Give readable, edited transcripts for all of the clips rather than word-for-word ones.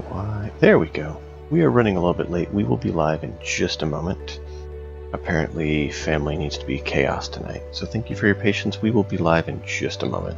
Why? There we go. We are running a little bit late. We will be live in just a moment. Apparently, family needs to be chaos tonight, so thank you for your patience. We will be live in just a moment.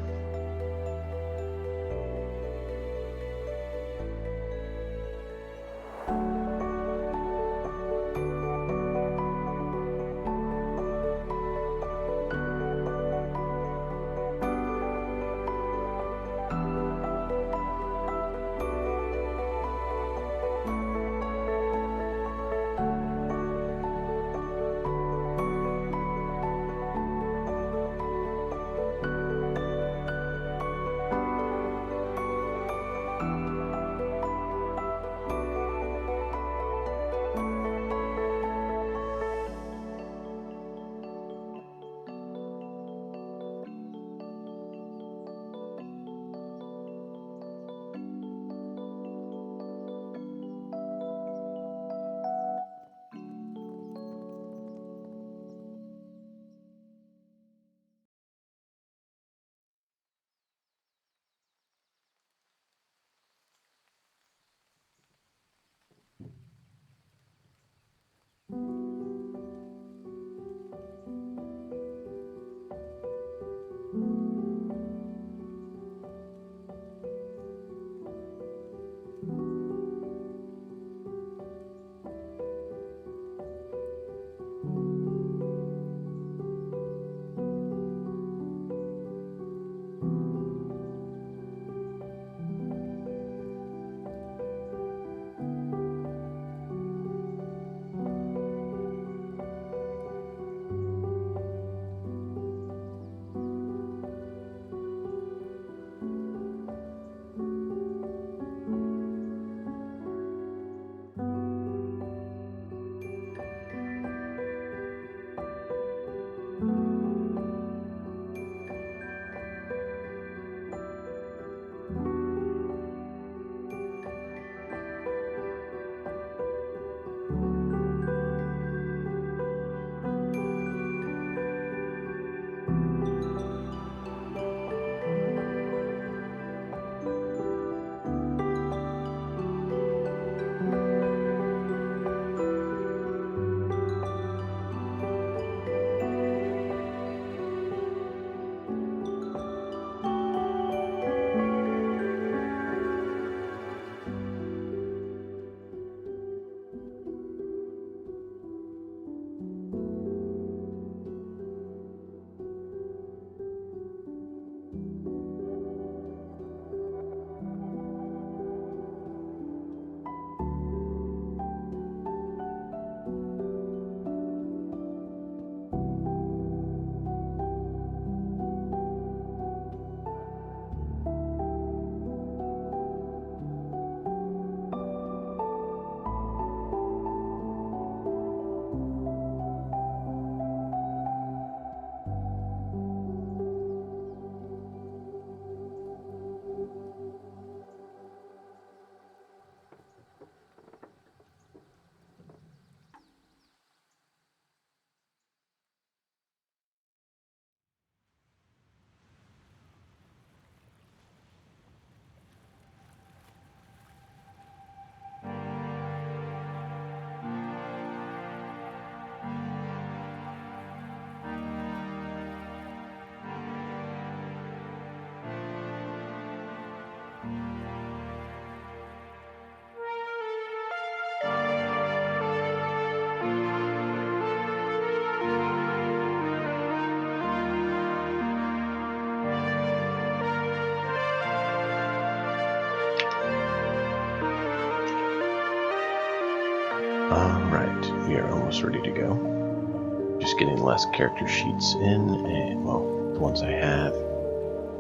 Alright, we are almost ready to go. Just getting the last character sheets in, and well, the ones I have,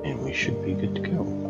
and we should be good to go.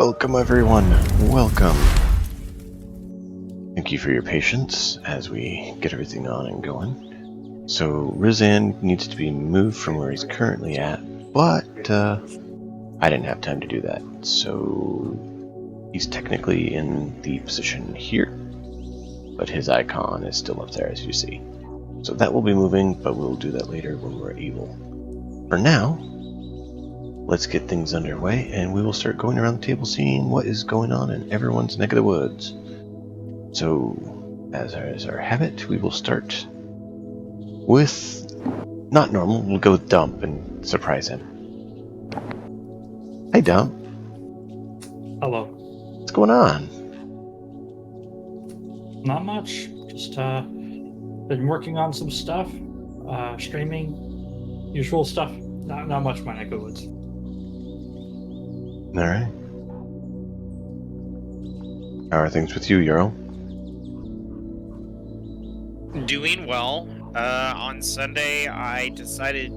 Welcome, everyone. Welcome. Thank you for your patience as we get everything on and going. So, Rizan needs to be moved from where he's currently at, but I didn't have time to do that. So, he's technically in the position here, but his icon is still up there, as you see. So that will be moving, but we'll do that later when we're able. For now, let's get things underway, and we will start going around the table seeing what is going on in everyone's neck of the woods. So, as our habit, we will start with not normal. We'll go with Dump and surprise him. Hey, Dump. Hello. What's going on? Not much. Just been working on some stuff, streaming, usual stuff. Not much my neck of the woods. All right. How are things with you, Yarl? Doing well. On Sunday, I decided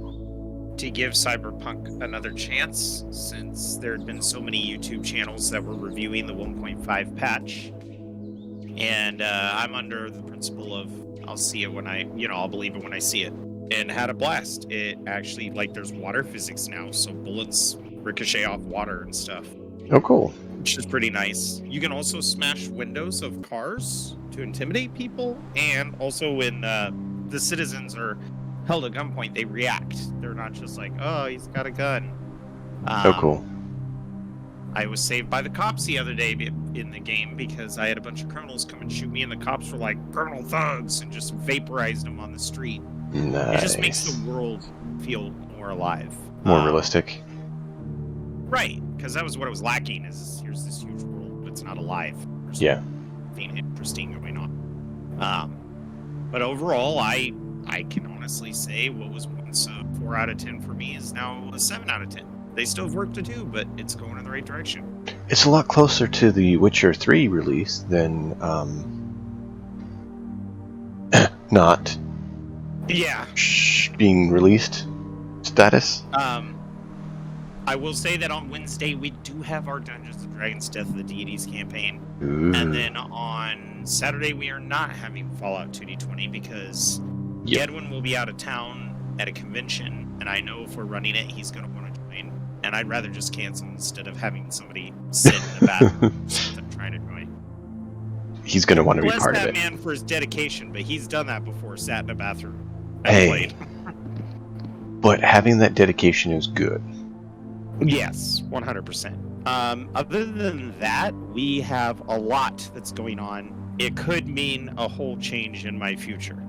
to give Cyberpunk another chance since there had been so many YouTube channels that were reviewing the 1.5 patch. And I'm under the principle of I'll see it when I'll believe it when I see it. And had a blast. It actually, there's water physics now, so bullets ricochet off water and stuff. Oh, cool. Which is pretty nice. You can also smash windows of cars to intimidate people, and also when the citizens are held at gunpoint, they react. They're not just like, oh, he's got a gun. Oh, cool. I was saved by the cops the other day in the game because I had a bunch of criminals come and shoot me, and the cops were like criminal thugs and just vaporized them on the street. Nice. It just makes the world feel more alive. More realistic. Right, because that was what it was lacking, is here's this huge world, but it's not alive. There's nothing interesting going on. But overall, I can honestly say what was once a 4 out of 10 for me is now a 7 out of 10. They still have work to do, but it's going in the right direction. It's a lot closer to the Witcher 3 release than not being released status. I will say that on Wednesday we do have our Dungeons & Dragons Death of the Deities campaign. Ooh. And then on Saturday we are not having Fallout 2D20 because Edwin will be out of town at a convention, and I know if we're running it, he's going to want to join. And I'd rather just cancel instead of having somebody sit in the bathroom and trying to join. He's going to want to be Bless part of that it. man for his dedication, but he's done that before, sat in a bathroom and Hey. played. But having that dedication is good. Yes, 100%. Other than that, we have a lot that's going on. It could mean a whole change in my future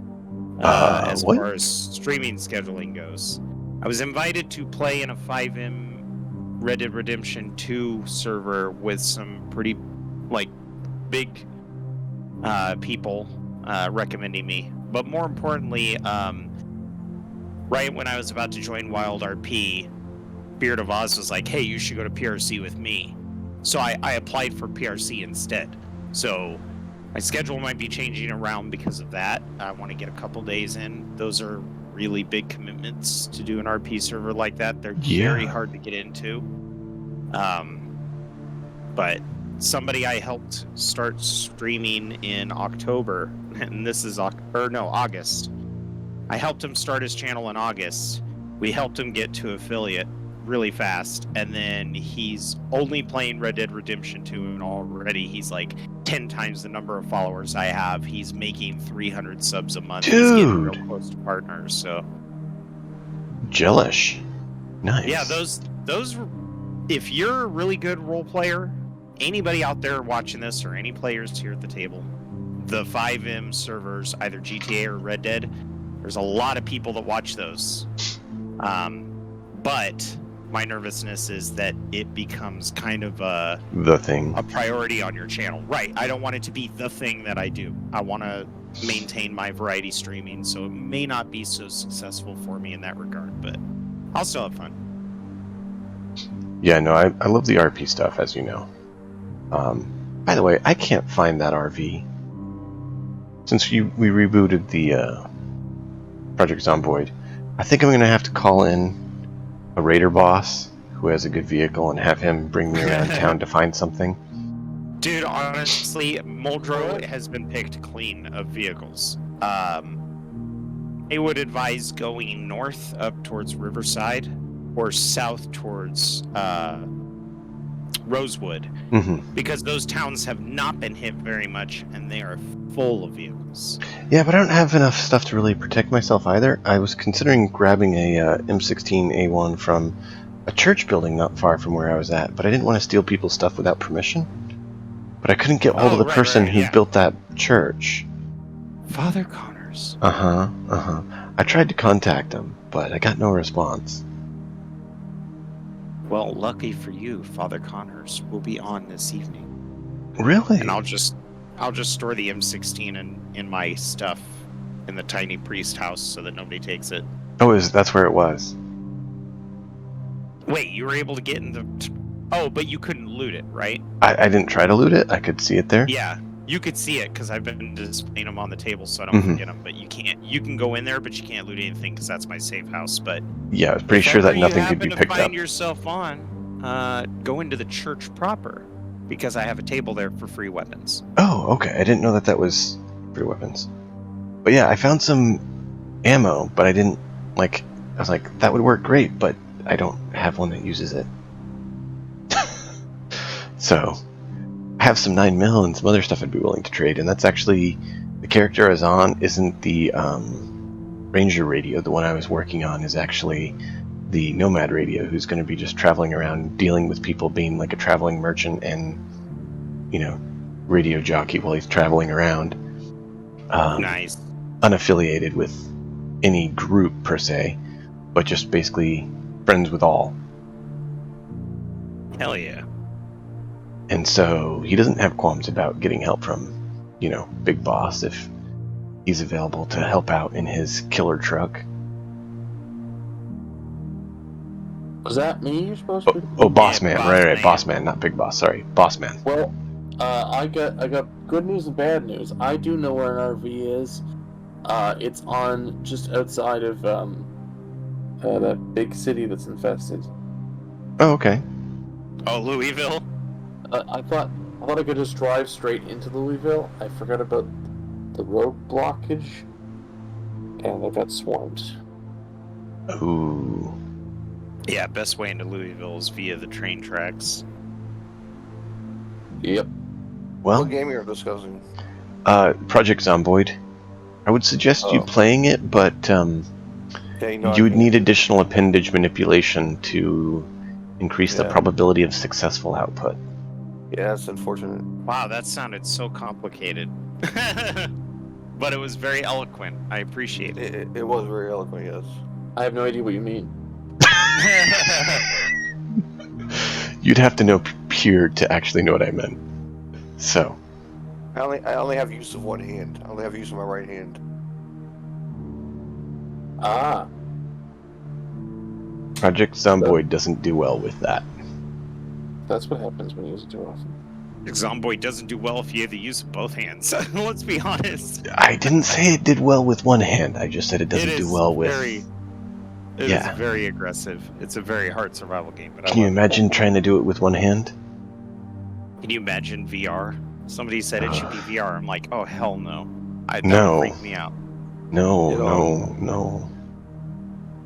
as what? far as streaming scheduling goes. I was invited to play in a 5M Red Dead Redemption 2 server with some pretty big people recommending me. But more importantly, right when I was about to join Wild RP, Beard of Oz was like, hey, you should go to PRC with me. So I applied for PRC instead. So my schedule might be changing around because of that. I want to get a couple days in. Those are really big commitments to do an RP server like that. They're very hard to get into. But somebody I helped start streaming in October, and this is August. I helped him start his channel in August. We helped him get to affiliate really fast, and then he's only playing Red Dead Redemption 2, and already he's 10 times the number of followers I have. He's making 300 subs a month. Dude. He's getting real close to partners, so Jealous. Nice. yeah, those if you're a really good role player, anybody out there watching this or any players here at the table, the 5M servers, either GTA or Red Dead, there's a lot of people that watch those. But my nervousness is that it becomes kind of the thing, a priority on your channel. Right. I don't want it to be the thing that I do. I want to maintain my variety streaming, so it may not be so successful for me in that regard, but I'll still have fun. Yeah, no, I love the RP stuff, as you know. By the way, I can't find that RV. Since we rebooted the Project Zomboid, I think I'm going to have to call in a raider boss who has a good vehicle and have him bring me around town to find something. Dude, honestly, Muldrow has been picked clean of vehicles. I would advise going north up towards Riverside or south towards Rosewood, Hmm. because those towns have not been hit very much and they are full of vehicles. Yeah, but I don't have enough stuff to really protect myself either. I was considering grabbing a M16A1 from a church building not far from where I was at, but I didn't want to steal people's stuff without permission. But I couldn't get hold of Oh, the person who yeah. built that church. Father Connors. I tried to contact him, but I got no response. Well, lucky for you, Father Connors will be on this evening. Really? And I'll just store the M16 in my stuff in the tiny priest house so that nobody takes it. Oh, that's where it was. Wait, you were able to get in the... Oh, but you couldn't loot it, right? I didn't try to loot it. I could see it there. Yeah, you could see it because I've been displaying them on the table so I don't forget them. But you can't. You can go in there, but you can't loot anything because that's my safe house. But yeah, I was pretty sure that nothing could be picked if you happen to up. find yourself on, go into the church proper because I have a table there for free weapons. Oh, okay. I didn't know that was free weapons. But yeah, I found some ammo, but I didn't I was like, that would work great, but I don't have one that uses it. So, I have some 9mm and some other stuff I'd be willing to trade, and that's actually, the character I was on isn't the Ranger radio. The one I was working on is actually the Nomad radio, who's going to be just traveling around dealing with people, being like a traveling merchant and, radio jockey while he's traveling around. Nice. Unaffiliated with any group per se, but just basically friends with all. Hell yeah. And so he doesn't have qualms about getting help from, Big Boss if he's available to help out in his killer truck. Was that me you're supposed to be? Oh, Boss Yeah, Man, Boss right, Man. Boss Man, not Big Boss, sorry, Boss Man. Well, I got good news and bad news. I do know where an RV is. It's on just outside of that big city that's infested. Oh, okay. Oh, Louisville. I thought I could just drive straight into Louisville. I forgot about the road blockage, and I got swarmed. Ooh. Yeah, best way into Louisville is via the train tracks. Yep. Well, What game are you discussing? Project Zomboid. I would suggest you playing it, but Yeah, you would need additional appendage manipulation to increase the probability of successful output. Yeah, that's unfortunate. Wow, that sounded so complicated. But it was very eloquent. I appreciate it. It was very eloquent, yes. I have no idea what you mean. You'd have to know Pure to actually know what I meant. So. I only have use of one hand. I only have use of my right hand. Ah. Project Zomboid doesn't do well with that. That's what happens when you use it too often. Zomboid doesn't do well if you have the use of both hands. Let's be honest. I didn't say it did well with one hand. I just said it doesn't do well with... It is very aggressive. It's a very hard survival game. But Can you imagine trying to do it with one hand? Can you imagine VR? Somebody said it should be VR. I'm like, oh, hell no. That No. would freak me out. No.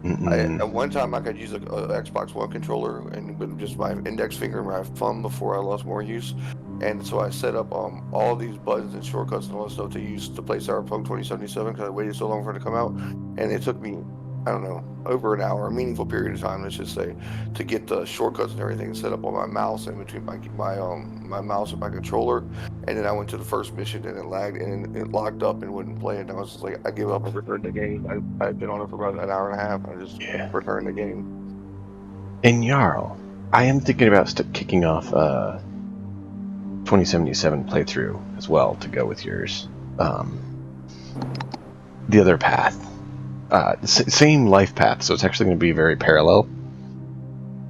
At one time, I could use a Xbox One controller and with just my index finger and my thumb before I lost more use. And so I set up all these buttons and shortcuts and all that stuff to use to play Cyberpunk 2077 because I waited so long for it to come out. And it took me, I don't know, over an hour, a meaningful period of time, let's just say, to get the shortcuts and everything set up on my mouse and between my mouse and my controller. And then I went to the first mission and it lagged and it locked up and wouldn't play. And I was just like, I give up and returned the game. I'd been on it for about an hour and a half. And I just returned the game. And Jarl, I am thinking about kicking off 2077 playthrough as well to go with yours. The other path. Same life path, so it's actually going to be very parallel,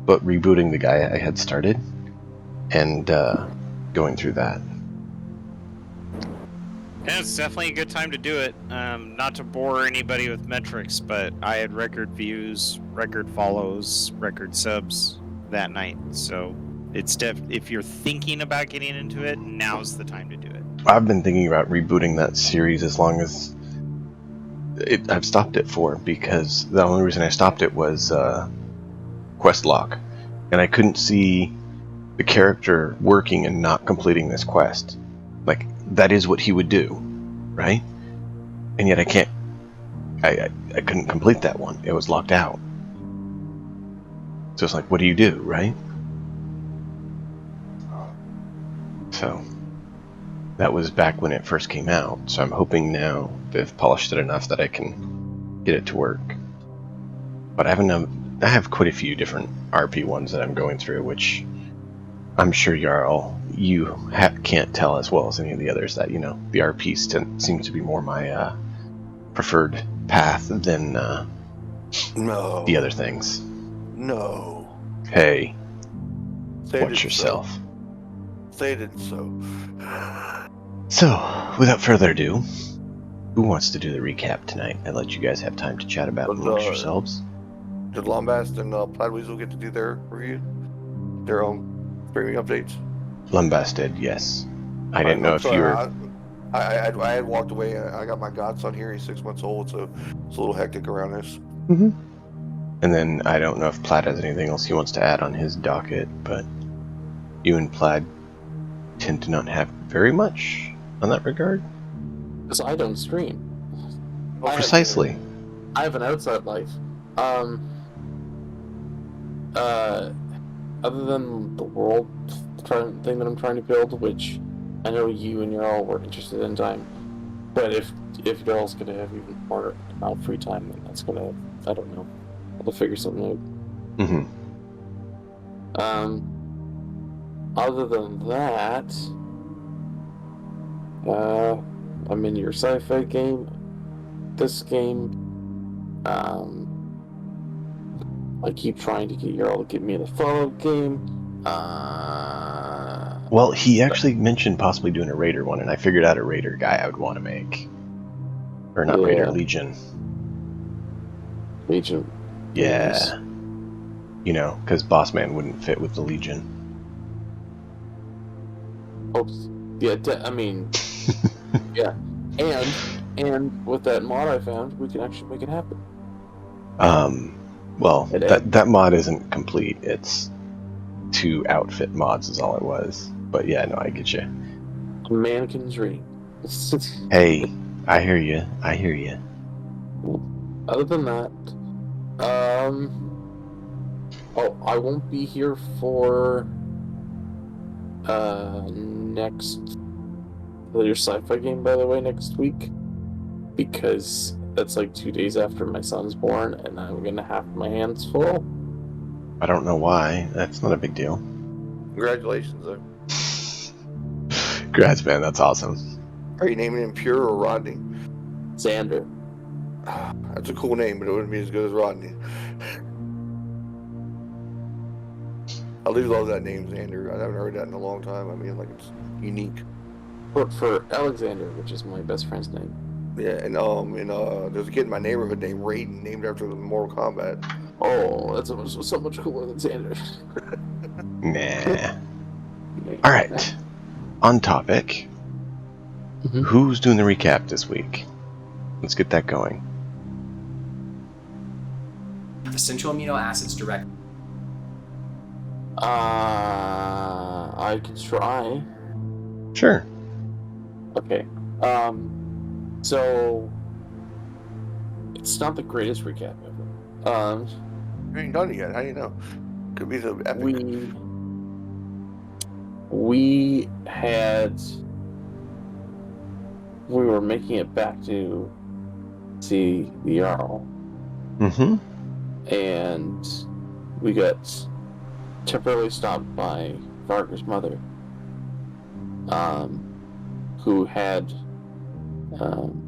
but rebooting the guy I had started and going through that. Yeah, it's definitely a good time to do it. Not to bore anybody with metrics, but I had record views, record follows, record subs, that night. So it's if you're thinking about getting into it, now's the time to do it. I've been thinking about rebooting that series as long as I've stopped it for, because the only reason I stopped it was quest lock, and I couldn't see the character working and not completing this quest. Like, that is what he would do, right? And yet I can't. I couldn't complete that one. It was locked out. So it's like, what do you do, right? So that was back when it first came out. So I'm hoping now they've polished it enough that I can get it to work. But I have quite a few different RP ones that I'm going through, which I'm sure Jarl, you can't tell as well as any of the others that, the RP seems to be more my preferred path than No. the other things. No. Hey, Say watch it yourself. So. Say it so. So, without further ado, who wants to do the recap tonight and let you guys have time to chat about amongst yourselves? Did Lombast and Plaid Weasel get to do their review? Their own streaming updates? Lombast did, yes. I didn't know if you were... I had walked away. I got my godson here. He's 6 months old, so it's a little hectic around this. Mm-hmm. And then I don't know if Plaid has anything else he wants to add on his docket, but you and Plaid tend to not have very much on that regard. Because I don't stream. Precisely. I have an outside life. Other than the world thing that I'm trying to build, which I know you and Jarl were interested in time, but if Jarl's gonna have even more free time, then that's gonna, I don't know, I'll figure something out. Mm-hmm. Other than that, I'm in your sci-fi game. This game, I keep trying to get Jarl to get me the Fallout game. Well, he actually mentioned possibly doing a Raider one, and I figured out a Raider guy I would want to make. Or not Raider, Legion. Legion. Yeah. Because Boss Man wouldn't fit with the Legion. Oops. Yeah, I mean, yeah. And with that mod I found, we can actually make it happen. Well, that mod isn't complete. It's 2 outfit mods is all it was. But yeah, no, I get you. A mannequin's dream. Hey, I hear you. Other than that, I won't be here for your sci-fi game, by the way, next week, because that's like 2 days after my son's born, and I'm gonna have my hands full. I don't know why. That's not a big deal. Congratulations, though. Congrats, man. That's awesome. Are you naming him Pure or Rodney? Xander. That's a cool name, but it wouldn't be as good as Rodney. I do love that name, Xander. I haven't heard that in a long time. I mean, like, it's unique. For Alexander, which is my best friend's name. Yeah, and there's a kid in my neighborhood named Raiden, named after the Mortal Kombat. Oh, that's so much cooler than Xander. Nah. All right. On topic. Mm-hmm. Who's doing the recap this week? Let's get that going. Essential amino acids direct. I can try. Sure. Okay. So it's not the greatest recap ever. You ain't done it yet. How do you know? Could be the epic. We were making it back to see the Jarl. Mm-hmm. And we got temporarily stopped by Varga's mother, who had an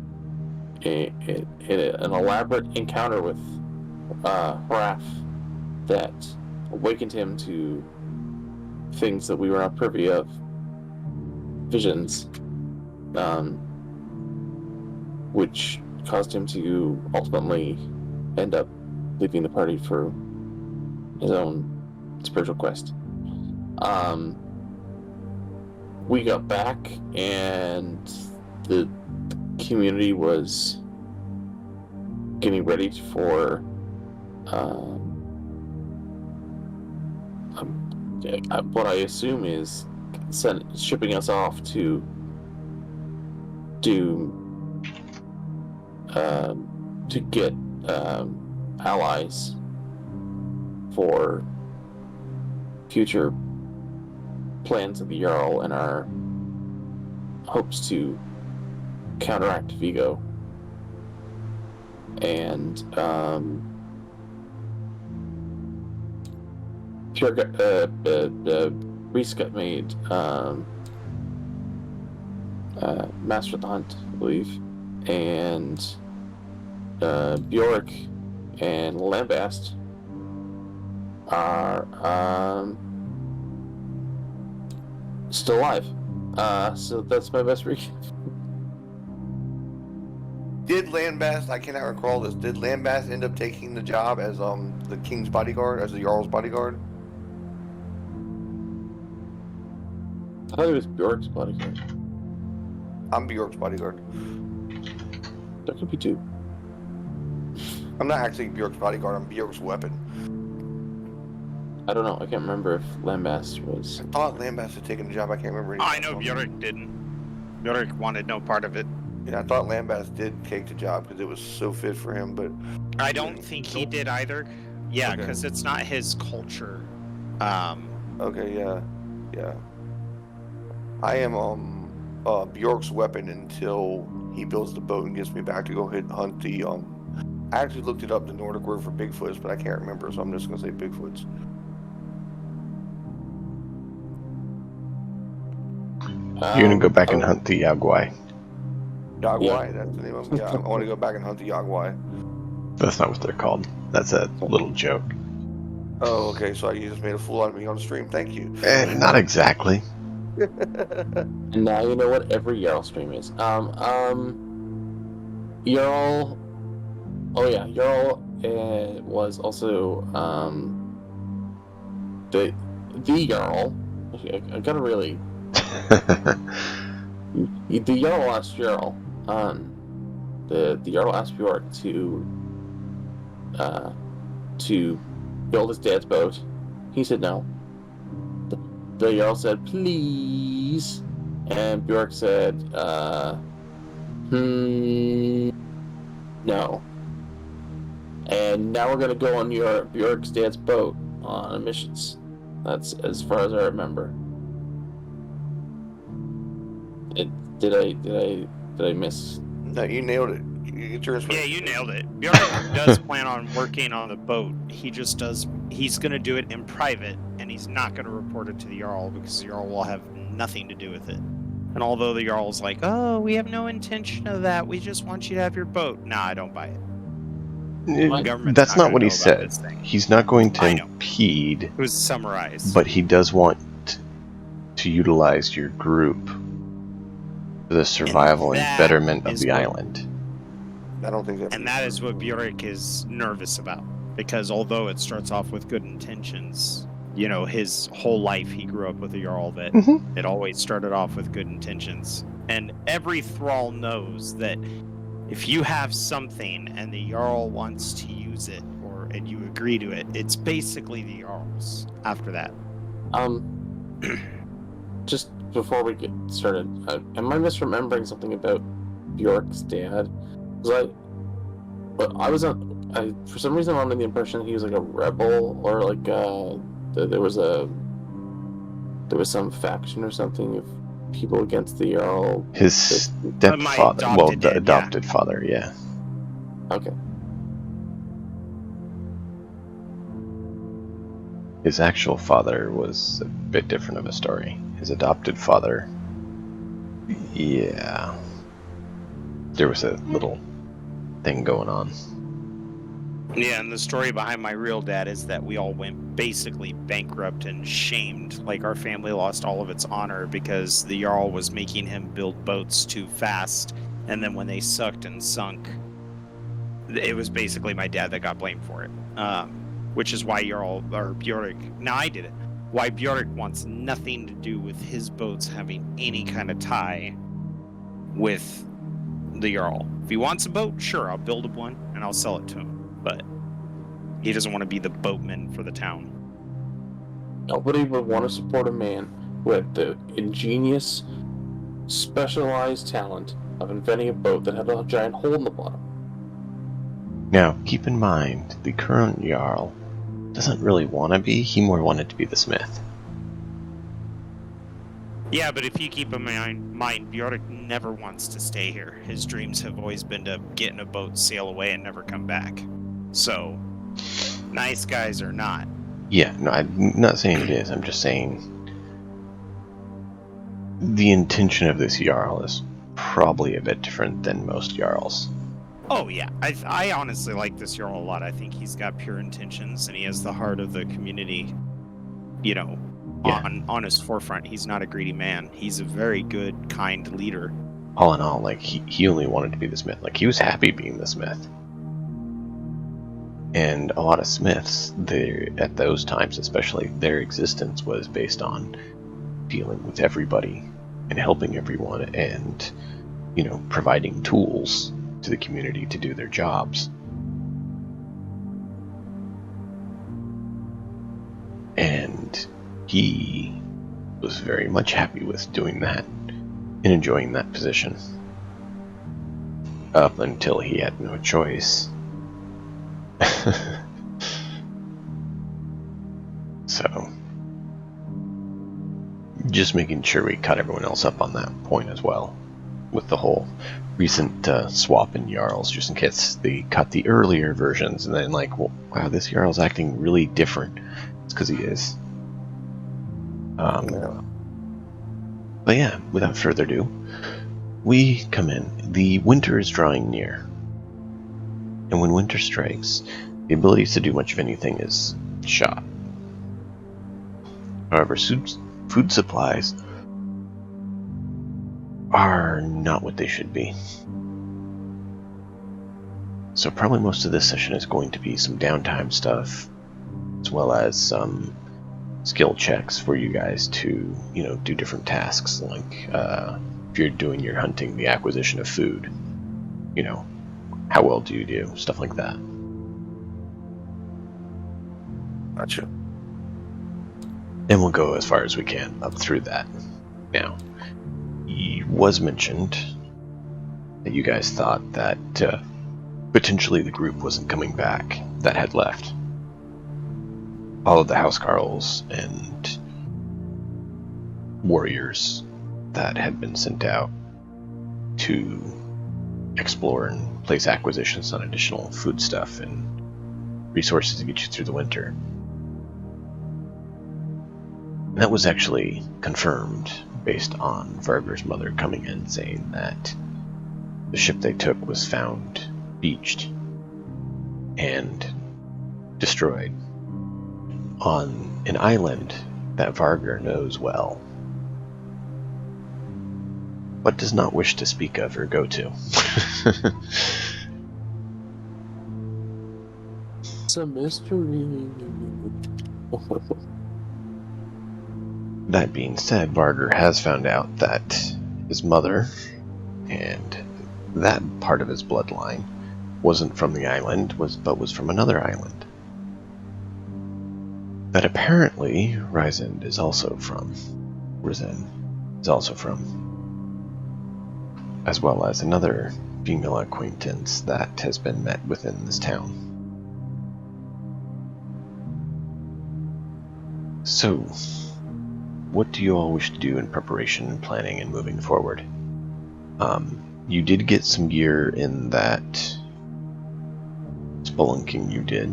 elaborate encounter with Raph that awakened him to things that we were not privy of, visions, which caused him to ultimately end up leaving the party for his own spiritual quest. We got back, and the community was getting ready for what I assume is shipping us off to get allies for future plans of the Jarl and our hopes to counteract Vigo. And Reese got made Master of the Hunt, I believe, and Bjork and Lambast are still alive. So that's my best recap. Did Landbass, I cannot recall this, did Landbass end up taking the job as the king's bodyguard, as the Jarl's bodyguard? I thought it was Bjork's bodyguard. I'm Bjork's bodyguard. There could be two. I'm not actually Bjork's bodyguard, I'm Bjork's weapon. I don't know. I can't remember if Lambast was. I thought Landbass had taken the job, I can't remember. I know Bjork didn't. Bjork wanted no part of it. Yeah, I thought Landbass did take the job because it was so fit for him, but I don't think he did either. Yeah, Okay. because it's not his culture. okay, yeah. I am Bjork's weapon until he builds the boat and gets me back to go hunt the I actually looked it up, the Nordic word for Bigfoots, but I can't remember, so I'm just gonna say Bigfoots. You're gonna go back and hunt the Yaguai. Yagwai, that's the name of them? Yeah, I want to go back and hunt the Yagwai. That's not what they're called. That's a little joke. Oh, okay, so you just made a fool out of me on stream, thank you. Not exactly. And now you know what every Jarl stream is. Jarl. Oh yeah, Jarl was also the Jarl. I gotta really. The Jarl asked Jarl. The Jarl asked Bjork to build his dad's boat. He said no. The Jarl said please, and Bjork said no. And now we're gonna go on Bjork's dad's boat on missions. That's as far as I remember. Did I miss? No, you nailed it. You get your Yeah, you nailed it. Bjork does plan on working on the boat. He's going to do it in private, and he's not going to report it to the Jarl because the Jarl will have nothing to do with it. And although the Jarl's like, oh, we have no intention of that, we just want you to have your boat. Nah, I don't buy it. Government's That's not what gonna he know about said. this thing. He's not going to I know. impede, It was summarized. but he does want to utilize your group for the survival and that betterment of is the what- island. I don't think that. And that is what Bjork is nervous about. Because although it starts off with good intentions, you know, his whole life he grew up with a Jarl that Mhm. it always started off with good intentions. And every thrall knows that if you have something and the Jarl wants to use it, and you agree to it, it's basically the Jarl's after that. Just before we get started, am I misremembering something about Bjork's dad? Because I was for some reason I'm under the impression he was like a rebel, or like there was some faction or something of people against the Jarl. His stepfather, well, adopted the dad, adopted father, yeah. Okay. His actual father was a bit different of a story. His adopted father, yeah. There was a little thing going on. Yeah, and the story behind my real dad is that we all went basically bankrupt and shamed. Like, our family lost all of its honor because the Jarl was making him build boats too fast, and then when they sucked and sunk, it was basically my dad that got blamed for it. which is why Bjork. Now I did it. Why Bjork wants nothing to do with his boats having any kind of tie with the Jarl. If he wants a boat, sure, I'll build him one and I'll sell it to him. But he doesn't want to be the boatman for the town. Nobody would want to support a man who had the ingenious, specialized talent of inventing a boat that had a giant hole in the bottom. Now, keep in mind, the current Jarl doesn't really want to be, he more wanted to be the smith. Yeah, but if you keep in mind, Bjork never wants to stay here. His dreams have always been to get in a boat, sail away, and never come back. So, nice guys or not. Yeah, no, I'm not saying it is, I'm just saying the intention of this Jarl is probably a bit different than most Jarls. Oh yeah, I honestly like this Jarl a lot. I think he's got pure intentions and he has the heart of the community, you know, Yeah. on his forefront. He's not a greedy man. He's a very good, kind leader. All in all, like, he only wanted to be the smith. Like, he was happy being the smith. And a lot of smiths, at those times especially, their existence was based on dealing with everybody and helping everyone and, you know, providing tools to the community to do their jobs. And he was very much happy with doing that and enjoying that position. Up until he had no choice. So, just making sure we cut everyone else up on that point as well, with the whole recent swap in Jarls, just in case they cut the earlier versions and then like, well, wow, this Jarl's acting really different. It's because he is. Yeah. But yeah, without further ado, we come in. The winter is drawing near. And when winter strikes, the ability to do much of anything is shot. However, food supplies are not what they should be. So probably most of this session is going to be some downtime stuff, as well as some skill checks for you guys to, you know, do different tasks, like if you're doing your hunting, the acquisition of food, you know, how well do you do, stuff like that. Gotcha. And we'll go as far as we can up through that. Now, it was mentioned that you guys thought that potentially the group wasn't coming back that had left. All of the housecarls and warriors that had been sent out to explore and place acquisitions on additional food stuff and resources to get you through the winter. And that was actually confirmed based on Varger's mother coming in saying that the ship they took was found beached and destroyed on an island that Varger knows well, but does not wish to speak of or go to. It's a mystery. That being said, Varger has found out that his mother and that part of his bloodline wasn't from the island, but was from another island. That apparently Rysand is also from. As well as another female acquaintance that has been met within this town. So, what do you all wish to do in preparation and planning and moving forward? You did get some gear in that spelunking you did.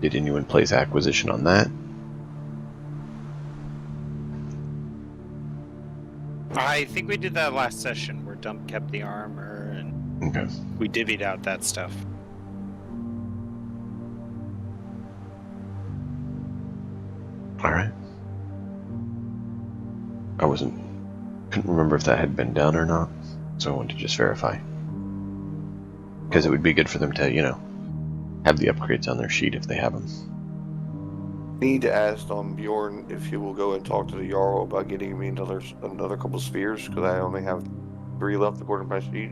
Did anyone place acquisition on that? I think we did that last session where Dump kept the armor and Okay. we divvied out that stuff. Alright. Couldn't remember if that had been done or not, so I wanted to just verify. Because it would be good for them to, you know, have the upgrades on their sheet if they have them. Need to ask Bjorn if he will go and talk to the Jarl about getting me another couple spears, because I only have 3 left according to my sheet.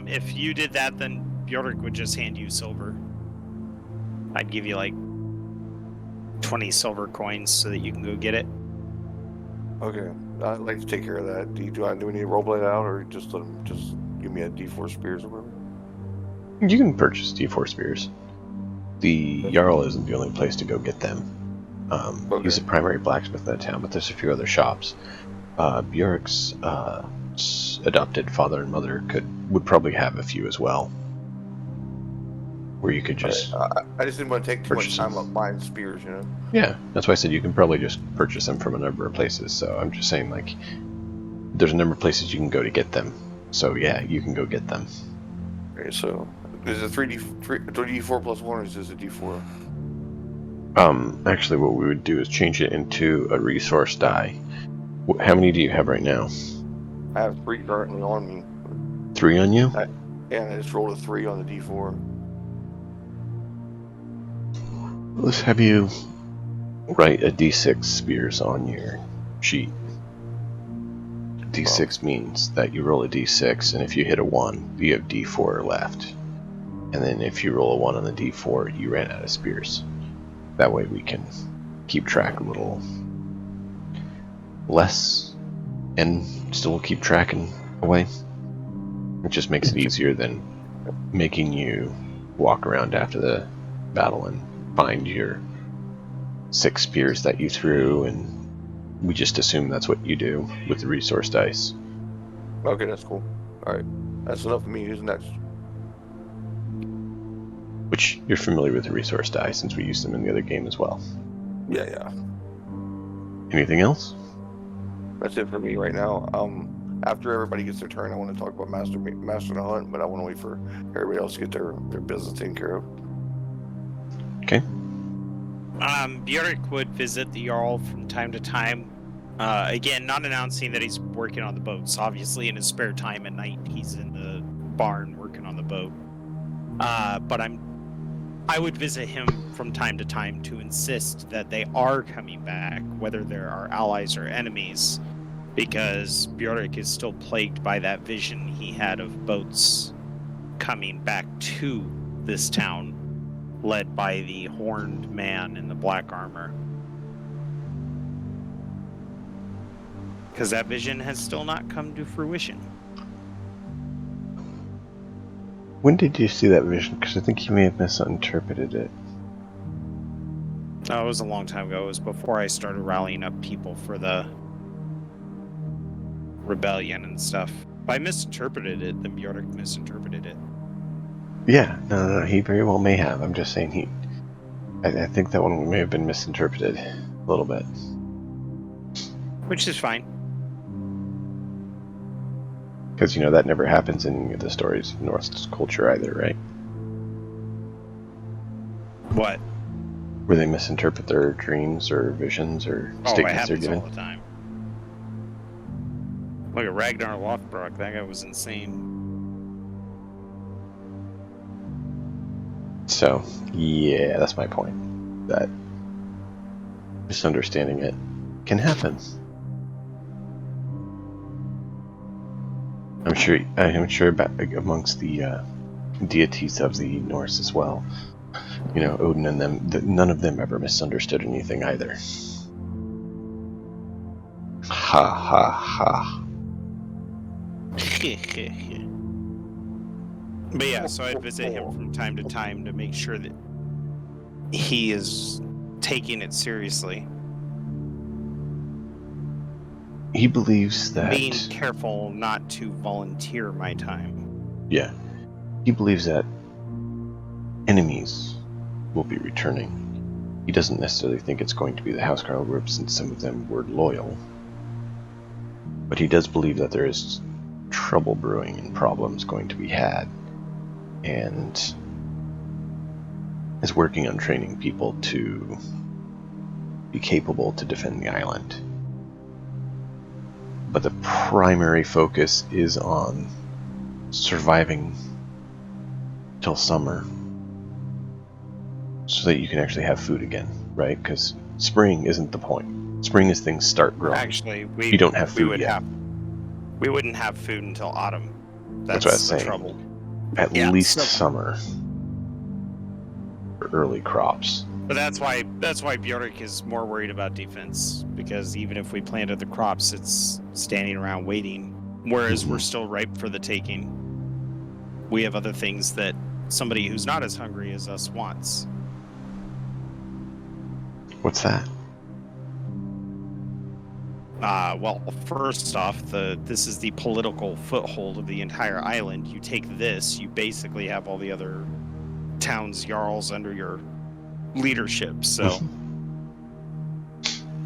If you did that, then Bjork would just hand you silver. I'd give you like 20 silver coins so that you can go get it. Okay, I'd like to take care of that. Do we need to roleplay it out, or just let him just give me a D4 spears or whatever? You can purchase D4 spears. The Jarl isn't the only place to go get them. He's the primary blacksmith in the town, but there's a few other shops. Bjork's adopted father and mother would probably have a few as well, where you could just. I just didn't want to take too much purchase time them. up buying spears, you know. Yeah, that's why I said you can probably just purchase them from a number of places. So I'm just saying, like, there's a number of places you can go to get them. So yeah, you can go get them. Okay, so is it 3D4 plus 1, or is this a D4? Actually, what we would do is change it into a resource die. How many do you have right now? I have 3 currently on me. 3 on you? And I just rolled a 3 on the D4. Let's have you write a D6 spears on your sheet. D6 means that you roll a D6, and if you hit a 1, you have D4 left. And then if you roll a 1 on the D4, you ran out of spears. That way we can keep track a little less and still keep tracking away. It just makes it easier than making you walk around after the battle and find your 6 spears that you threw, and we just assume that's what you do with the resource dice. Okay, that's cool. Alright, that's enough of me. Who's next? Which you're familiar with the resource die since we used them in the other game as well. Yeah. Anything else? That's it for me right now. After everybody gets their turn, I want to talk about Master the Hunt, but I want to wait for everybody else to get their business taken care of. Okay. Bjork would visit the Jarl from time to time. Again, not announcing that he's working on the boats. Obviously, in his spare time at night, he's in the barn working on the boat. But I would visit him from time to time to insist that they are coming back, whether there are allies or enemies, because Bjork is still plagued by that vision he had of boats coming back to this town, led by the horned man in the black armor. Because that vision has still not come to fruition. When did you see that vision? Because I think you may have misinterpreted it. Oh, it was a long time ago. It was before I started rallying up people for the rebellion and stuff. If I misinterpreted it, then Bjork misinterpreted it. Yeah, no, he very well may have. I'm just saying I think that one may have been misinterpreted a little bit. Which is fine. Because, that never happens in any of the stories of Norse culture either, right? What? Where they misinterpret their dreams or visions or Oh, it statements they're happens given. all the time. Look at Ragnar Lothbrok. That guy was insane. So, yeah, that's my point. That misunderstanding it can happen. I'm sure amongst the deities of the Norse as well. Odin and them, none of them ever misunderstood anything either. Ha ha ha. But yeah, so I'd visit him from time to time to make sure that he is taking it seriously. He believes that... Being careful not to volunteer my time. Yeah. He believes that enemies will be returning. He doesn't necessarily think it's going to be the Housecarl group, since some of them were loyal. But he does believe that there is trouble brewing and problems going to be had, and is working on training people to be capable to defend the island. But the primary focus is on surviving till summer so that you can actually have food again, right? Because spring isn't the point. Spring is things start growing. Actually, you don't have food yet. We wouldn't have food until autumn. That's what I was the saying. trouble. At Yeah, least so- summer for early crops. But that's why Bjork is more worried about defense, because even if we planted the crops, it's standing around waiting. Whereas we're still ripe for the taking. We have other things that somebody who's not as hungry as us wants. What's that? Well, first off, this is the political foothold of the entire island. You take this, you basically have all the other towns, jarls under your leadership. So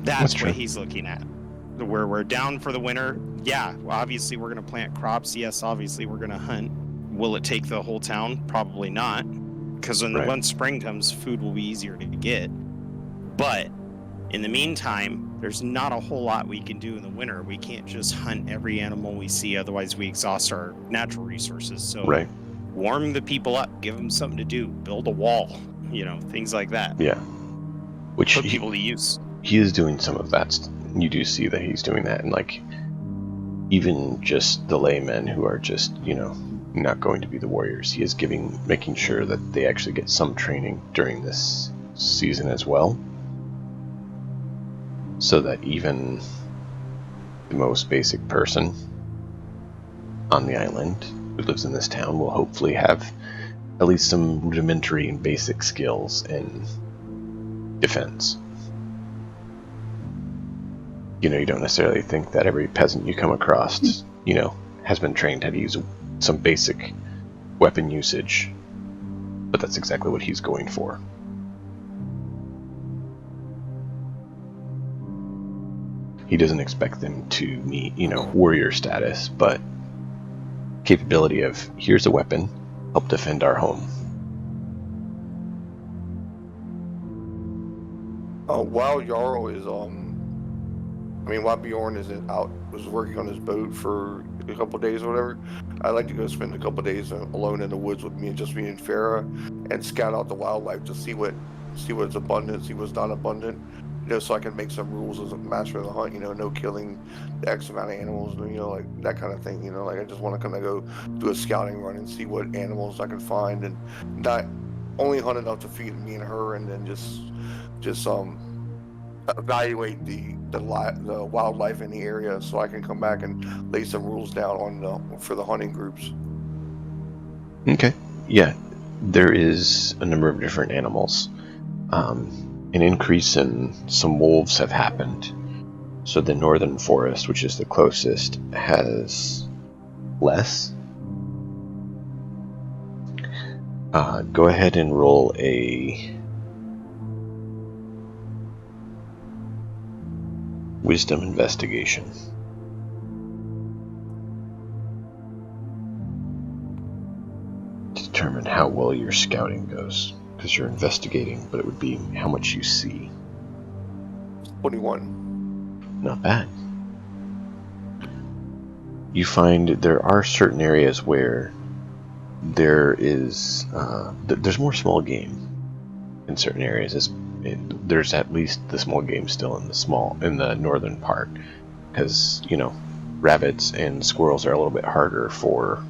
that's true. what he's looking at. Where we're down for the winter. Yeah, well, obviously we're going to plant crops. Yes, obviously we're going to hunt. Will it take the whole town? Probably not. Because once spring comes, food will be easier to get. But in the meantime, there's not a whole lot we can do in the winter. We can't just hunt every animal we see, otherwise we exhaust our natural resources. So warm the people up, give them something to do, build a wall, things like that. Yeah. Which put people to use. He is doing some of that. You do see that he's doing that, and like even just the laymen who are just, not going to be the warriors, he is making sure that they actually get some training during this season as well. So that even the most basic person on the island who lives in this town will hopefully have at least some rudimentary and basic skills in defense. You don't necessarily think that every peasant you come across, has been trained how to use some basic weapon usage. But that's exactly what he's going for. He doesn't expect them to meet, warrior status, but capability of, here's a weapon, help defend our home. While Jarl is, while Bjorn was working on his boat for a couple days or whatever, I'd like to go spend a couple days alone in the woods with me and Farah and scout out the wildlife to see what's abundant, see what's not abundant. So I can make some rules as a master of the hunt, no killing the X amount of animals, like that kind of thing, like I just want to kind of go do a scouting run and see what animals I can find and not only hunt enough to feed me and her, and then just evaluate the wildlife in the area so I can come back and lay some rules down for the hunting groups. Okay. Yeah. There is a number of different animals. An increase in some wolves have happened. So the northern forest, which is the closest, has less. Go ahead and roll a wisdom investigation. Determine how well your scouting goes. Because you're investigating, but it would be how much you see. 21. Not bad. You find there are certain areas where there is there's more small game in certain areas. There's at least the small game still in the northern part, because rabbits and squirrels are a little bit harder for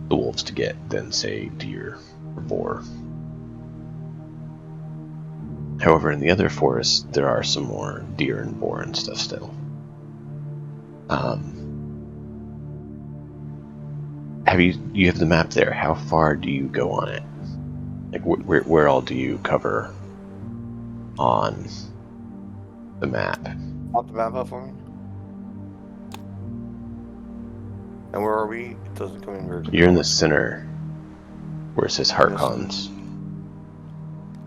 the wolves to get than, say, deer or boar. However, in the other forests, there are some more deer and boar and stuff still. You have the map there. How far do you go on it? Like, where all do you cover on the map? Pop the map up for me. And where are we? It doesn't come in very clear. You're in the center, where it says Harkons.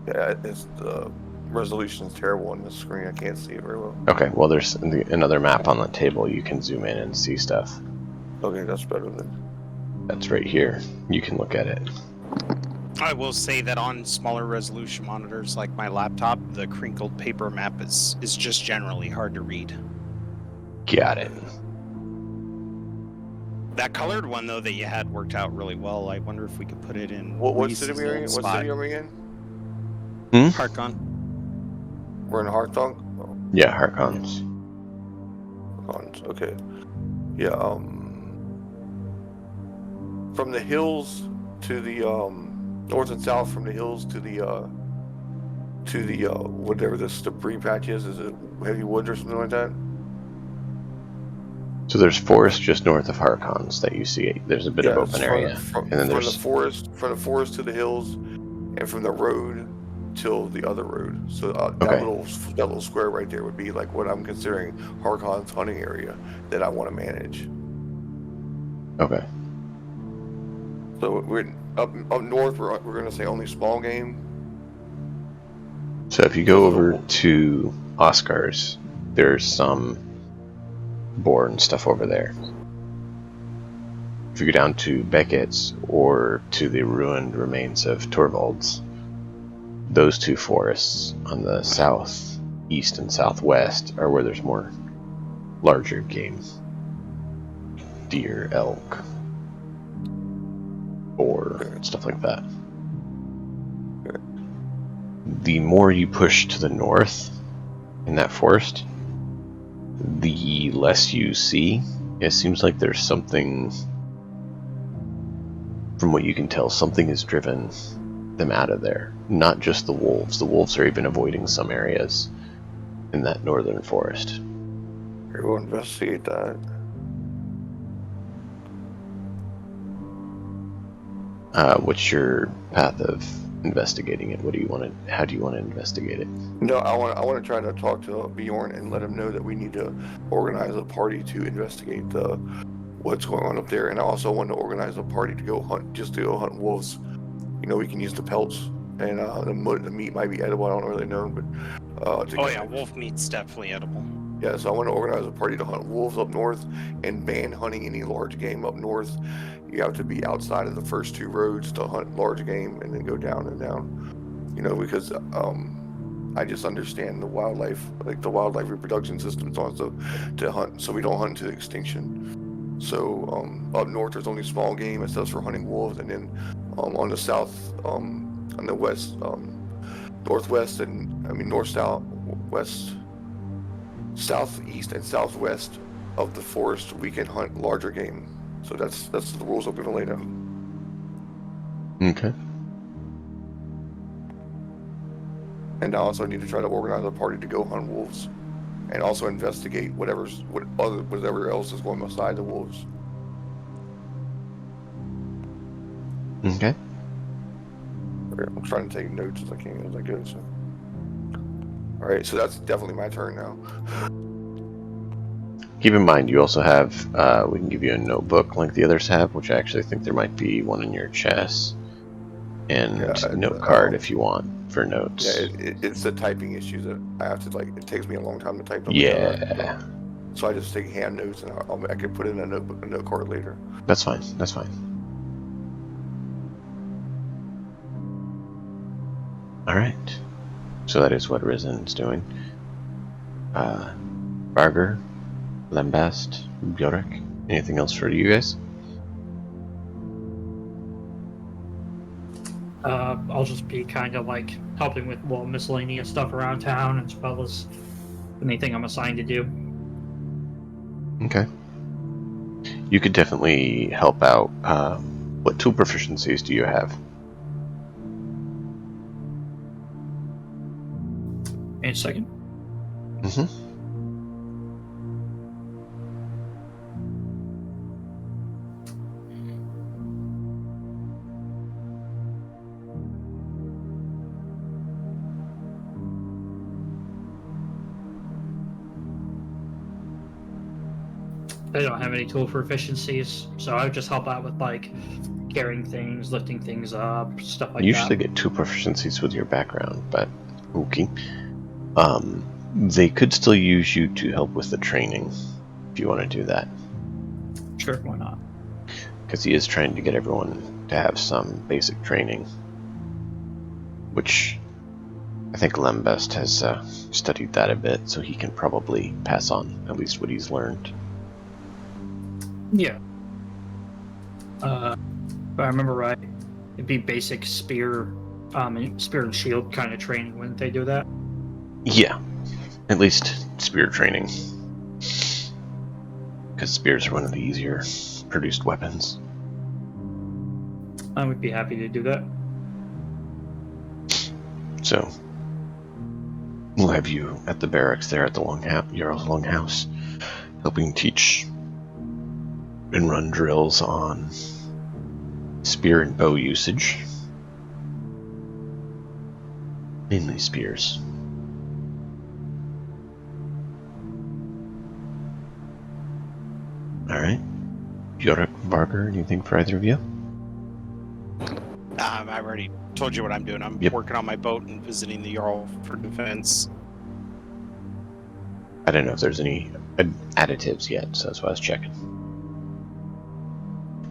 Yeah, the resolution is terrible on this screen. I can't see it very well. Okay, well, there's another map on the table. You can zoom in and see stuff. Okay, that's better than... That's right here. You can look at it. I will say that on smaller resolution monitors like my laptop, the crinkled paper map is just generally hard to read. Got it. That colored one, though, that you had worked out really well. I wonder if we could put it in... What city are we in? What city are we in? Harkon. We're in Harthong? Oh, Yeah, Harkons. Harkons, okay. Yeah, from the hills to the, north and south from the hills to the, whatever this debris patch is it heavy woods or something like that? So there's forest just north of Harkons that you see. There's a bit of open area, and then from the there's forest to the hills, and from the road till the other road. So okay. that little square right there would be like what I'm considering Harkon's hunting area that I want to manage. Okay. So we're up north. We're going to say only small game. So if you go over to Oscar's, there's some boar and stuff over there. If you go down to Beckett's or to the ruined remains of Torvald's, those two forests on the south, east, and southwest are where there's more larger game. Deer, elk, boar, stuff like that. The more you push to the north in that forest, the less you see. It seems like there's something, from what you can tell, something has driven them out of there. Not just the wolves. The wolves are even avoiding some areas in that northern forest. We'll investigate that. What's your path of investigating it? What do you want to? How do you want to investigate it? No, I want to try to talk to Bjorn and let him know that we need to organize a party to investigate what's going on up there, and I also want to organize a party to go hunt, just to go hunt wolves. You know, we can use the pelts, and the meat might be edible. I don't really know, but Wolf meat's definitely edible. yeah. So I want to organize a party to hunt wolves up north and ban hunting any large game up north. You have to be outside of the first two roads to hunt large game, and then go down and down. You know, because I just understand the wildlife, like the wildlife reproduction systems also to hunt, so we don't hunt to extinction. So up north there's only small game, except for hunting wolves, and then on the south, on the west, northwest, and I mean north, south, west, southeast, and southwest of the forest, we can hunt larger game. So that's the rules I'm going to lay down. Okay. And I also need to try to organize a party to go hunt wolves, and also investigate whatever else is going beside the wolves. Okay. I'm trying to take notes as I can as I go. So, all right. So that's definitely my turn now. Keep in mind, you also have, we can give you a notebook like the others have, which I actually think there might be one in your chest, and note card if you want for notes. Yeah, it's the typing issues that I have to, like, it takes me a long time to type them. Yeah. So I just take hand notes, and I can put in a notebook, a note card later. That's fine. That's fine. All right. So that is what Rizen's doing. Barger, Lambast, Bjork. Anything else for you guys? I'll just be kind of like helping with miscellaneous stuff around town, as well as anything I'm assigned to do. Okay. You could definitely help out. What tool proficiencies do you have? In a second. Mm-hmm. I don't have any tool proficiencies, so I would just help out with like carrying things, lifting things up, stuff like You that. usually get 2 proficiencies with your background, but okay. They could still use you to help with the training if you want to do that. Sure, why not? Because he is trying to get everyone to have some basic training, which I think Lambest has studied that a bit, so he can probably pass on at least what he's learned. Yeah. If I remember right, it'd be basic spear Spear and Shield kind of training, wouldn't they do that? Yeah, at least spear training. Because spears are one of the easier produced weapons. I would be happy to do that. So, we'll have you at the barracks there at the Jarl's Longhouse, helping teach and run drills on spear and bow usage. Mainly spears. Alright. Bjork, Barker, anything for either of you? I've already told you what I'm doing. I'm working on my boat and visiting the Jarl for defense. I don't know if there's any additives yet, so that's why I was checking.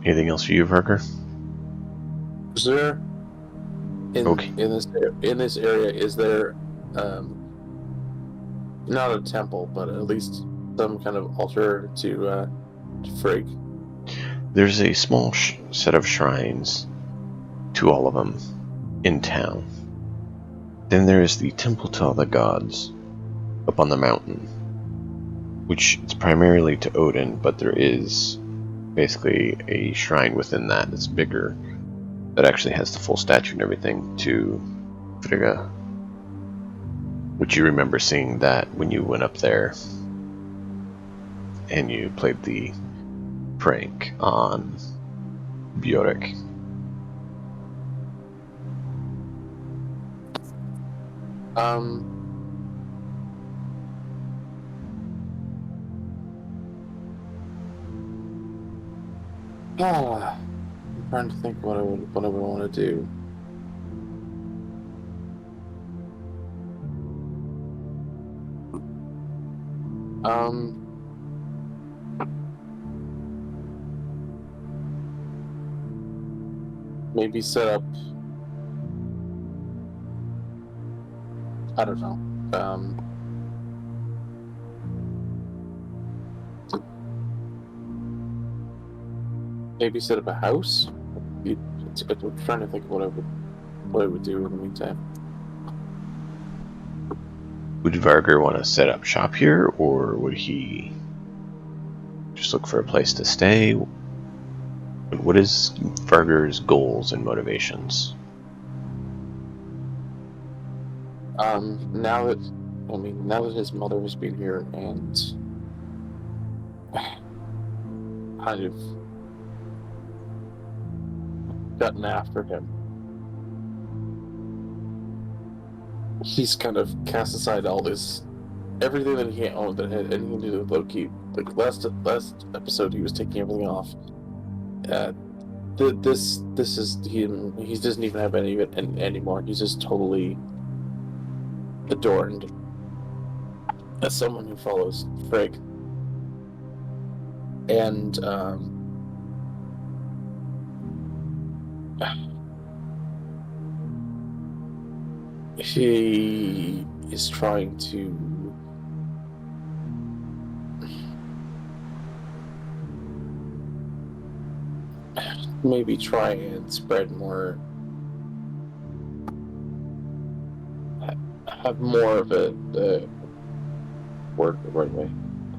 Anything else for you, Barker? Is there Okay. in this area? Is there not a temple, but at least some kind of altar to Frigg? There's a small set of shrines to all of them in town. Then there is the temple to all the gods up on the mountain, which is primarily to Odin, but there is basically a shrine within that that's bigger, that actually has the full statue and everything to Frigga, which you remember seeing that when you went up there and you played the prank on Bjork. I'm trying to think what I would want to do. Maybe set up. I don't know. Maybe set up a house. I'm trying to think what I would do in the meantime. Would Varger want to set up shop here, or would he just look for a place to stay? What is Varger's goals and motivations? Now that his mother has been here and kind of gotten after him, he's kind of cast aside everything that he owned that had anything to do with Loki. Like last episode, he was taking everything off. This is him. He doesn't even have any of it anymore. He's just totally adorned as someone who follows Frigg. And he is trying to maybe try and spread more, have more of a word the right way,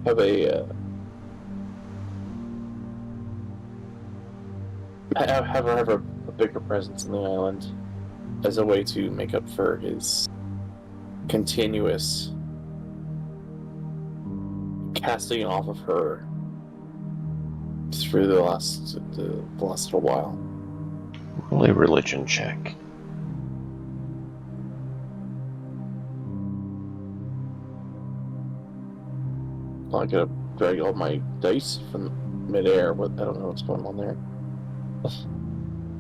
have a have a bigger presence in the island as a way to make up for his continuous casting off of her through the last little while. Roll a religion check. I'm gonna drag all my dice from midair. I don't know what's going on there.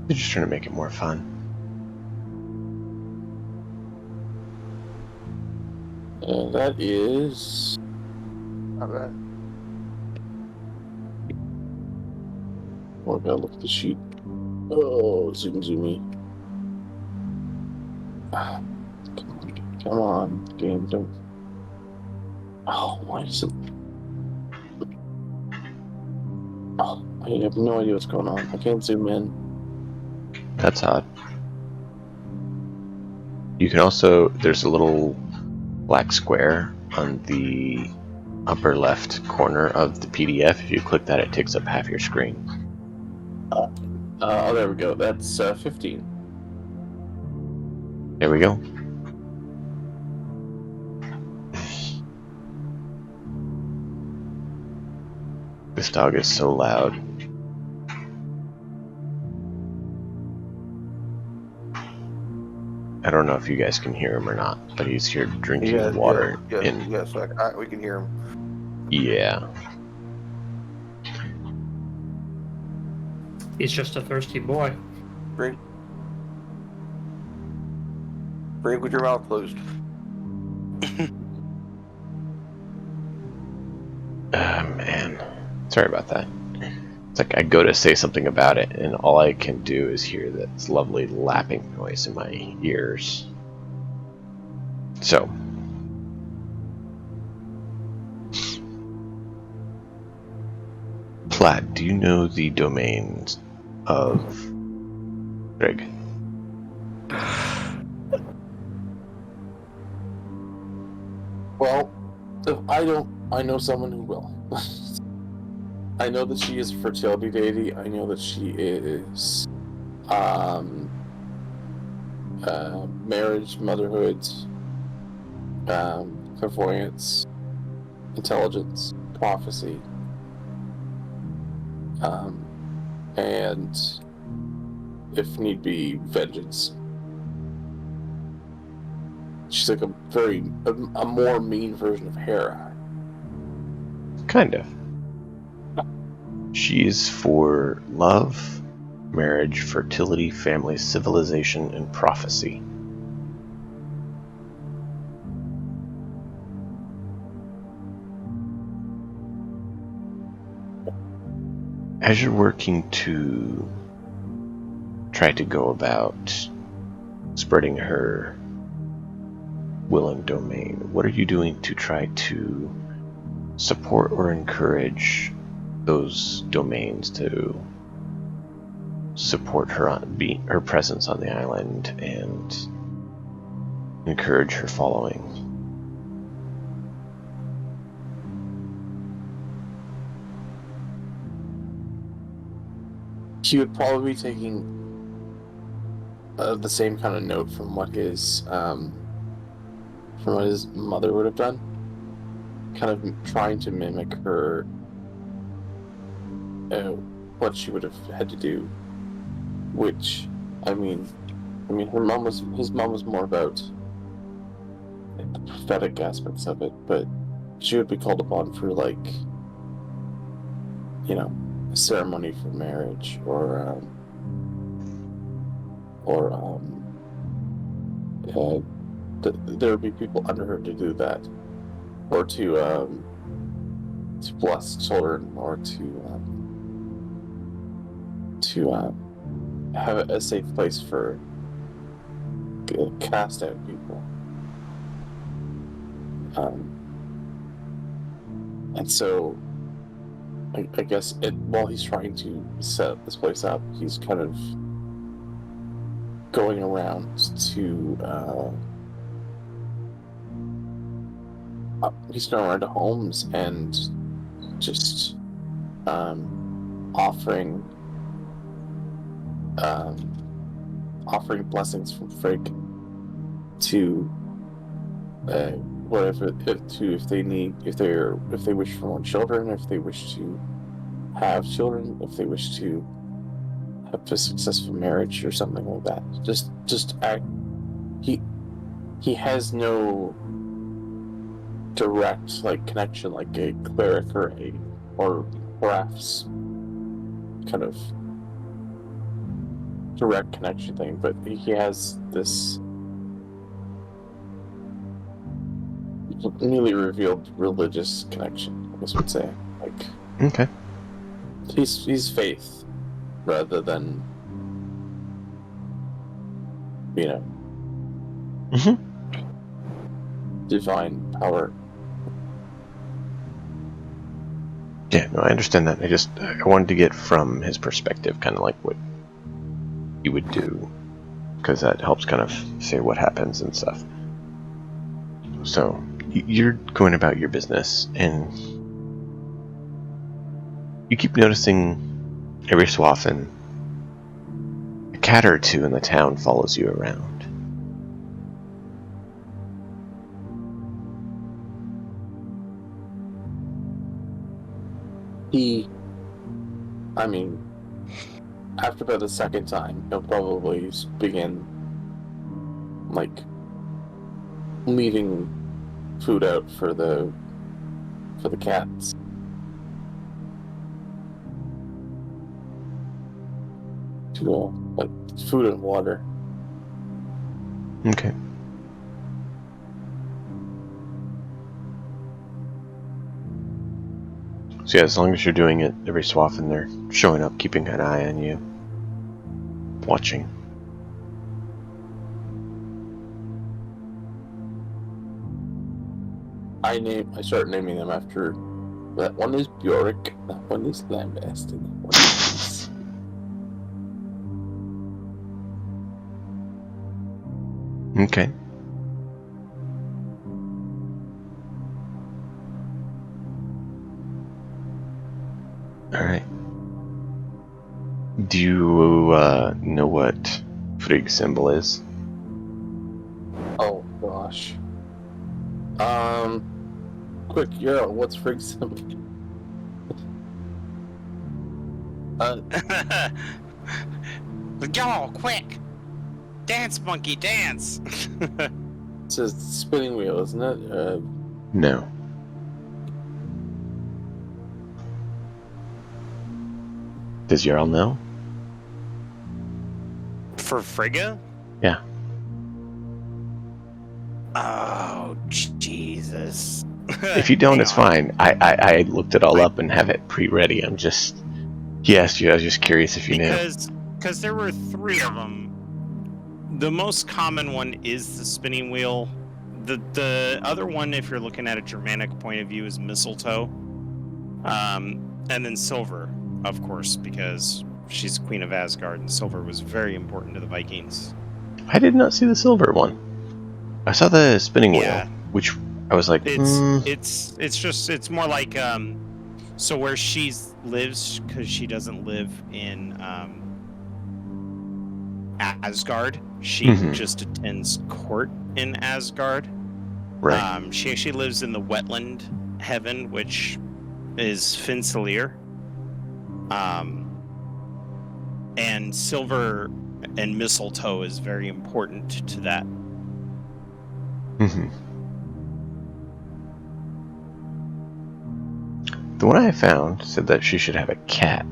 They're just trying to make it more fun. That is Not bad. Oh, I gotta look at the sheet. Oh, zoomy. Come on, game, don't. Oh, why is it? Oh, I have no idea what's going on. I can't zoom in. That's odd. You can also, there's a little black square on the upper left corner of the PDF. If you click that, it takes up half your screen. Oh, there we go. That's 15. There we go. This dog is so loud. I don't know if you guys can hear him or not, but he's here drinking water. Yes, we can hear him. Yeah. He's just a thirsty boy. Drink. Drink with your mouth closed. Man. Sorry about that. It's like I go to say something about it, and all I can do is hear this lovely lapping noise in my ears. So. Plaid, do you know the domains of Greg? Well, if I don't, I know someone who will. I know that she is a fertility deity. I know that she is marriage, motherhood, clairvoyance, intelligence, prophecy, and if need be, vengeance. She's like a more mean version of Hera. Kind of. She is for love, marriage, fertility, family, civilization, and prophecy. As you're working to try to go about spreading her will and domain, what are you doing to try to support or encourage those domains to support her her presence on the island and encourage her following? She would probably be taking the same kind of note from what his mother would have done, kind of trying to mimic her, what she would have had to do. Which, I mean, his mom was more about the prophetic aspects of it, but she would be called upon for, like, a ceremony for marriage, or there would be people under her to do that, or to bless children, or to have a safe place for cast out people. And so, I guess while he's trying to set this place up, he's kind of going around to homes and just offering blessings from Frigg to whatever, if they wish for more children, if they wish to have children, if they wish to have a successful marriage or something like that. Just act. He has no direct connection like a cleric or perhaps kind of direct connection thing, but he has this newly revealed religious connection, I guess we'd say. Okay. He's faith rather than divine power. Yeah, no, I understand that. I wanted to get from his perspective kind of like what he would do. because that helps kind of say what happens and stuff. So you're going about your business, and you keep noticing every so often a cat or two in the town follows you around. I mean, after about the second time, he'll probably begin, like, leaving food out for the cats. Like, food and water. Okay. So yeah, as long as you're doing it every so often, they're showing up, keeping an eye on you, watching. I start naming them after. That one is Bjork, that one is Lambast, and that one is... Okay. Alright. Do you know what Frig's symbol is? Oh, gosh. Quick, Euro, what's Frig's symbol? Go, quick! Dance, monkey, dance! It says spinning wheel, isn't it? No. Does Jarl know? For Frigga? Yeah. Oh, Jesus. If you don't, Hang it's on. fine. I looked it all up and have it pre-ready. I'm just... He asked you, I was just curious if you knew. Because there were 3 of them. The most common one is the spinning wheel. The other one, if you're looking at a Germanic point of view, is mistletoe. And then silver, of course, because she's Queen of Asgard, and silver was very important to the Vikings. I did not see the silver one. I saw the spinning Yeah. wheel, which I was like, It's more like so where she lives, because she doesn't live in Asgard. She just attends court in Asgard. right. She actually lives in the wetland heaven, which is Finselir. And silver and mistletoe is very important to that. The one I found said that she should have a cat.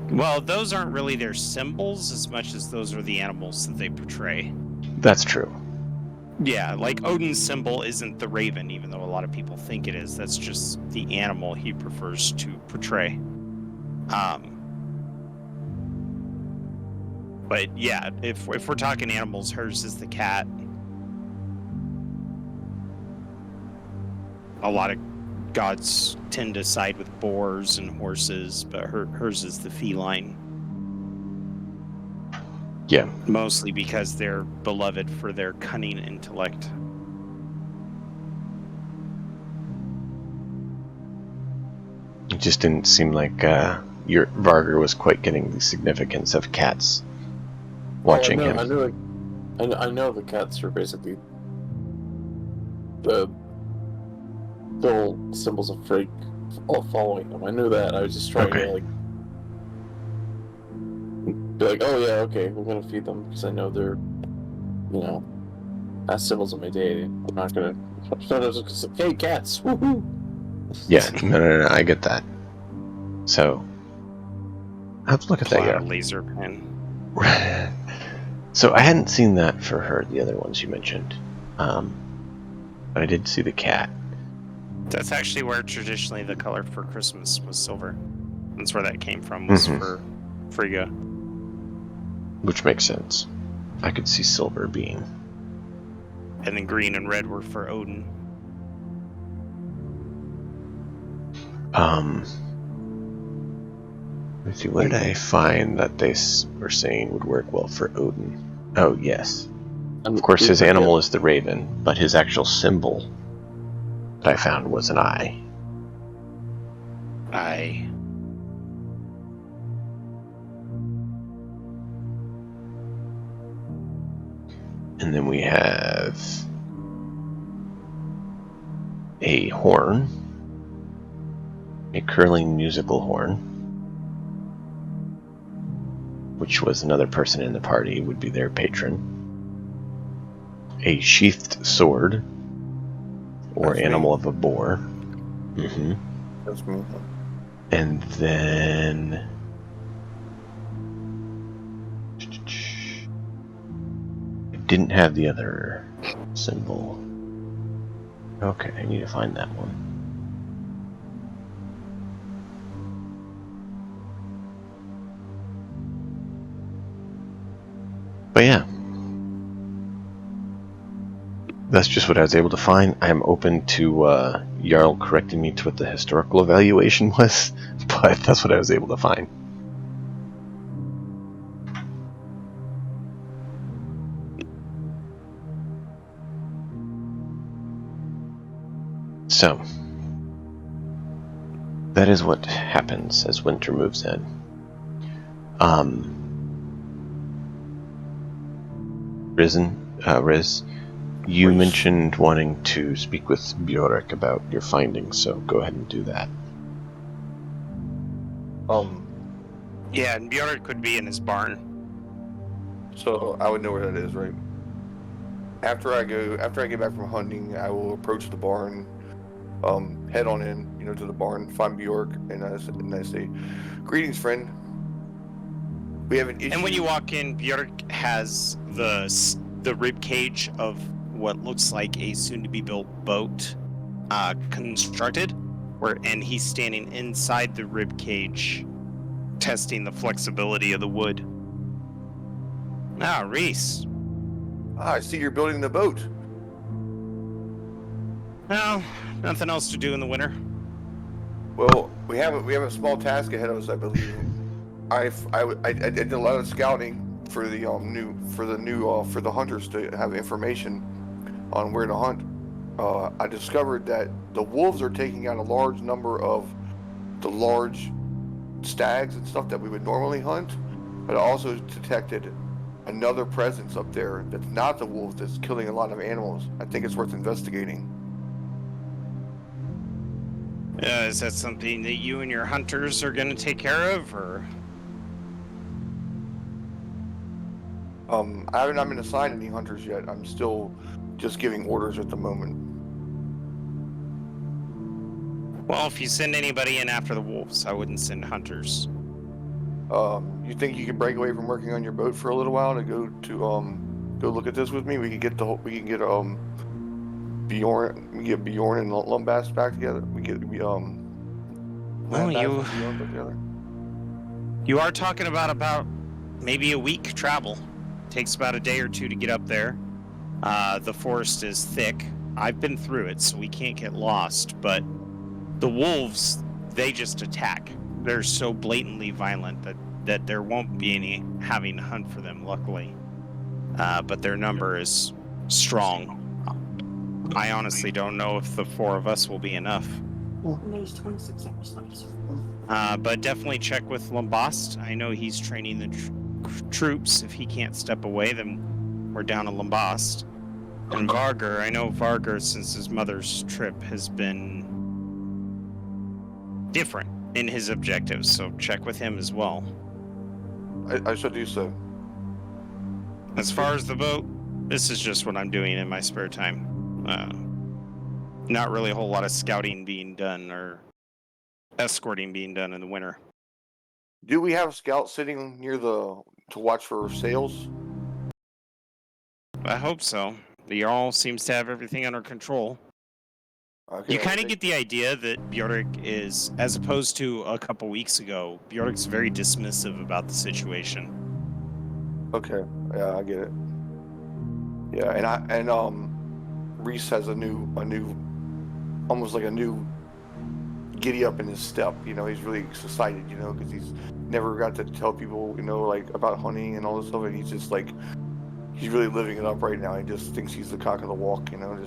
Well, those aren't really their symbols as much as those are the animals that they portray. That's true. Yeah, like Odin's symbol isn't the raven, even though a lot of people think it is. That's just the animal he prefers to portray. But yeah, if we're talking animals, hers is the cat. A lot of gods tend to side with boars and horses, but hers is the feline. Yeah. Mostly because they're beloved for their cunning intellect. It just didn't seem like your Varger was quite getting the significance of cats watching him. I know the cats are basically the little symbols of Frigg all following them. I knew that. I was just trying to like be like, oh yeah, okay, we're gonna feed them because I know they're, you know, as symbols of my deity. I'm not gonna. Hey, cats! Woohoo! Yeah, no, I get that. So, I have to look at Pull that. out a laser pen. So I hadn't seen that for her. The other ones you mentioned, but I did see the cat. That's actually where traditionally the color for Christmas was silver. That's where that came from, was for Frigga. Which makes sense. I could see silver being. And then green and red were for Odin. Let's see, what did I find that they were saying would work well for Odin? Oh, yes. Of course, his animal is the raven, but his actual symbol that I found was an eye. Eye. And then we have a horn, a curling musical horn, which was another person in the party, would be their patron. A sheathed sword, or That's animal me. of a boar. Mm-hmm. That's me. And then it didn't have the other symbol. Okay, I need to find that one. But yeah, that's just what I was able to find. I am open to Jarl correcting me to what the historical evaluation was, but that's what I was able to find. So, that is what happens as winter moves in. Riz, you mentioned wanting to speak with Bjork about your findings, so go ahead and do that. Yeah, and Bjorn could be in his barn. So I would know where that is, right? After I get back from hunting, I will approach the barn, head on in, to the barn, find Bjork, and I say, "Greetings, friend. We have an issue." And when you walk in, Bjork has the rib cage of what looks like a soon-to-be-built boat constructed, and he's standing inside the rib cage, testing the flexibility of the wood. Ah, Reese. I see you're building the boat. Well, nothing else to do in the winter. Well, we have a small task ahead of us, I believe. I did a lot of scouting for the for the hunters to have information on where to hunt. I discovered that the wolves are taking out a large number of the large stags and stuff that we would normally hunt, but I also detected another presence up there that's not the wolves that's killing a lot of animals. I think it's worth investigating. Is that something that you and your hunters are going to take care of, or? I haven't been assigned any hunters yet. I'm still just giving orders at the moment. Well, if you send anybody in after the wolves, I wouldn't send hunters. You think you can break away from working on your boat for a little while to go look at this with me? We can get Bjorn and Lumbast back together. Well, Lumbast and Bjorn back together. You are talking about maybe a week travel. Takes about a day or two to get up there. The forest is thick. I've been through it, so we can't get lost. But the wolves, they just attack. They're so blatantly violent that there won't be any having to hunt for them, luckily. But their number is strong. I honestly don't know if the 4 of us will be enough. But definitely check with Lumbast. I know he's training the troops. If he can't step away, then we're down to Lumbast. And Vargar, I know Vargar, since his mother's trip, has been different in his objectives, so check with him as well. I shall do so. As far as the boat, this is just what I'm doing in my spare time. Not really a whole lot of scouting being done or escorting being done in the winter. Do we have scouts sitting near to watch for sails? I hope so. The Jarl seems to have everything under control. Okay, You kind of get the idea that Bjork is, as opposed to a couple weeks ago, Bjork's very dismissive about the situation. Okay, yeah, I get it. Yeah, and Reese has a new, almost like a new giddy up in his step. You know, he's really excited. You know, because he's never got to tell people, you know, like about hunting and all this stuff, and he's just like, he's really living it up right now. He just thinks he's the cock of the walk. You know,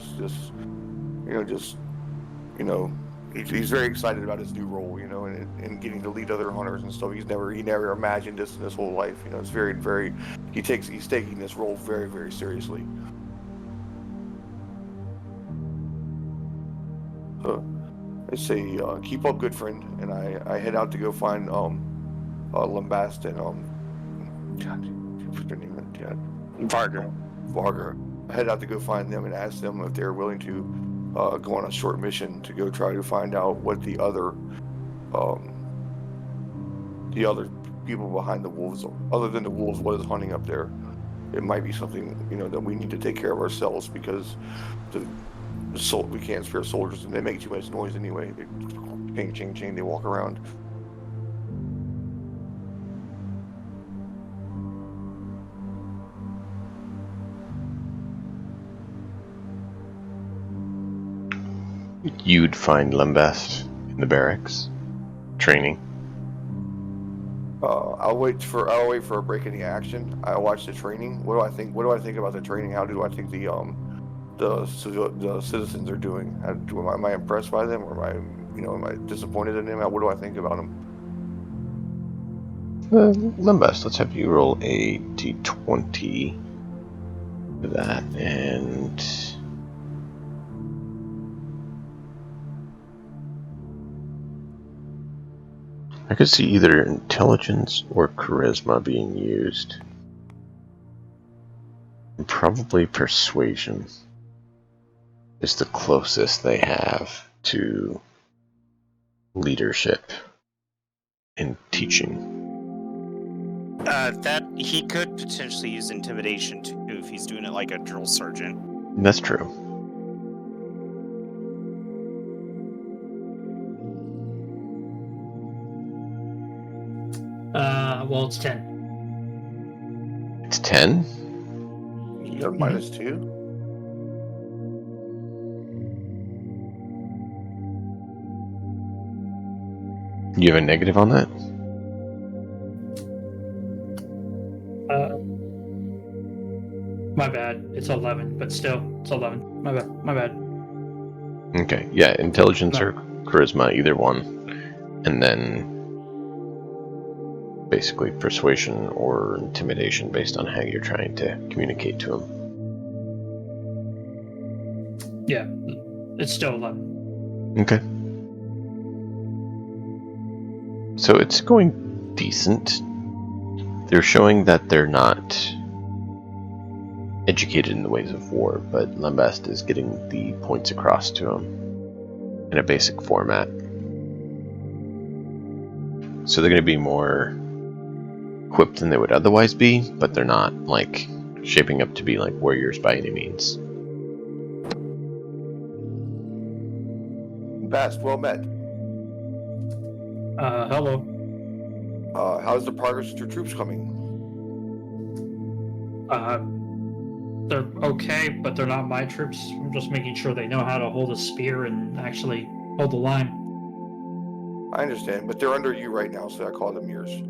you know, he's very excited about his new role. You know, and getting to lead other hunters and stuff. He never imagined this in his whole life. You know, it's very he's taking this role very seriously. So I say, keep up, good friend, and I head out to go find Lambast and God, what's their name? Varger. Varga. I head out to go find them and ask them if they're willing to go on a short mission to go try to find out what the other people behind the wolves are. Other than the wolves, what is hunting up there? It might be something, you know, that we need to take care of ourselves, because we can't spare soldiers, and they make too much noise anyway. They ching, they walk around. You'd find Lambest in the barracks, training. I'll wait for a break in the action. I'll watch the training. What do I think about the training? How do I think the citizens are doing? Am I impressed by them, or am I disappointed in them? What do I think about them? Lambest, let's have you roll a d20 for that, and I could see either intelligence or charisma being used. And probably persuasion is the closest they have to leadership and teaching. That he could potentially use intimidation too if he's doing it like a drill sergeant. That's true. Well, it's 10. It's 10? You're -2. You have a negative on that? My bad. It's 11, but still, it's 11. My bad. Okay, yeah, intelligence No. or charisma, either one. And then basically persuasion or intimidation based on how you're trying to communicate to them. Yeah, it's still 11. Okay. So it's going decent. They're showing that they're not educated in the ways of war, but Lambast is getting the points across to them in a basic format. So they're going to be more equipped than they would otherwise be, but they're not like shaping up to be like warriors by any means. Best, well met. Hello. How's the progress with your troops coming? They're okay, but they're not my troops. I'm just making sure they know how to hold a spear and actually hold the line. I understand, but they're under you right now, so I call them yours.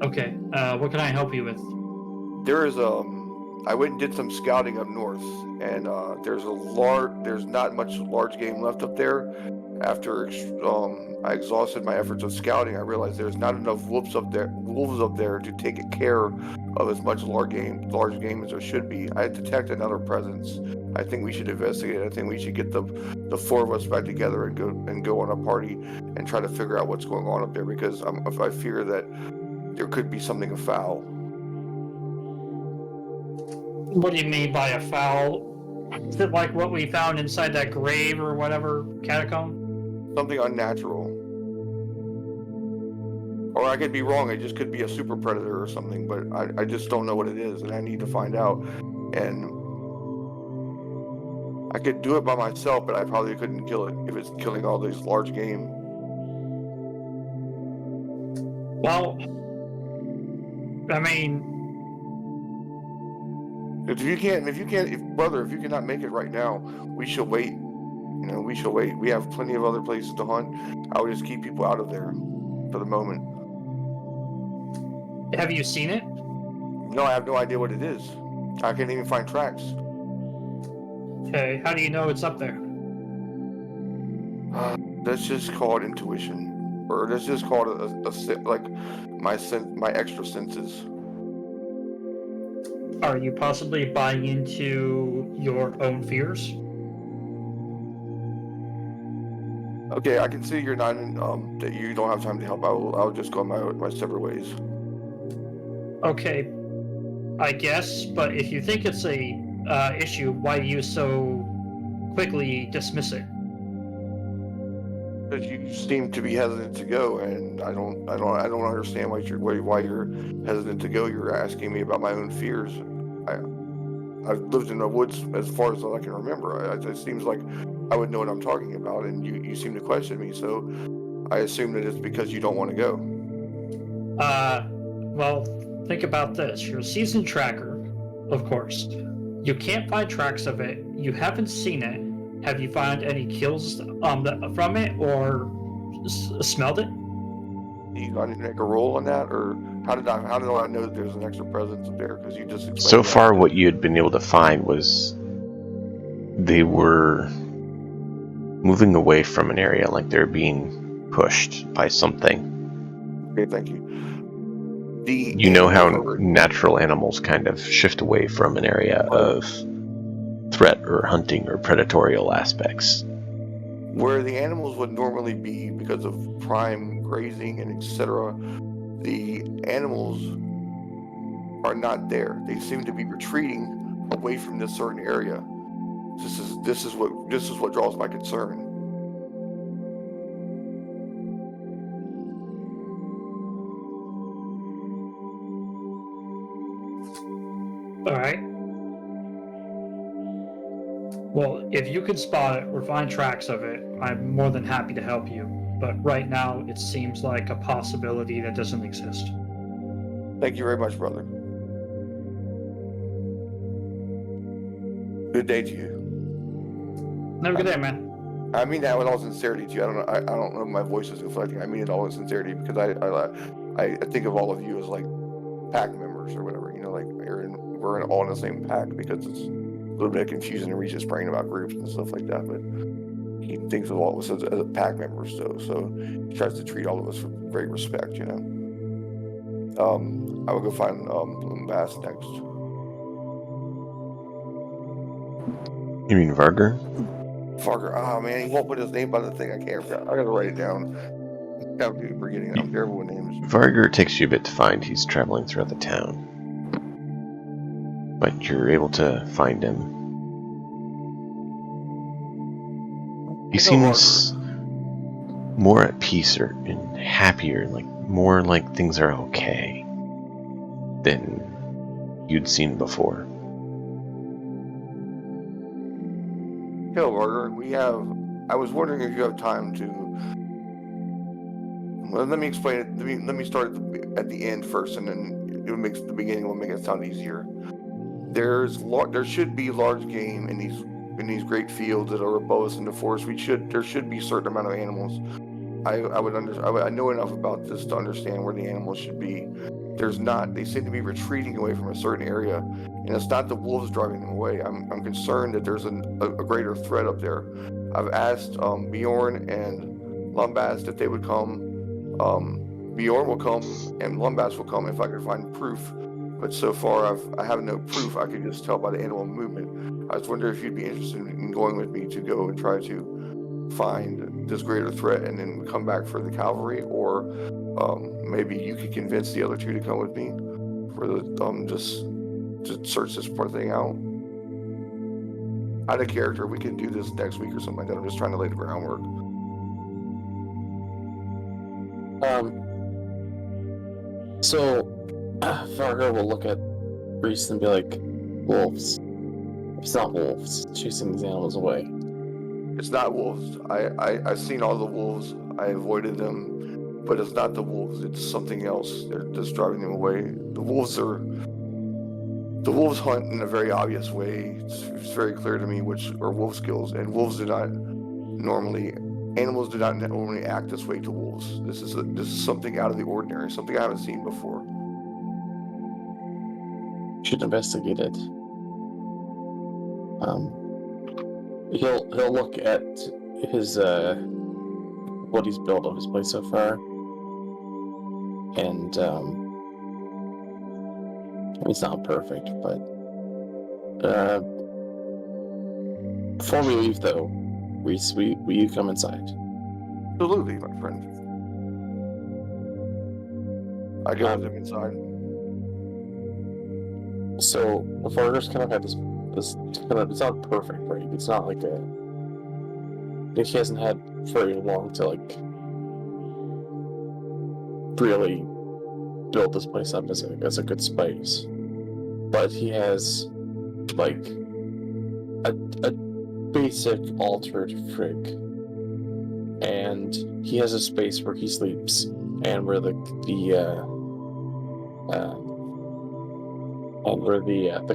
Okay, what can I help you with? There is I went and did some scouting up north, and there's not much large game left up there. After I exhausted my efforts of scouting, I realized there's not enough wolves up there to take care of as much large game as there should be. I detect another presence. I think we should investigate. I think we should get the four of us back together and go on a party and try to figure out what's going on up there, because I fear that there could be something afoul. What do you mean by a foul? Is it like what we found inside that grave or whatever catacomb? Something unnatural. Or I could be wrong. It just could be a super predator or something, but I just don't know what it is, and I need to find out. And I could do it by myself, but I probably couldn't kill it if it's killing all these large game. Well, I mean, If you cannot make it right now, we should wait You know, we shall wait. We have plenty of other places to hunt. I would just keep people out of there for the moment. Have you seen it? No, I have no idea what it is. I can't even find tracks. Okay, how do you know it's up there? Let's just call it intuition, or let's just call it like my extra senses. Are you possibly buying into your own fears? Okay, I can see you're not in, that you don't have time to help. I'll just go my separate ways. Okay, I guess, but if you think it's a issue, why do you so quickly dismiss it? Because you seem to be hesitant to go, and I don't understand why you're hesitant to go. You're asking me about my own fears. I've lived in the woods as far as I can remember. It seems like I would know what I'm talking about, and you seem to question me. So I assume that it's because you don't want to go. Well, think about this. You're a seasoned tracker, of course. You can't find tracks of it. You haven't seen it. Have you found any kills from it or smelled it? You got to make a roll on that, or how did I know that there's an extra presence there? Because you just explained So that. far, what you had been able to find was they were moving away from an area, like they're being pushed by something. Okay, thank you. You know how natural animals kind of shift away from an area of threat or hunting or predatorial aspects. Where the animals would normally be because of prime grazing and etc., the animals are not there. They seem to be retreating away from this certain area. This is what draws my concern. All right. Well, if you can spot it or find tracks of it, I'm more than happy to help you. But right now, it seems like a possibility that doesn't exist. Thank you very much, brother. Good day to you. Have a good day, man. I mean that with all sincerity to you. I don't know if my voice is inflecting. I mean it all in sincerity because I think of all of you as like pack members or whatever. You know, like we're all in the same pack because it's a little bit confusing to reach his brain about groups and stuff like that. But he thinks of all of us as pack members, so he tries to treat all of us with great respect. You know. I will go find Bass next. You mean Varger? Farger. Oh man, he won't put his name by the thing. I can't. I gotta write it down. I'm forgetting. I'm terrible with names. Varger takes you a bit to find. He's traveling throughout the town. But you're able to find him. He seems more at peace and happier, like more like things are okay than you'd seen before. Hello, Varger. I was wondering if you have time to. Well, let me explain it. Let me start at the end first, and then it makes the beginning will make it sound easier. There should be large game in these great fields that are above us in the forest. There should be a certain amount of animals. I know enough about this to understand where the animals should be. There's not. They seem to be retreating away from a certain area, and it's not the wolves driving them away. I'm concerned that there's a greater threat up there. I've asked Bjorn and Lumbast if they would come. Bjorn will come and Lumbast will come if I could find proof. But so far, I have no proof. I can just tell by the animal movement. I was wondering if you'd be interested in going with me to go and try to find this greater threat and then come back for the cavalry, or maybe you could convince the other two to come with me for the just to search this part thing out. Out of character, we can do this next week or something like that. I'm just trying to lay the groundwork. So Fargo will look at Reese and be like, wolves. It's not wolves. Chasing these animals away. It's not wolves. I've seen all the wolves. I avoided them, but it's not the wolves. It's something else. They're just driving them away. The wolves hunt in a very obvious way. It's very clear to me which are wolf skills, and wolves do not normally. Animals do not normally act this way to wolves. This is something out of the ordinary, something I haven't seen before. Should investigate it. He'll look at his what he's built of his place so far, and it's not perfect, but before we leave though, Reese, will you come inside? Absolutely, my friend. I go with him inside. So the farmer's kind of had this kind of, it's not perfect, right? It's not like he hasn't had very long to like really build this place up as a good space, but he has like a basic altered frig, and he has a space where he sleeps and where the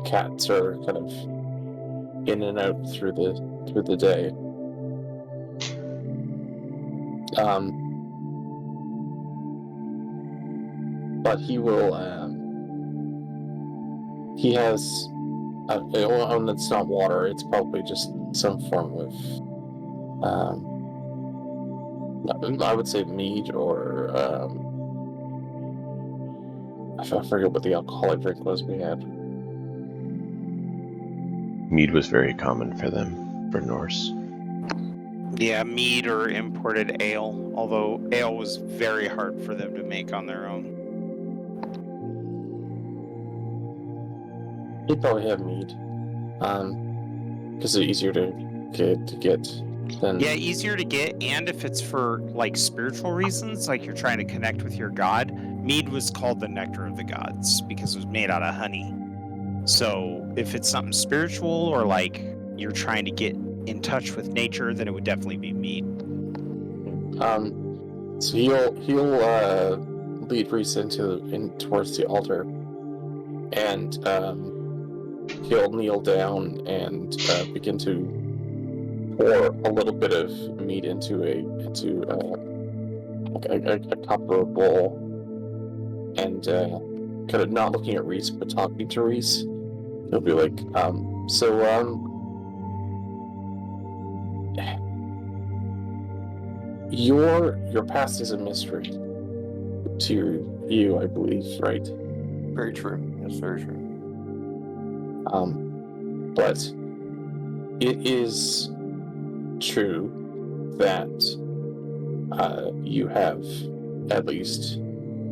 cats are kind of in and out through the day. But he will. He has. And it's not water. It's probably just some form of. I would say mead or. I forget what the alcoholic drink was we had. Mead was very common for them, for Norse. Yeah, mead or imported ale, although ale was very hard for them to make on their own. He'd probably have mead, because it's easier to get than. Yeah, easier to get, and if it's for like spiritual reasons, like you're trying to connect with your god, mead was called the nectar of the gods because it was made out of honey. So if it's something spiritual or like you're trying to get in touch with nature, then it would definitely be mead. So he'll lead Reese in towards the altar, and he'll kneel down and begin to pour a little bit of meat into a cup or a bowl, and kind of not looking at Reese but talking to Reese. He'll be like, your past is a mystery to you, I believe, right? Very true. Yes, very true. But it is true that you have, at least,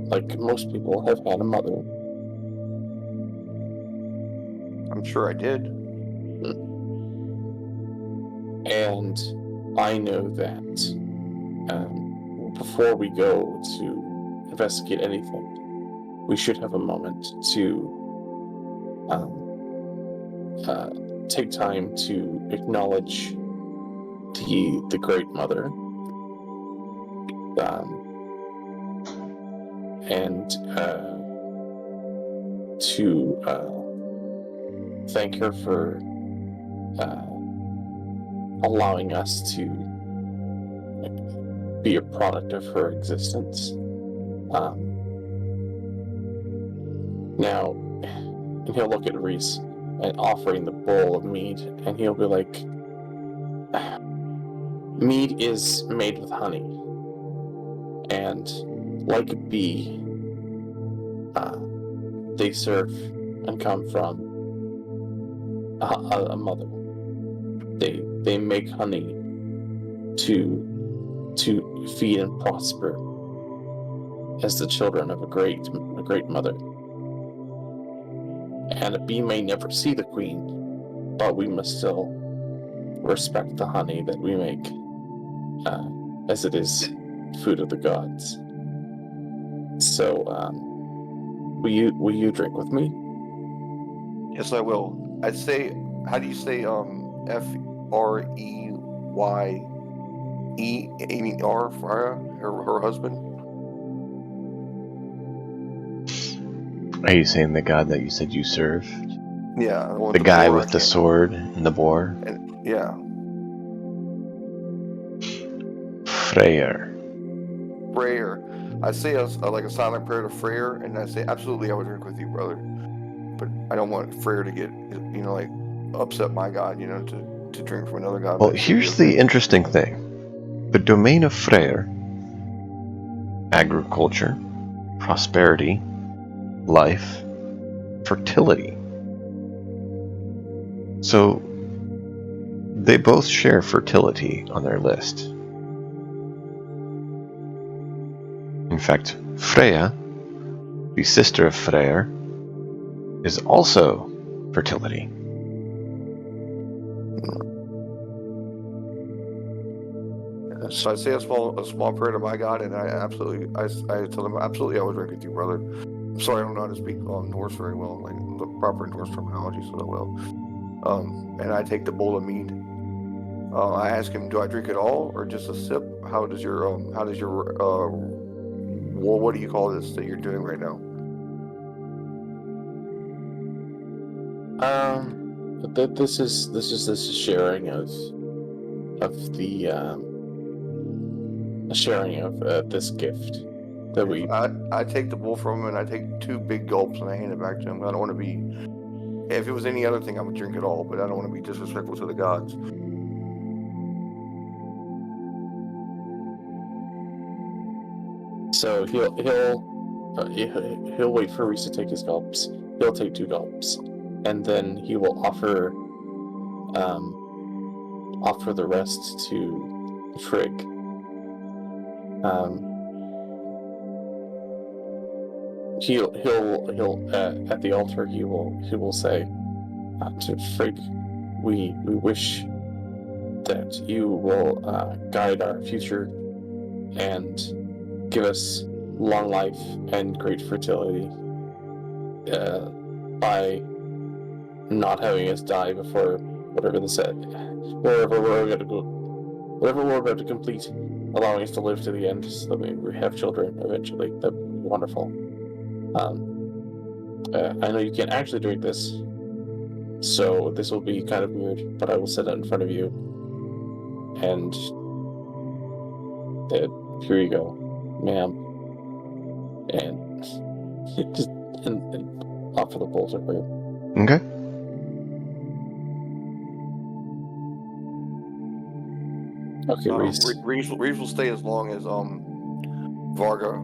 like most people, have had a mother. I'm sure I did. And I know that before we go to investigate anything, we should have a moment to take time to acknowledge the Great Mother, and to thank her for allowing us to be a product of her existence. Now, and he'll look at Reese and offering the bowl of mead, and he'll be like, mead is made with honey, and like a bee, they serve and come from a mother. They make honey to feed and prosper as the children of a great mother. And a bee may never see the queen, but we must still respect the honey that we make, as it is food of the gods. So, will you drink with me? Yes, I will. I'd say, how do you say Freyr for her husband? Are you saying the god that you said you serve? Yeah, The guy with the sword and the boar? Yeah. Freyr. Freyr. I say like a silent prayer to Freyr, and I say, absolutely, I would drink with you, brother. But I don't want Freyr to get, like, upset my god, to drink from another god. Well, But it should be here's okay. the interesting thing. The domain of Freyr, agriculture, prosperity, life, fertility. So they both share fertility on their list. In fact, Freya, the sister of Freyr, is also fertility. So I say a small prayer to my god, and I tell him, absolutely, I would drink with you, brother. I'm sorry, I don't know how to speak Norse very well, like the proper Norse terminology, so that well. And I take the bowl of mead. I ask him, do I drink it all or just a sip? How does your what do you call this that you're doing right now? This is sharing of the sharing of this gift that we. I take the bowl from him and I take 2 big gulps and I hand it back to him. I don't want to be. If it was any other thing, I would drink it all, but I don't want to be disrespectful to the gods. So he'll wait for Reese to take his gulps. He'll take 2 gulps, and then he will offer the rest to Frigg. He'll at the altar he will say to Frigg, we wish that you will guide our future and give us long life and great fertility by not having us die before whatever we're about to complete, allowing us to live to the end so that we have children eventually. That'd be wonderful. I know you can't actually drink this, so this will be kind of weird, but I will set it in front of you. And here you go, ma'am. And just and offer the bowl to her. Okay. Okay, Reese. Reese will stay as long as Varga.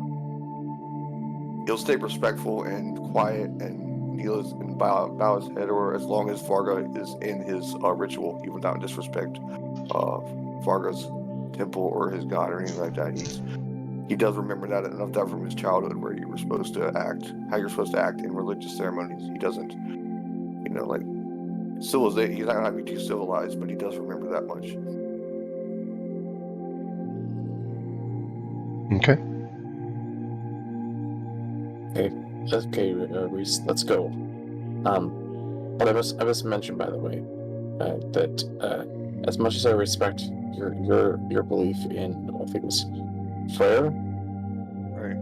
He'll stay respectful and quiet and kneel and bow his head, or as long as Varga is in his ritual, he would not disrespect Varga's temple or his god or anything like that. He does remember that enough that from his childhood, where you were supposed to act, how you're supposed to act in religious ceremonies. He doesn't, like civilization. He's not gonna be too civilized, but he does remember that much. Okay. Okay, Reese, let's go. But I must mention, by the way, that as much as I respect your belief in, I think it was Freyr, Right.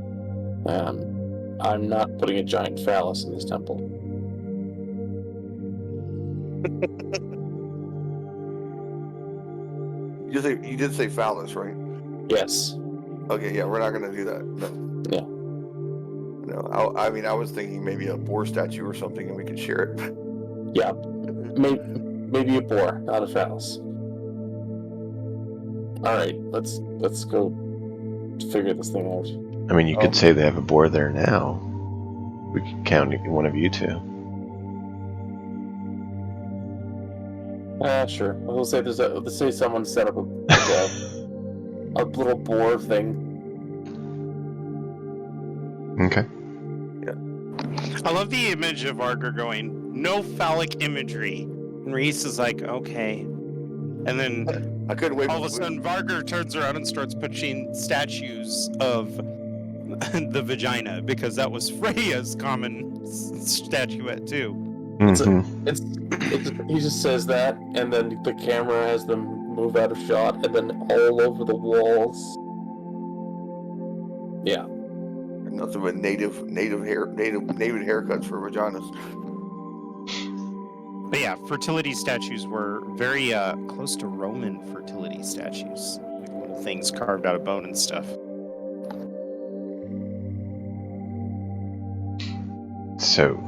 I'm not putting a giant phallus in this temple. You did say phallus, right? Yes. Okay, yeah, we're not gonna do that. No. Yeah. No, I mean, I was thinking maybe a boar statue or something, and we could share it. Yeah. Maybe a boar, not a phallus. All right, let's go figure this thing out. I mean, you could say they have a boar there now. We could count one of you 2. Sure. Let's say someone set up a little boar thing. Okay. I love the image of Arger going, no phallic imagery. And Reese is like, okay. And then I couldn't wait. all of a sudden, Vargar turns around and starts pushing statues of the vagina, because that was Freya's common statuette too. Mm-hmm. He just says that, and then the camera has them move out of shot, and then all over the walls. Yeah. Nothing but native haircuts for vaginas. But yeah, fertility statues were very close to Roman fertility statues. little things carved out of bone and stuff. So,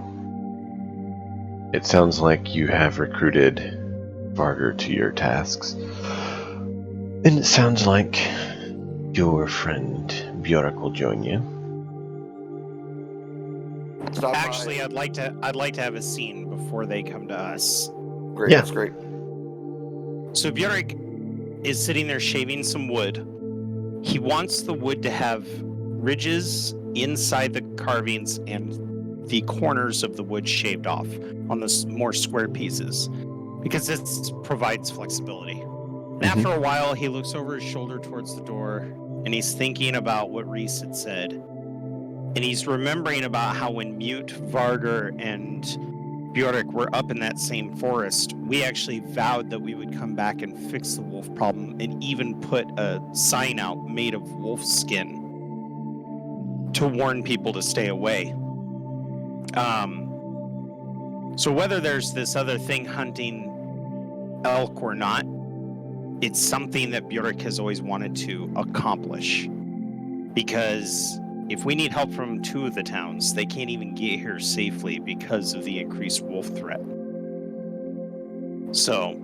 it sounds like you have recruited Varger to your tasks. And it sounds like your friend Bjork will join you. Stop Actually, by. I'd like to have a scene before they come to us. Great, Yeah. that's great. So Bjork is sitting there shaving some wood. He wants the wood to have ridges inside the carvings and the corners of the wood shaved off on the more square pieces, because this provides flexibility. And after a while, he looks over his shoulder towards the door, and he's thinking about what Reese had said. And he's remembering about how when Mute, Varger, and Bjork were up in that same forest, we actually vowed that we would come back and fix the wolf problem, and even put a sign out made of wolf skin to warn people to stay away. So whether there's this other thing hunting elk or not, it's something that Bjork has always wanted to accomplish. Because if we need help from 2 of the towns, they can't even get here safely because of the increased wolf threat. So,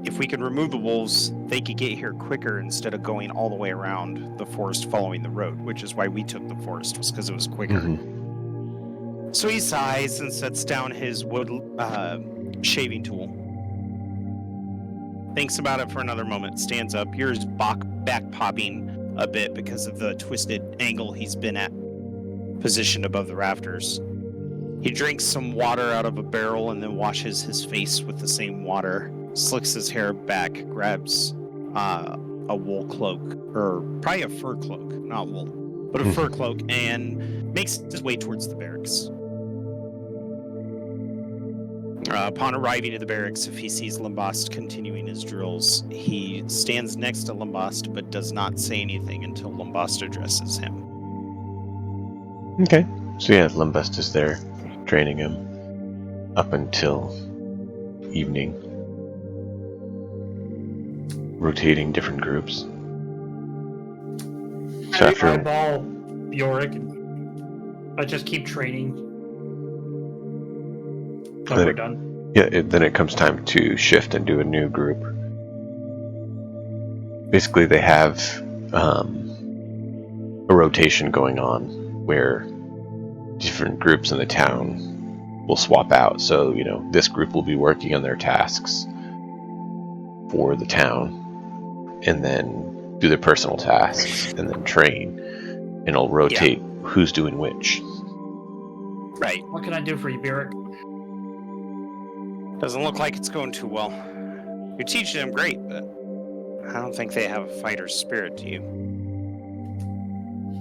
if we could remove the wolves, they could get here quicker instead of going all the way around the forest following the road, which is why we took the forest, was because it was quicker. So he sighs and sets down his wood shaving tool. Thinks about it for another moment, stands up, ears back popping a bit because of the twisted angle he's been at, positioned above the rafters. He drinks some water out of a barrel and then washes his face with the same water, slicks his hair back, grabs a wool cloak, or probably a fur cloak, not wool, but a fur cloak, and makes his way towards the barracks. Upon arriving at the barracks, if he sees Lambast continuing his drills, he stands next to Lambast but does not say anything until Lambast addresses him. Okay. So yeah, Lambast is there, training him up until evening, rotating different groups. So after eyeball Bjork, I just keep training. Oh, Then we're it- done. then it comes time to shift and do a new group. Basically, they have a rotation going on where different groups in the town will swap out. So, this group will be working on their tasks for the town, and then do their personal tasks, and then train, and it'll rotate who's doing which. Right. What can I do for you, Bjork? Doesn't look like it's going too well. You're teaching them great, but I don't think they have a fighter's spirit, do you?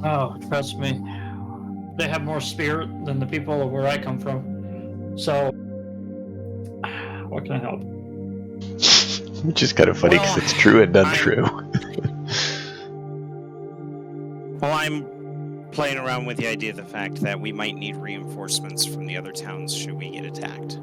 Oh, trust me. They have more spirit than the people where I come from. So, what can I help? Which is kind of funny because Well, it's true and untrue. Well, I'm playing around with the idea of the fact that we might need reinforcements from the other towns should we get attacked.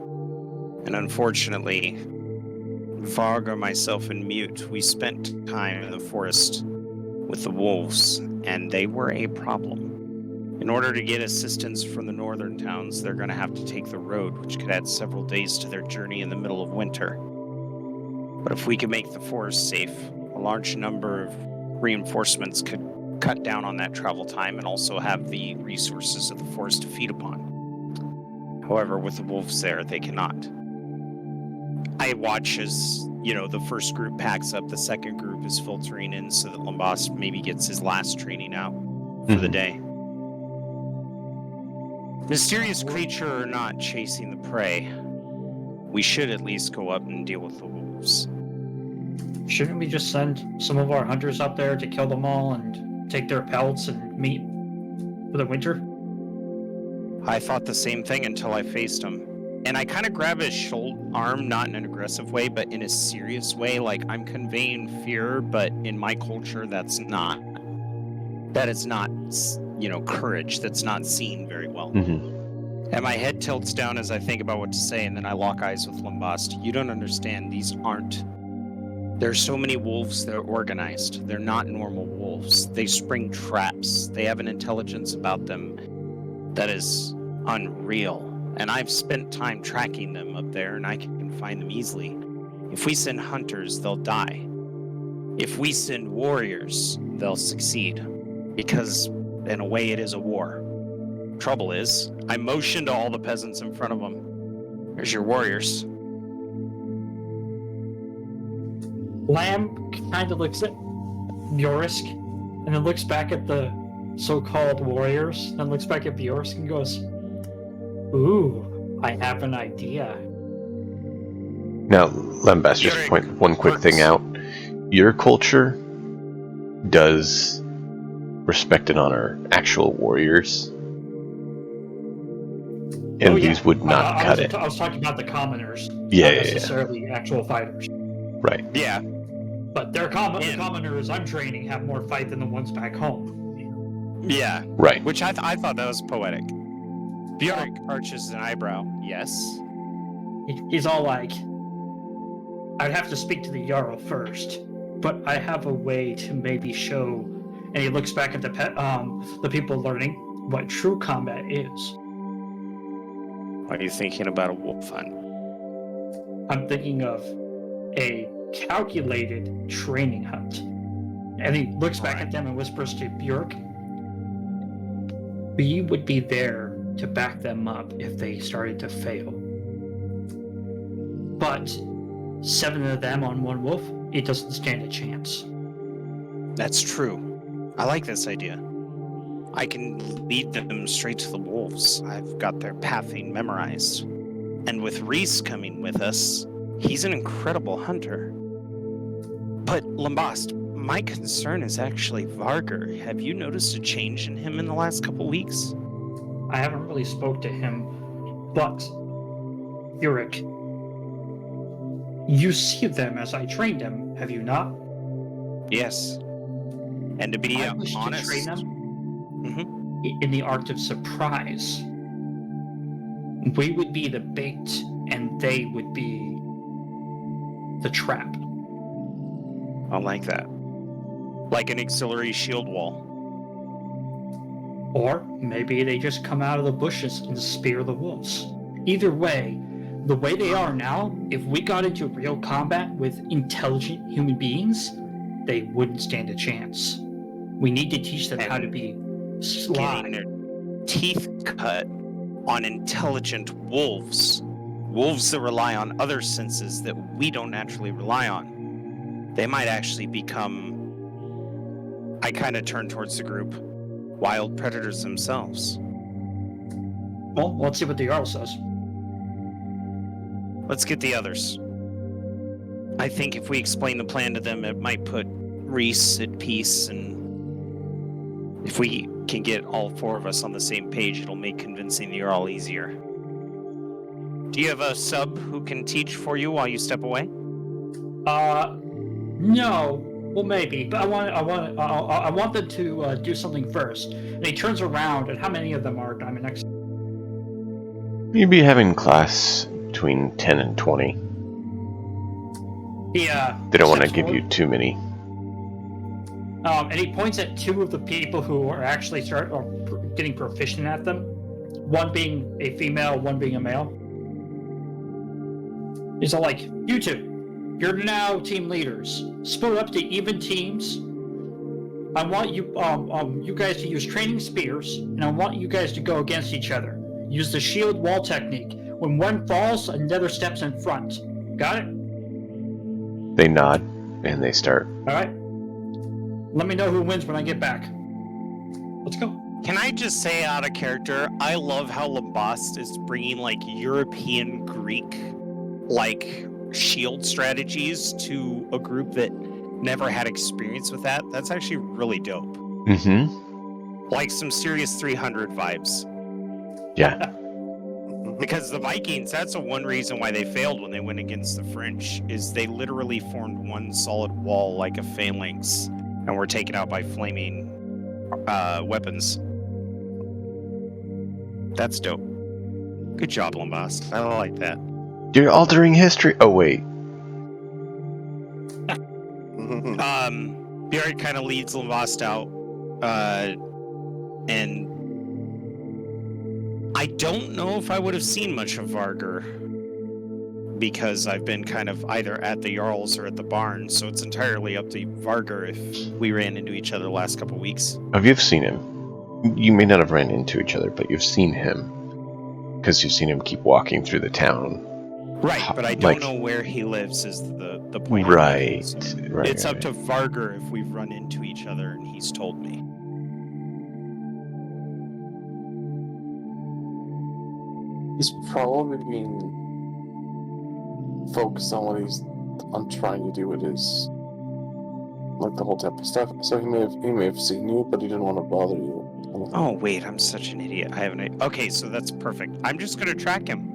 And unfortunately, Varga, myself, and Mute, we spent time in the forest with the wolves, and they were a problem. In order to get assistance from the northern towns, they're going to have to take the road, which could add several days to their journey in the middle of winter. But if we can make the forest safe, a large number of reinforcements could cut down on that travel time and also have the resources of the forest to feed upon. However, with the wolves there, they cannot. I watch as, the first group packs up, the second group is filtering in so that Lambast maybe gets his last training out for the day. Mysterious creature or not chasing the prey, we should at least go up and deal with the wolves. Shouldn't we just send some of our hunters up there to kill them all and take their pelts and meat for the winter? I thought the same thing until I faced him. And I kind of grab his arm, not in an aggressive way, but in a serious way. Like, I'm conveying fear, but in my culture, that is not, courage. That's not seen very well. And my head tilts down as I think about what to say, and then I lock eyes with Lambast. You don't understand. These aren't There's so many wolves that are organized. They're not normal wolves. They spring traps. They have an intelligence about them that is unreal. And I've spent time tracking them up there, and I can find them easily. If we send hunters, they'll die. If we send warriors, they'll succeed. Because, in a way, it is a war. Trouble is, I motioned to all the peasants in front of them. There's your warriors. Lamb kind of looks at Bjorsk and then looks back at the so-called warriors, then looks back at Bjorsk and goes, "Ooh, I have an idea." Now, Lembas, just point one quick thing out. Your culture does respect and honor actual warriors. And these would not cut it. I was talking about the commoners, yeah, not necessarily actual fighters. Right. Yeah. But the commoners I'm training have more fight than the ones back home. Yeah. Right. Which I thought that was poetic. Bjork arches an eyebrow. Yes. He's all like, "I'd have to speak to the Jarl first, but I have a way to maybe show." And he looks back at the people learning what true combat is. Are you thinking about a wolf hunt? I'm thinking of a calculated training hunt. And he looks back at them and whispers to Bjork, "We would be there to back them up if they started to fail. But 7 of them on one wolf, it doesn't stand a chance." That's true. I like this idea. I can lead them straight to the wolves. I've got their pathing memorized. And with Reese coming with us, he's an incredible hunter. But Lambast, my concern is actually Vargar. Have you noticed a change in him in the last couple weeks? I haven't really spoke to him, but Yurik, you see them as I trained them, have you not? Yes. And to be I wish honest, to train them in the art of surprise. We would be the bait, and they would be the trap. I like that. Like an auxiliary shield wall. Or maybe they just come out of the bushes and spear the wolves. Either way, the way they are now, if we got into real combat with intelligent human beings, they wouldn't stand a chance. We need to teach them how to be sly. Getting their teeth cut on intelligent wolves. Wolves that rely on other senses that we don't naturally rely on. They might actually become, I kind of turn towards the group, wild predators themselves. Well, let's see what the Jarl says. Let's get the others. I think if we explain the plan to them, it might put Reese at peace, and if we can get all 4 of us on the same page, it'll make convincing the Jarl easier. Do you have a sub who can teach for you while you step away? No. Well, maybe, but I want them to do something first. And he turns around, and how many of them are Diamond X? You'd be having class between 10 and 20. Yeah. They don't want to give you too many. And he points at 2 of the people who are actually getting proficient at them. One being a female, one being a male. He's all like, "You 2, you're now team leaders. Split up to even teams. I want you you guys to use training spears, and I want you guys to go against each other. Use the shield wall technique. When one falls, another steps in front. Got it?" They nod, and they start. All right. Let me know who wins when I get back. Let's go. Can I just say out of character, I love how Lambast is bringing like European Greek like shield strategies to a group that never had experience with that. That's actually really dope. Mm-hmm. Like some serious 300 vibes. Yeah. Because the Vikings, that's the one reason why they failed when they went against the French, is they literally formed one solid wall like a phalanx and were taken out by flaming weapons. That's dope. Good job, Lambast. I like that. You're altering history. Oh, wait. Bjorn kind of leads Lavost out, and I don't know if I would have seen much of Varger because I've been kind of either at the Jarl's or at the barn, so it's entirely up to Varger if we ran into each other the last couple weeks. Oh, you've seen him. You may not have ran into each other, but you've seen him. Because you've seen him keep walking through the town. Right, but I don't know where he lives is the point. Right, so right. It's up to Varger if we've run into each other and he's told me. He's probably being focused on what he's trying to do with his, like, the whole type of stuff. So he may have seen you, but he didn't want to bother you. Oh wait, I'm such an idiot. I haven't. Okay, so that's perfect. I'm just gonna track him.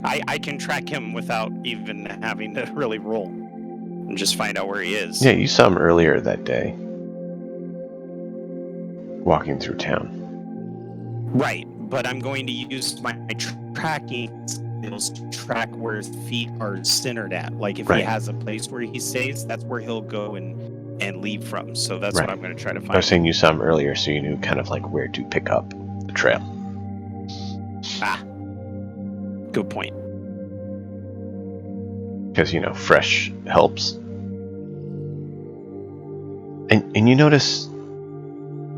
I can track him without even having to really roll, and just find out where he is. Yeah, you saw him earlier that day, walking through town. Right, but I'm going to use my tracking skills to track where his feet are centered at. Like if he has a place where he stays, that's where he'll go and leave from. So that's what I'm going to try to find. I was saying you saw him earlier, so you knew kind of like where to pick up the trail. Ah, good point. Because, fresh helps. And you notice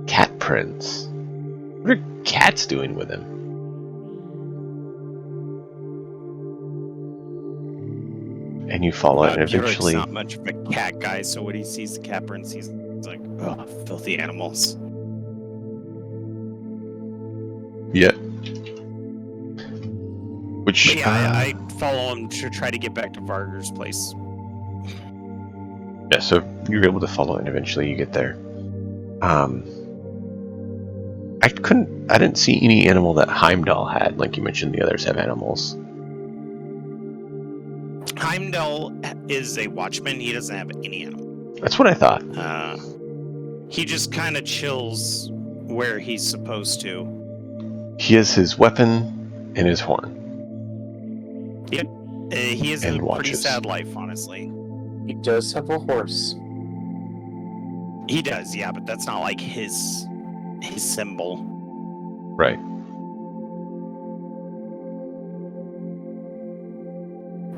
cat prints. What are cats doing with him? And you follow it, and eventually... Bjork's not much of a cat guy, so when he sees the cat prints, he's like, oh, filthy animals. Yeah. Which... Yeah, I follow him to try to get back to Varger's place. Yeah, so you're able to follow it, and eventually you get there. I didn't see any animal that Heimdall had. Like you mentioned, the others have animals. Heimdall is a watchman. He doesn't have any animal. That's what I thought. He just kind of chills where he's supposed to. He has his weapon and his horn. Yep. He has And a pretty watches. sad life, honestly. He does have a horse. He does, yeah, but that's not like his symbol. Right.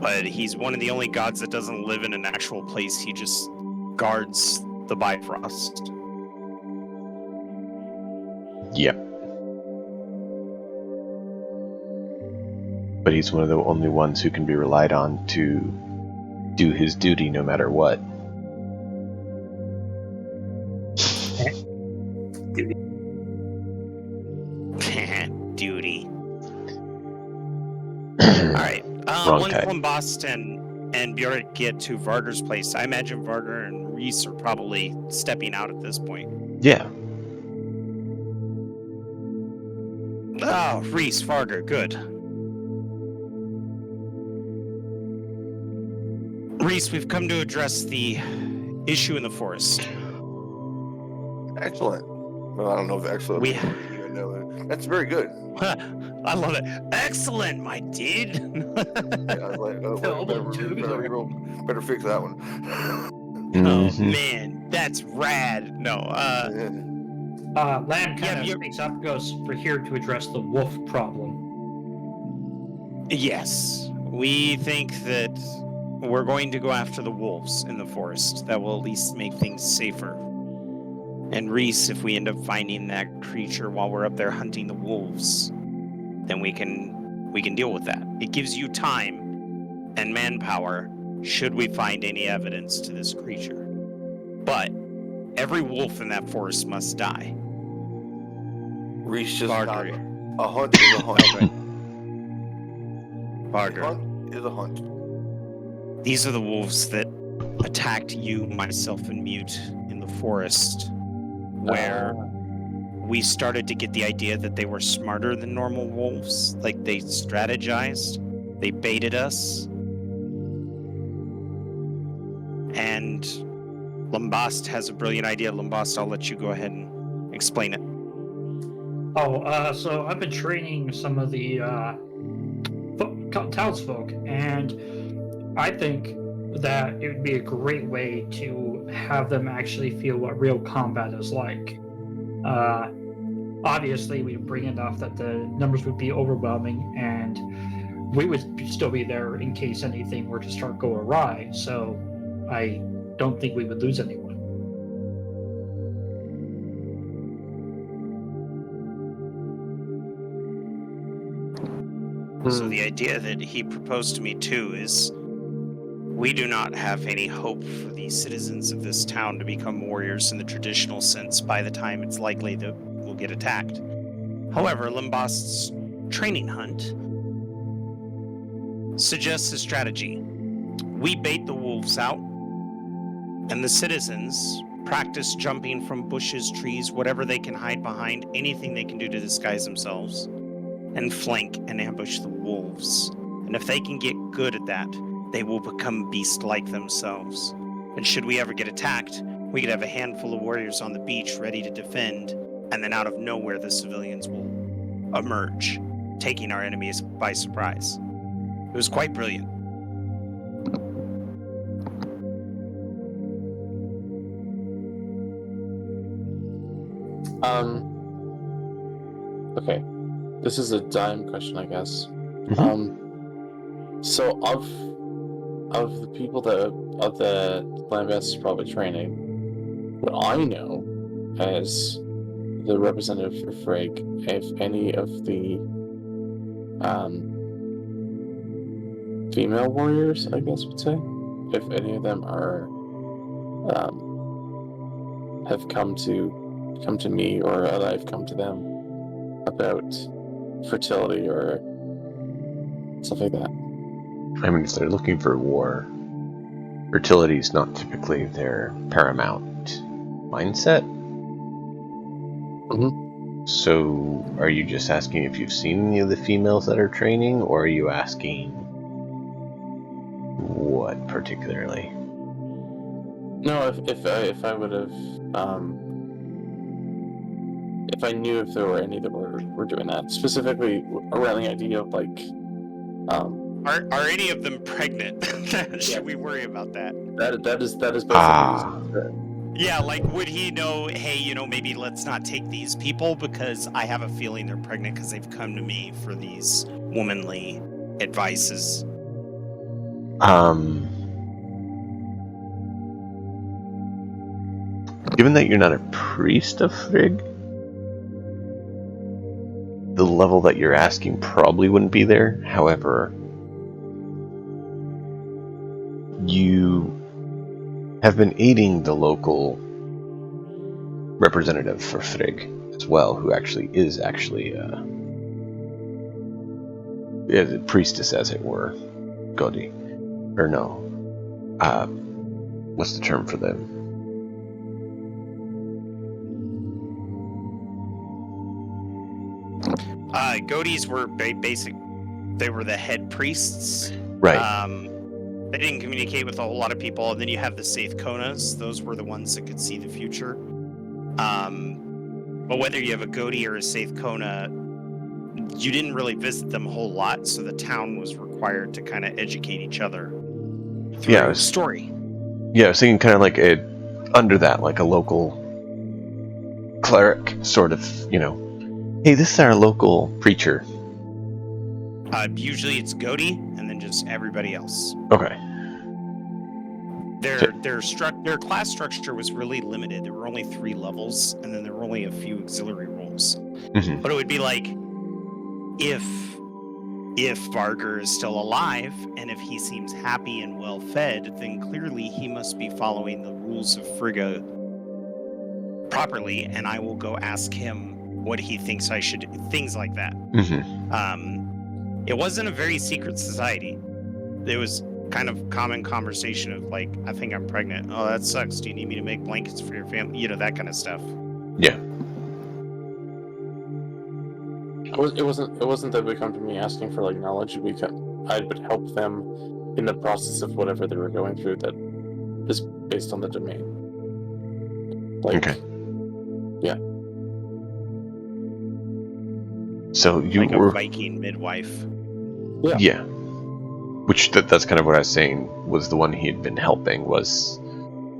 But he's one of the only gods that doesn't live in an actual place. He just guards the Bifrost. Yep. But he's one of the only ones who can be relied on to do his duty no matter what. Duty. Alright. Once type. Lambast and Bjork get to Varger's place, I imagine Varger and Reese are probably stepping out at this point. Yeah. Oh, Reese, Varger, good. Reese, we've come to address the issue in the forest. Excellent. Well, I don't know if excellent. We- even know it. That's very good. I love it. Excellent, my dude. Yeah, I was like, better fix that one. Oh Mhm. man, that's rad. No, Lamb kind of you- speaks up, goes, "We're here to address the wolf problem." yes, we think that we're going to go after the wolves in the forest. That will at least make things safer. And Reese, if we end up finding that creature while we're up there hunting the wolves, then we can deal with that. It gives you time and manpower should we find any evidence to this creature. But every wolf in that forest must die. Reese just Varger. got a hunt is a hunt. A Varger. hunt is a hunt. These are the wolves that attacked you, myself, and Mute in the forest, where we started to get the idea that they were smarter than normal wolves. Like, they strategized, they baited us. And Lambast has a brilliant idea. Lambast, I'll let you go ahead and explain it. So I've been training some of the townsfolk, and I think that it would be a great way to have them actually feel what real combat is like. Obviously, we bring enough that the numbers would be overwhelming, and we would still be there in case anything were to start go awry. So I don't think we would lose anyone. So the idea that he proposed to me too is we do not have any hope for the citizens of this town to become warriors in the traditional sense by the time it's likely that we'll get attacked. However, Limbast's training hunt suggests a strategy. We bait the wolves out, and the citizens practice jumping from bushes, trees, whatever they can hide behind, anything they can do to disguise themselves, and flank and ambush the wolves. And if they can get good at that, they will become beast-like themselves. And should we ever get attacked, we could have a handful of warriors on the beach ready to defend, and then out of nowhere the civilians will emerge, taking our enemies by surprise. It was quite brilliant. Okay. This is a dime question, I guess. Mm-hmm. So of the people that Lambast is probably training, what I know as the representative for Frigg, if any of the female warriors, I guess would say, if any of them are have come to me, or that I've come to them about fertility or stuff like that. I mean, if they're looking for war, fertility is not typically their paramount mindset. Mm-hmm. So, are you just asking if you've seen any of the females that are training, or are you asking what particularly? No, if I would have, if I knew if there were any that were doing that, specifically around the idea of like, Are any of them pregnant? Should we worry about that? That is basically. Yeah, like, would he know, hey, maybe let's not take these people because I have a feeling they're pregnant because they've come to me for these womanly advices. Given that you're not a priest of Frigg, the level that you're asking probably wouldn't be there. However, you have been aiding the local representative for Frigg as well, who is actually a priestess, as it were, Godi, or no, what's the term for them? Godis were basic. They were the head priests. Right. They didn't communicate with a whole lot of people, and then you have the Saith Konas. Those were the ones that could see the future. But whether you have a Godi or a Saith Kona, you didn't really visit them a whole lot, so the town was required to kind of educate each other through story. Yeah, I was thinking kind of like under that, like a local cleric, sort of, hey, this is our local preacher. Usually it's Godi, and then just everybody else. Okay. Their class structure was really limited. There were only 3 levels, and then there were only a few auxiliary roles. Mm-hmm. But it would be like, if Varger is still alive, and if he seems happy and well fed, then clearly he must be following the rules of Frigga properly, and I will go ask him what he thinks I should do. Things like that. Mm-hmm. It wasn't a very secret society. It was kind of common conversation of like, I think I'm pregnant. Oh, that sucks. Do you need me to make blankets for your family? That kind of stuff. Yeah. It wasn't that they come to me asking for like knowledge. I would help them in the process of whatever they were going through that is based on the domain. Like, okay. Yeah. So you like were a Viking midwife. Yeah. Which that's kind of what I was saying was the one he had been helping was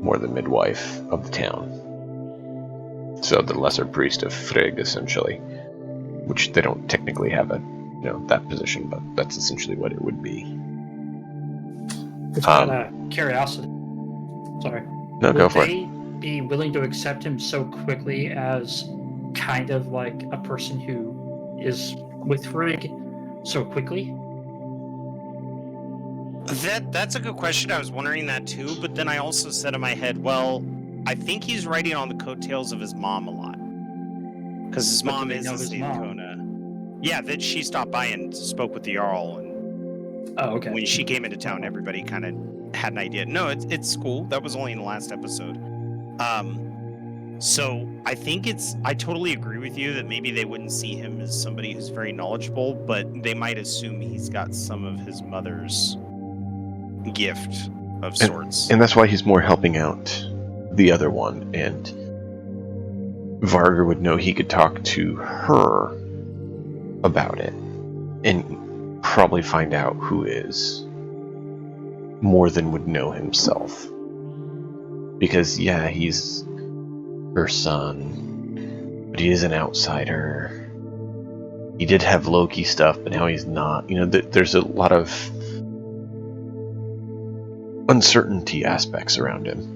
more the midwife of the town. So the lesser priest of Frigg, essentially, which they don't technically have that position, but that's essentially what it would be. It's kind of curiosity. Sorry. No, go Would for it. they be willing to accept him so quickly as kind of like a person who is with Frigg so quickly? That's a good question. I was wondering that too, but then I also said in my head, well, I think he's riding on the coattails of his mom a lot. Because his But do mom they is know the his same mom? Kona. Yeah, that she stopped by and spoke with the Jarl, and Oh, okay. when she came into town, everybody kind of had an idea. No, it's cool. That was only in the last episode. So I think I totally agree with you that maybe they wouldn't see him as somebody who's very knowledgeable, but they might assume he's got some of his mother's gift of sorts. And that's why he's more helping out the other one, and Varga would know he could talk to her about it and probably find out who is more than would know himself. Because, yeah, he's her son, but he is an outsider. He did have Loki stuff, but now he's not. There's a lot of uncertainty aspects around him.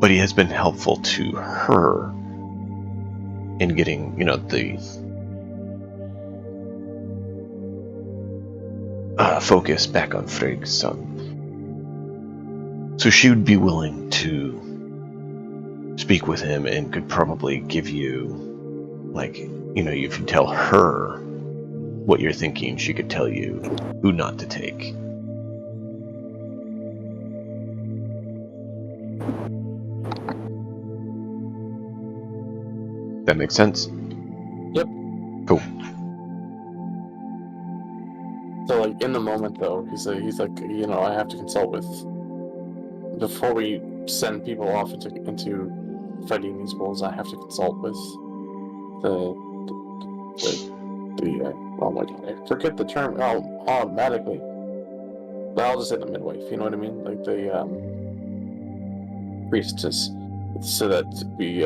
But he has been helpful to her in getting, the focus back on Frigg's son. So she would be willing to speak with him and could probably give you, if you tell her what you're thinking, she could tell you who not to take. That makes sense? Yep. Cool. So, like, in the moment, though, he's like, I have to consult with, before we send people off into fighting these wolves, I have to consult with oh my god, I forget the term automatically. But I'll just say the midwife, you know what I mean? Like the priestess, so that we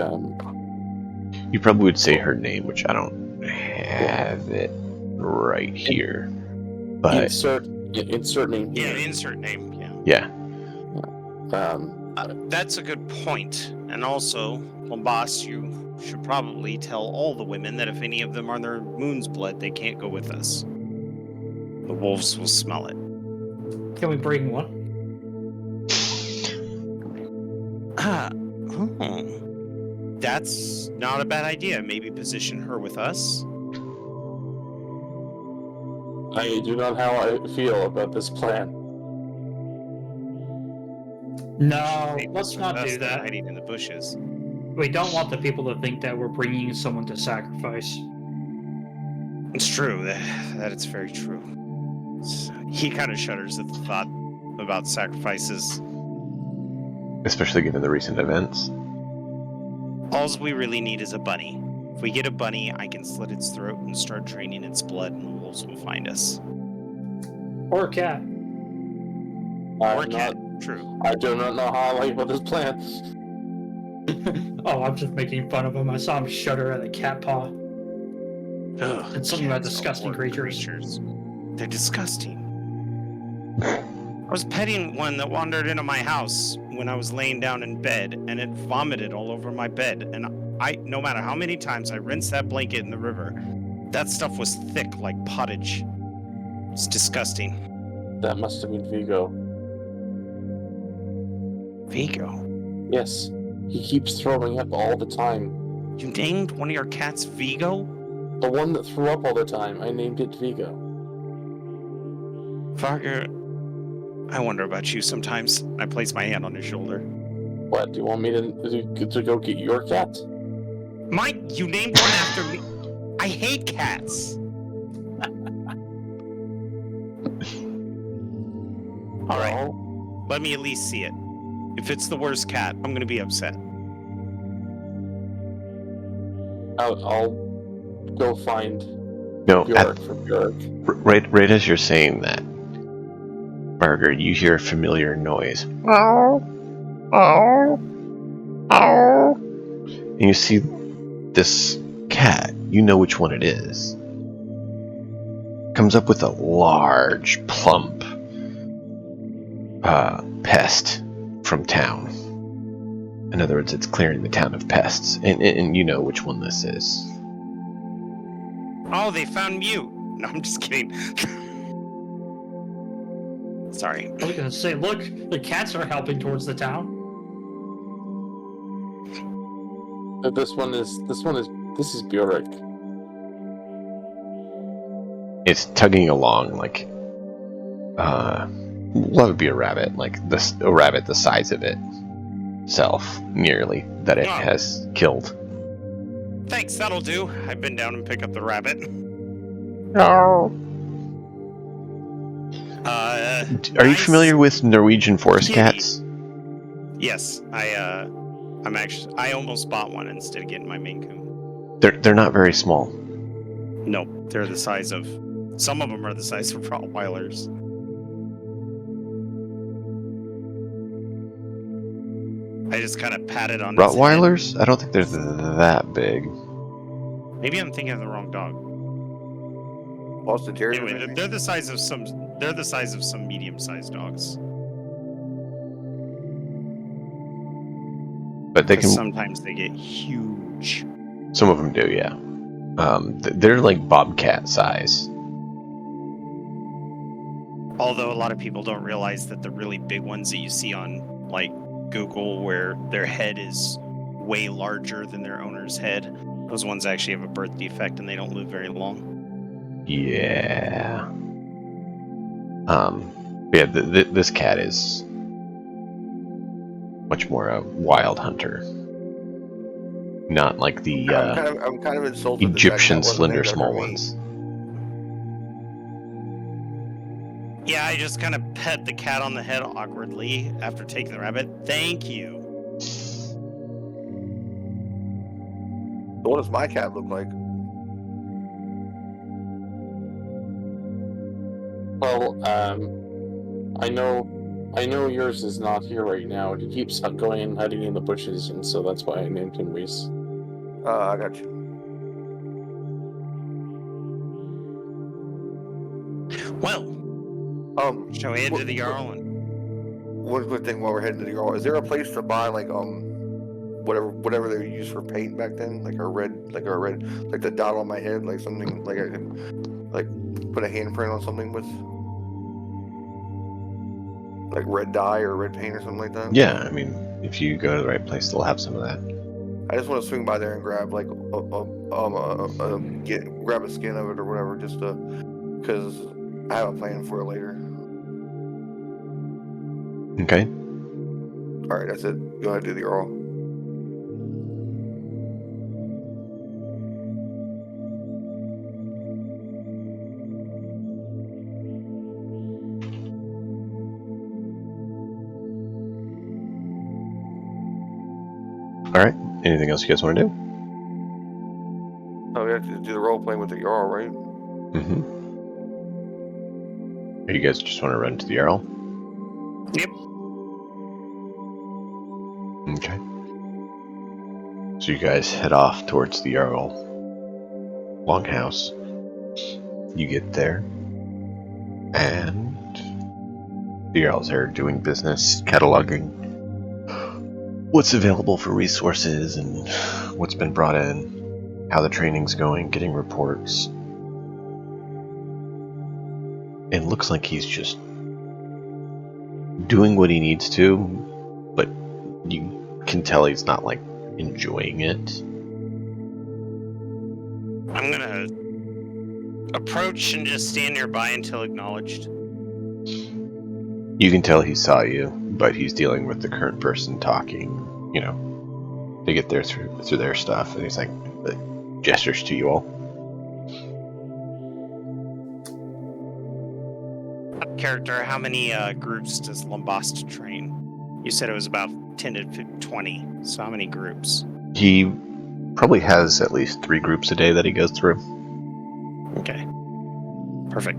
You probably would say her name, which I don't have it right here. But insert name here. Yeah, insert name. Yeah. That's a good point. And also, boss, you should probably tell all the women that if any of them are their moon's blood, they can't go with us. The wolves will smell it. Can we bring one? That's not a bad idea. Maybe position her with us. I do not know how I feel about this plan. No, Maybe let's with not us, do they're that. hiding in the bushes. We don't want the people to think that we're bringing someone to sacrifice. It's true. That it's very true. He kind of shudders at the thought about sacrifices. especially given the recent events. All we really need is a bunny. If we get a bunny, I can slit its throat and start draining its blood, and the wolves will find us. Or a cat. Or a cat. True. I do not know how I like about this plan. Oh, I'm just making fun of him. I saw him shudder at a cat paw. Ugh, It's something about cats are disgusting horrid creatures. They're disgusting. I was petting one that wandered into my house when I was laying down in bed, and it vomited all over my bed. And no matter how many times I rinsed that blanket in the river, that stuff was thick like pottage. It's disgusting. That must have been Vigo. Vigo? Yes. He keeps throwing up all the time. You named one of your cats Vigo? The one that threw up all the time, I named it Vigo. Varga, I wonder about you sometimes. I place my hand on his shoulder. What, do you want me to go get your cat? Mike, you named one after me. I hate cats. All right, No. let me at least see it. If it's the worst cat, I'm going to be upset. I'll go find No, Bjork for Bjork. right as you're saying that, Margaret, you hear a familiar noise. And you see this cat. You know which one it is. Comes up with a large, plump pest from town. In other words, it's clearing the town of pests. And you know which one this is. Oh, they found Mute. No, I'm just kidding. Sorry. I was gonna say, look, the cats are helping towards the town. This is Bjork. It's tugging along like that would be a rabbit, like a rabbit the size of itself, nearly, that it has killed. Thanks, that'll do. I've been down and pick up the rabbit. Are you familiar with Norwegian forest cats? Yes, I almost bought one instead of getting my Maine Coon. They're not very small. No, they're the size of. Some of them are the size of Rottweilers. I just kind of patted on Rottweilers? I don't think they're that big. Maybe I'm thinking of the wrong dog. Boston Terrier. Anyway, they're the size of some. They're the size of some medium-sized dogs. But they can. Sometimes they get huge. Some of them do, yeah. They're like bobcat size. Although a lot of people don't realize that the really big ones that you see on like Google, where their head is way larger than their owner's head, those ones actually have a birth defect and they don't live very long. Yeah. Yeah. This cat is much more a wild hunter, not like the I'm kind of insulted. Egyptian slender small ones. Yeah, I just kind of pet the cat on the head awkwardly after taking the rabbit. Thank you. What does my cat look like? Well, I know yours is not here right now. He keeps going and hiding in the bushes, and so that's why I named him Reese. I got you. Well, shall we head to the Jarl? One quick thing while we're heading to the Jarl, is there a place to buy like whatever they used for paint back then, like the dot on my head, like something like I could like put a handprint on something with, like red dye or red paint or something like that? Yeah, I mean, if you go to the right place, they'll have some of that. I just want to swing by there and grab like grab a skin of it or whatever, just because I have a plan for it later. Okay. All right, that's it. Go ahead and do the Jarl. All right. Anything else you guys want to do? Oh, we have to do the role playing with the Jarl, right? Mm-hmm. Or you guys just want to run to the Jarl? Yep. Okay. So you guys head off towards the Jarl longhouse. You get there, and the Jarls are doing business, cataloging what's available for resources and what's been brought in, how the training's going, getting reports. It looks like he's just doing what he needs to, but you can tell he's not like enjoying it. I'm gonna approach and just stand nearby until acknowledged. You can tell he saw you, but he's dealing with the current person talking. You know, they get there through their stuff, and he's like gestures to you all. Character, how many groups does Lambast train? You said it was about 10 to 20, so how many groups? He probably has at least 3 groups a day that he goes through. Okay. Perfect.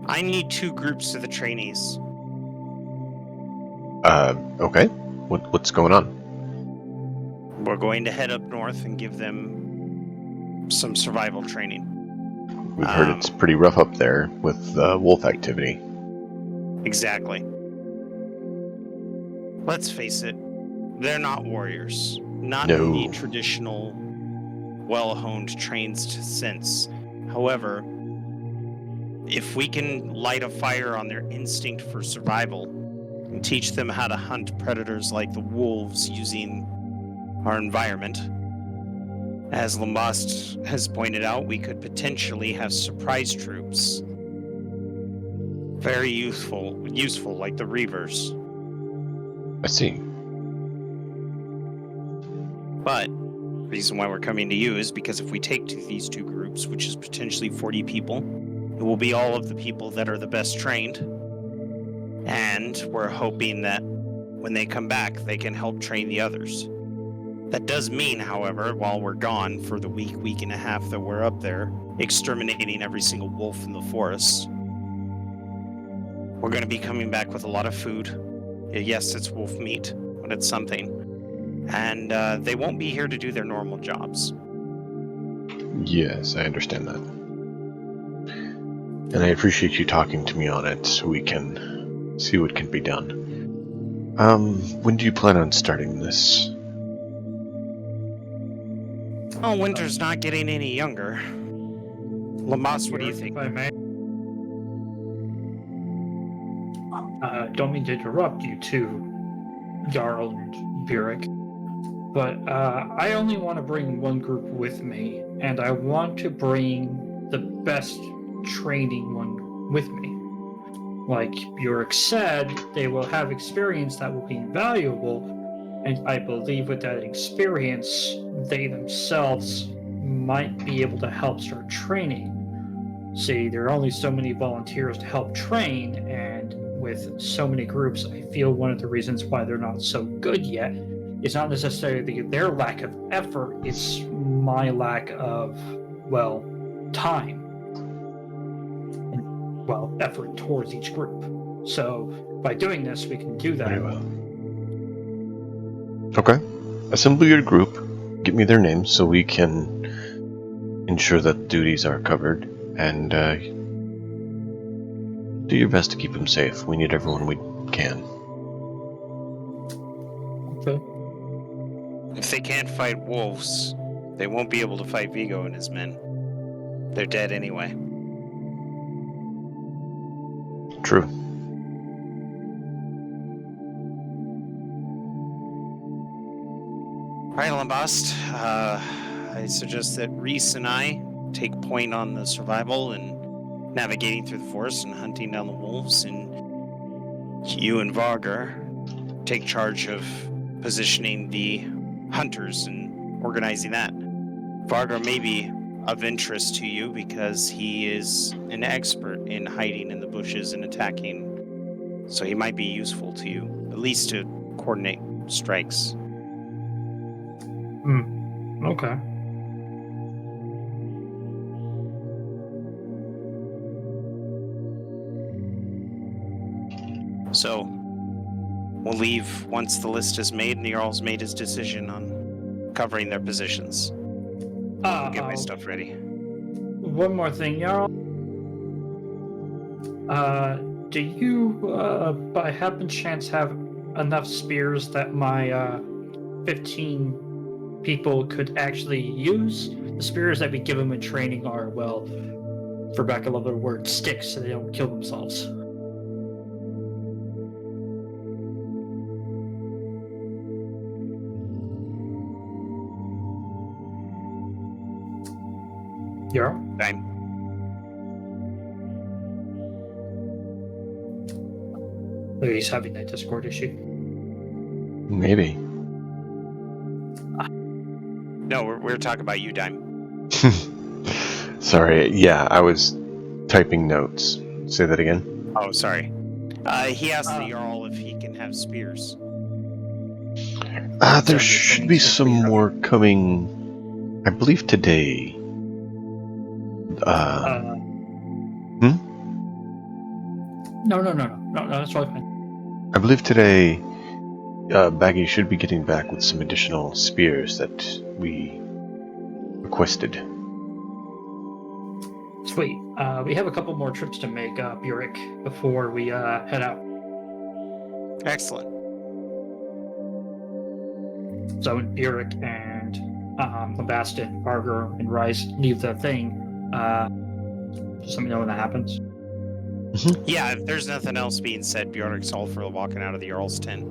I need 2 groups of the trainees. Okay. What's going on? We're going to head up north and give them some survival training. We've heard it's pretty rough up there with wolf activity. Exactly. Let's face it, they're not warriors. Not in the No. traditional, well-honed, trained sense. However, if we can light a fire on their instinct for survival and teach them how to hunt predators like the wolves using our environment, as Lambast has pointed out, we could potentially have surprise troops. Very useful like the Reavers. I see. But the reason why we're coming to you is because if we take these 2 groups, which is potentially 40 people, it will be all of the people that are the best trained. And we're hoping that when they come back, they can help train the others. That does mean, however, while we're gone for the week and a half that we're up there, exterminating every single wolf in the forest, we're going to be coming back with a lot of food. Yes, it's wolf meat, but it's something. And they won't be here to do their normal jobs. Yes, I understand that. And I appreciate you talking to me on it so we can see what can be done. When do you plan on starting this? Oh, Winter's not getting any younger. Lamas, what do you think? If I may. Don't mean to interrupt you too, Jarl and Burek, but I only want to bring one group with me, and I want to bring the best training one with me. Like Burek said, they will have experience that will be invaluable, and I believe with that experience, they themselves might be able to help start training. See, there are only so many volunteers to help train, and with so many groups, I feel one of the reasons why they're not so good yet is not necessarily their lack of effort, it's my lack of, well, time. And, well, effort towards each group. So, by doing this, we can do that. Very well. Okay. Assemble your group. Give me their names so we can ensure that duties are covered. And do your best to keep them safe. We need everyone we can. Okay. If they can't fight wolves, they won't be able to fight Vigo and his men. They're dead anyway. True. Alright, Lambast. I suggest that Reese and I take point on the survival and navigating through the forest and hunting down the wolves, and you and Vargar take charge of positioning the hunters and organizing that. Vargar may be of interest to you because he is an expert in hiding in the bushes and attacking, so he might be useful to you, at least to coordinate strikes. Okay. So, we'll leave once the list is made and the Jarl's made his decision on covering their positions. I'll get my stuff ready. One more thing, Jarl. Do you, by happen chance, have enough spears that my 15 people could actually use? The spears that we give them in training are, well, for back of another word, sticks, so they don't kill themselves. Jarl? Fine. He's having that Discord issue. Maybe. No, we're talking about you, Dime. Sorry, yeah, I was typing notes. Say that again. Oh, sorry. He asked the Jarl if he can have spears. There should be some more coming, I believe today. No, that's totally fine. I believe today Baggy should be getting back with some additional spears that we requested. Sweet. We have a couple more trips to make, Burek, before we head out. Excellent. So Burek and Lambastin, Barger, and Rice leave the thing. Just let me know when that happens. Yeah, if there's nothing else being said, Bjork's all for walking out of the Earl's tent.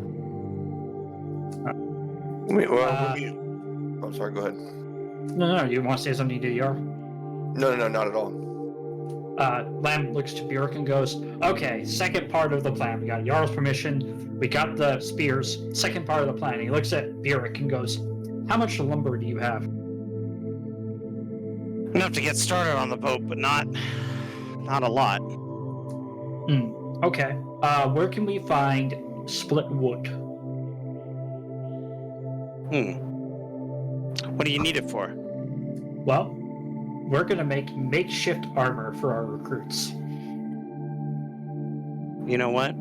I'm sorry, go ahead. No, you want to say something to Yor? No, not at all. Lamb looks to Bjork and goes, okay, second part of the plan. We got Jarl's permission. We got the spears. Second part of the plan. He looks at Bjork and goes, how much lumber do you have? Enough to get started on the boat, but not a lot. Okay. Where can we find split wood? What do you need it for? Well, we're going to make makeshift armor for our recruits. You know what?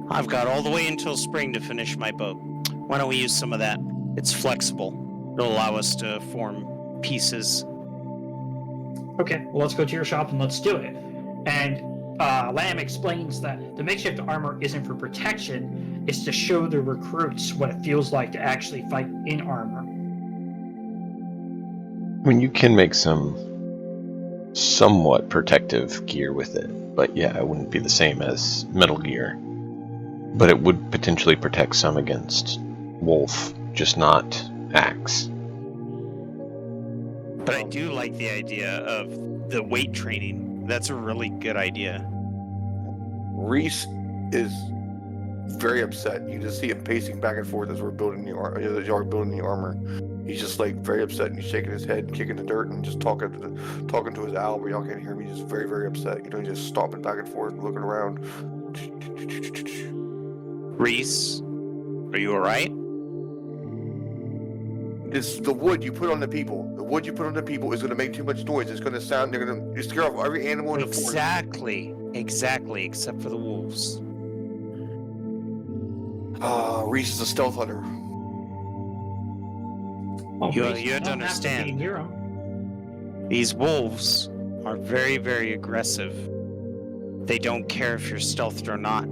I've got all the way until spring to finish my boat. Why don't we use some of that? It's flexible. It'll allow us to form pieces. Okay, well, let's go to your shop and let's do it. And Lamb explains that the makeshift armor isn't for protection, it's to show the recruits what it feels like to actually fight in armor. I mean, you can make some somewhat protective gear with it, but yeah, it wouldn't be the same as metal gear. But it would potentially protect some against wolf, just not axe. But I do like the idea of the weight training. That's a really good idea. Reese is very upset. You just see him pacing back and forth as we're building the armor. He's just like very upset, and he's shaking his head, and kicking the dirt, and just talking to his owl. But y'all can't hear me. He's just very, very upset. You know, he's just stomping back and forth, looking around. Reese, are you all right? It's the wood you put on the people. The wood you put on the people is going to make too much noise. It's going to sound. They're going to scare off every animal in the forest. Exactly, except for the wolves. Reese is a stealth hunter. Well, You Reese, have to don't be understand. near 'em. These wolves are very, very aggressive. They don't care if you're stealthed or not.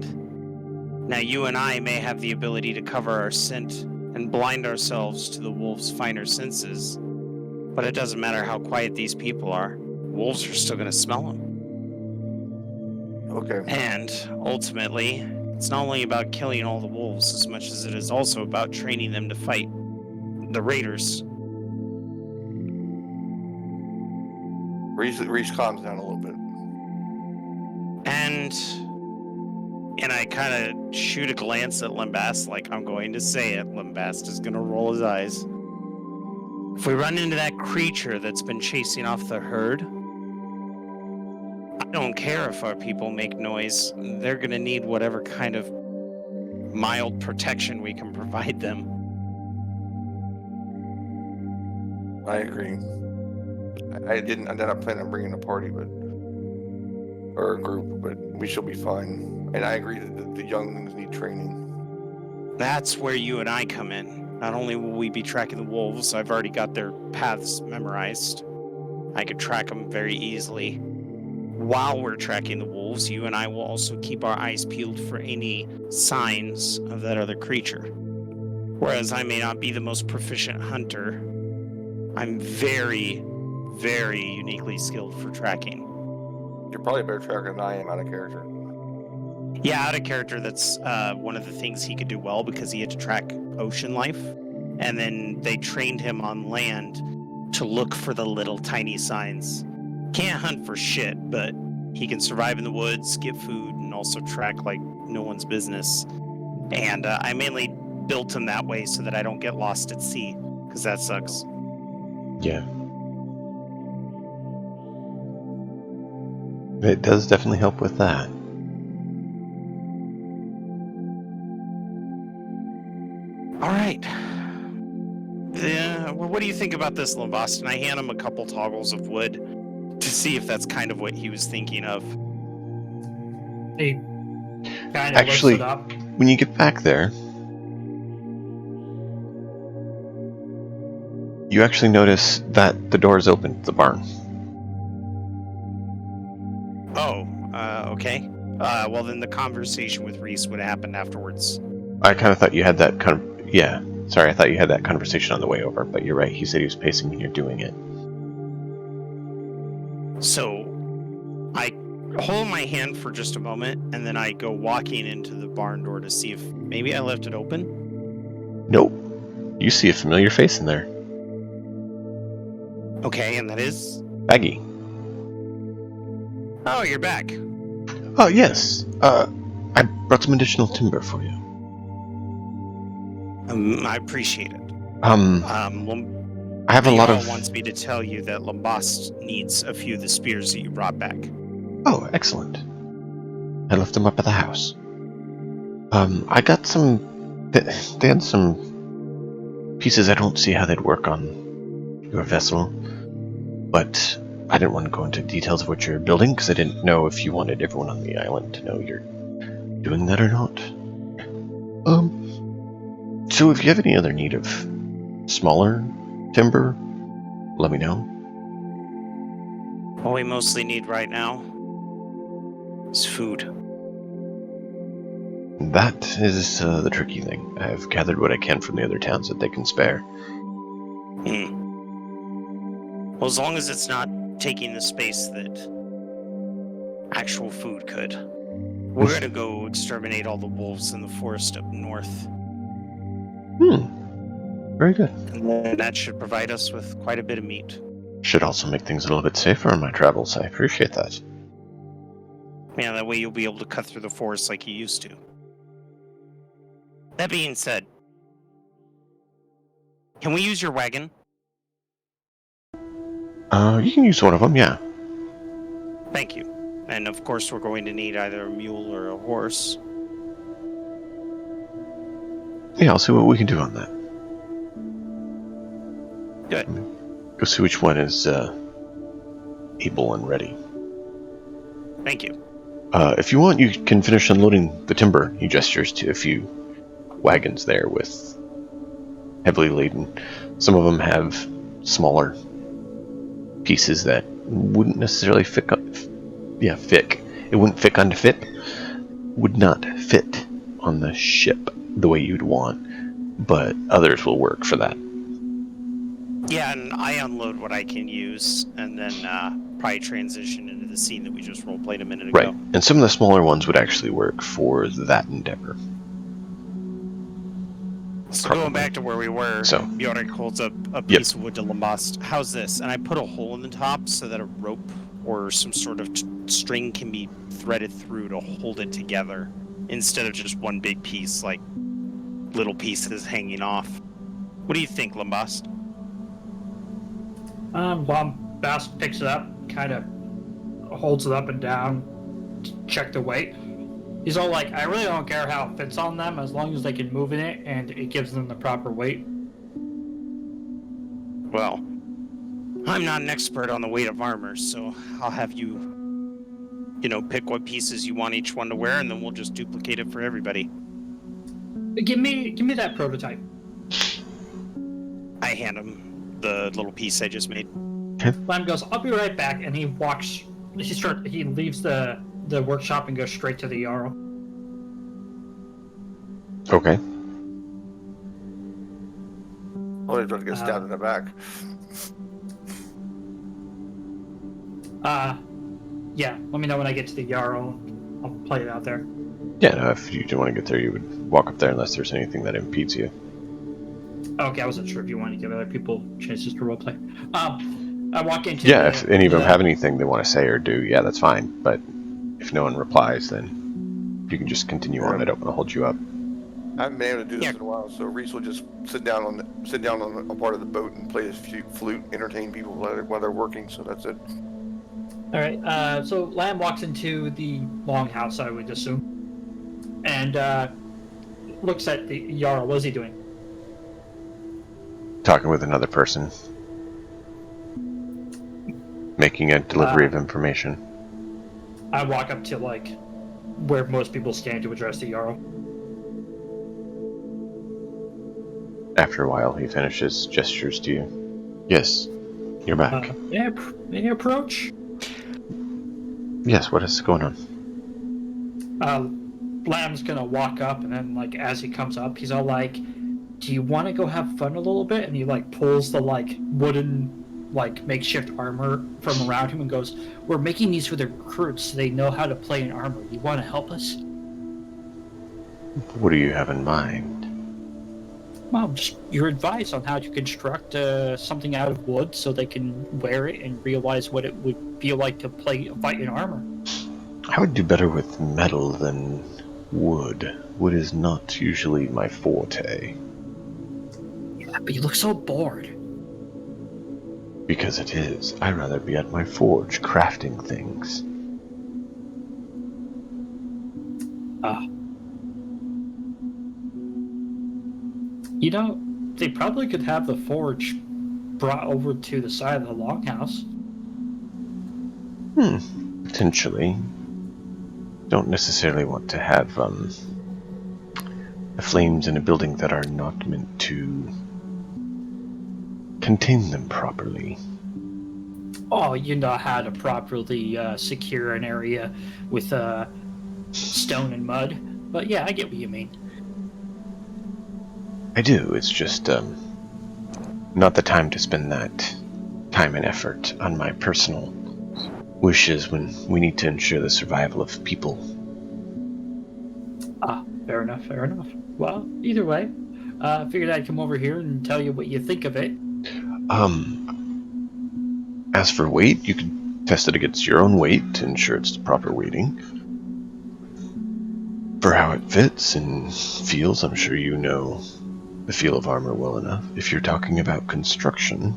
Now, you and I may have the ability to cover our scent and blind ourselves to the wolves' finer senses, but it doesn't matter how quiet these people are. Wolves are still going to smell them. Okay. And ultimately, it's not only about killing all the wolves as much as it is also about training them to fight the raiders. Reese calms down a little bit. And I kind of shoot a glance at Lambast, like I'm going to say it. Lambast is going to roll his eyes. If we run into that creature that's been chasing off the herd, I don't care if our people make noise. They're going to need whatever kind of mild protection we can provide them. I agree. I did not plan on bringing a party, or a group, but we shall be fine. And I agree that the younglings need training. That's where you and I come in. Not only will we be tracking the wolves, I've already got their paths memorized. I could track them very easily. While we're tracking the wolves, you and I will also keep our eyes peeled for any signs of that other creature. Whereas I may not be the most proficient hunter, I'm very, very uniquely skilled for tracking. You're probably a better tracker than I am out of character. Yeah, out of character, that's one of the things he could do well because he had to track ocean life. And then they trained him on land to look for the little tiny signs. Can't hunt for shit, but he can survive in the woods, get food, and also track like no one's business. And I mainly built him that way so that I don't get lost at sea, because that sucks. Yeah. It does definitely help with that. All right. Well, what do you think about this, Lambast? And I hand him a couple toggles of wood to see if that's kind of what he was thinking of. He kind of lifts Actually, it up. when you get back there, you actually notice that the door is open to the barn. Oh, okay. Well, then the conversation with Reese would have happened afterwards. I kind of thought you had that yeah. Sorry, I thought you had that conversation on the way over, but you're right. He said he was pacing when you're doing it. So, I hold my hand for just a moment, and then I go walking into the barn door to see if maybe I left it open. Nope. You see a familiar face in there. Okay, and that is? Baggy. Oh, you're back. Oh, yes. I brought some additional timber for you. I appreciate it. I have a lot of... wants me to tell you that Lambast needs a few of the spears that you brought back. Oh, excellent. I left them up at the house. I got some... They had some pieces I don't see how they'd work on your vessel, but I didn't want to go into details of what you're building because I didn't know if you wanted everyone on the island to know you're doing that or not. So if you have any other need of smaller timber, let me know. All we mostly need right now is food. That is the tricky thing. I've gathered what I can from the other towns that they can spare. Well, as long as it's not taking the space that actual food could. We're gonna go exterminate all the wolves in the forest up north. Very good. And then that should provide us with quite a bit of meat. Should also make things a little bit safer on my travels. I appreciate that. Yeah, that way you'll be able to cut through the forest like you used to. That being said, can we use your wagon? You can use one of them, yeah. Thank you. And of course we're going to need either a mule or a horse. Yeah, I'll see what we can do on that. Good. Go see which one is able and ready. Thank you. If you want, you can finish unloading the timber. He gestures to a few wagons there with heavily laden. Some of them have smaller pieces that wouldn't necessarily fit. It wouldn't fit on the ship. Would not fit on the ship the way you'd want, but others will work for that. Yeah, and I unload what I can use, and then probably transition into the scene that we just roleplayed a minute ago. Right, and some of the smaller ones would actually work for that endeavor. So going back to where we were, So, Bjork holds up a piece of wood to Lambast. How's this? And I put a hole in the top so that a rope or some sort of string can be threaded through to hold it together, instead of just one big piece, like little pieces hanging off. What do you think, Lambast? Lambast picks it up, kind of holds it up and down to check the weight. He's all like, I really don't care how it fits on them as long as they can move in it and it gives them the proper weight. Well, I'm not an expert on the weight of armor, so I'll have you, pick what pieces you want each one to wear, and then we'll just duplicate it for everybody. Give me that prototype. I hand him the little piece I just made. Lamb goes, I'll be right back, and he leaves the workshop and goes straight to the Jarl. Okay. Only trying to get stabbed in the back. Yeah, let me know when I get to the Jarl. I'll play it out there. Yeah, no, if you didn't want to get there, you would walk up there unless there's anything that impedes you. Okay, I wasn't sure if you wanted to give other people chances to roleplay. I walk into if any of them have anything they want to say or do, yeah, that's fine. But if no one replies, then you can just continue on. I don't want to hold you up. I haven't been able to do this in a while, so Reese will just sit down on a part of the boat and play his flute, entertain people while they're working. So that's it. All right. So Lamb walks into the longhouse, I would assume, and looks at the Jarl. What is he doing? Talking with another person. Making a delivery of information. I walk up to where most people stand to address the Jarl. After a while, he finishes, gestures to you. Yes, you're back. May I approach? Yes, what is going on? Lamb's gonna walk up, and then like as he comes up, he's all like, "Do you want to go have fun a little bit?" And he like pulls the like wooden like makeshift armor from around him and goes, "We're making these for the recruits so they know how to play in armor. You want to help us?" What do you have in mind? Well, just your advice on how to construct something out of wood so they can wear it and realize what it would feel like to fight in armor. I would do better with metal than wood. Wood is not usually my forte. Yeah, but you look so bored. Because it is. I'd rather be at my forge crafting things. You know, they probably could have the forge brought over to the side of the longhouse. Potentially. Don't necessarily want to have the flames in a building that are not meant to contain them properly. Oh, you know how to properly secure an area with stone and mud. But yeah, I get what you mean. I do, it's just not the time to spend that time and effort on my personal wishes when we need to ensure the survival of people. Fair enough, fair enough. Well, either way, figured I'd come over here and tell you what you think of it. As for weight, you can test it against your own weight to ensure it's the proper weighting. For how it fits and feels, I'm sure you know the feel of armor well enough. If you're talking about construction,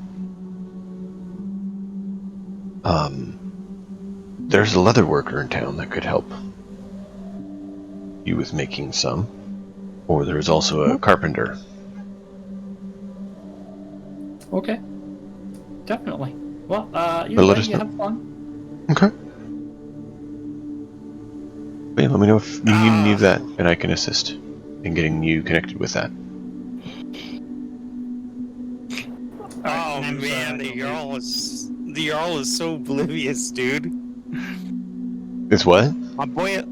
there's a leather worker in town that could help you with making some. Or there's also a carpenter. Okay. Definitely. Well, either But let way, us you know. have fun. Okay. Wait, let me know if you need any of that, and I can assist in getting you connected with that. Oh man, the Jarl is so oblivious, dude. It's what? My boy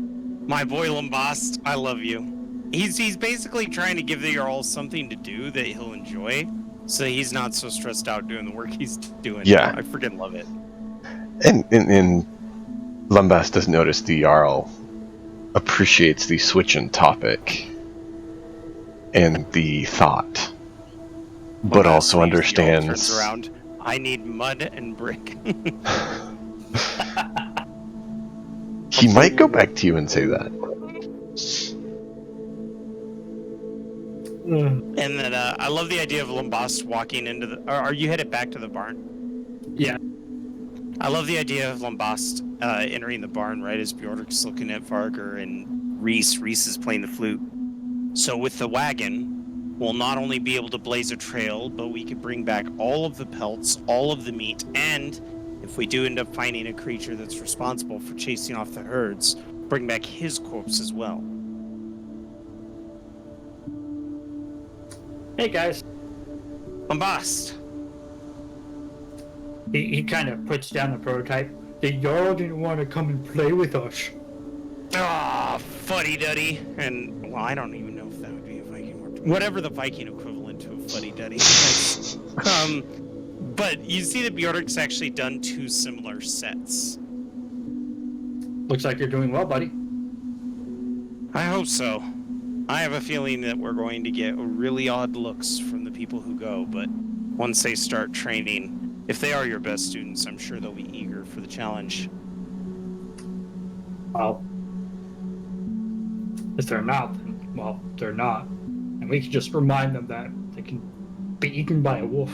Lambast, I love you. He's basically trying to give the Jarl something to do that he'll enjoy, so he's not so stressed out doing the work he's doing. Yeah. I freaking love it. And Lumbas does notice the Jarl appreciates the switch in topic and the thought, but Lambast also leaves, the Jarl turns understands. around. I need mud and brick. He might go back to you and say that. And then I love the idea of Lambast walking into the... Are you headed back to the barn? Yeah. I love the idea of Lambast entering the barn right as Bjork's looking at Varger and Reese. Reese is playing the flute. So with the wagon, we'll not only be able to blaze a trail, but we could bring back all of the pelts, all of the meat, and if we do end up finding a creature that's responsible for chasing off the herds, bring back his corpse as well. Hey guys. Lambast! He kind of puts down the prototype. The Jarl didn't want to come and play with us. Ah, fuddy-duddy. And, well, I don't even know if that would be a Viking word. Whatever the Viking equivalent to a fuddy-duddy is. But you see that Bjork's actually done 2 similar sets. Looks like you're doing well, buddy. I hope so. I have a feeling that we're going to get really odd looks from the people who go, but once they start training, if they are your best students, I'm sure they'll be eager for the challenge. Well, if they're not, then, well, they're not. And we can just remind them that they can be eaten by a wolf.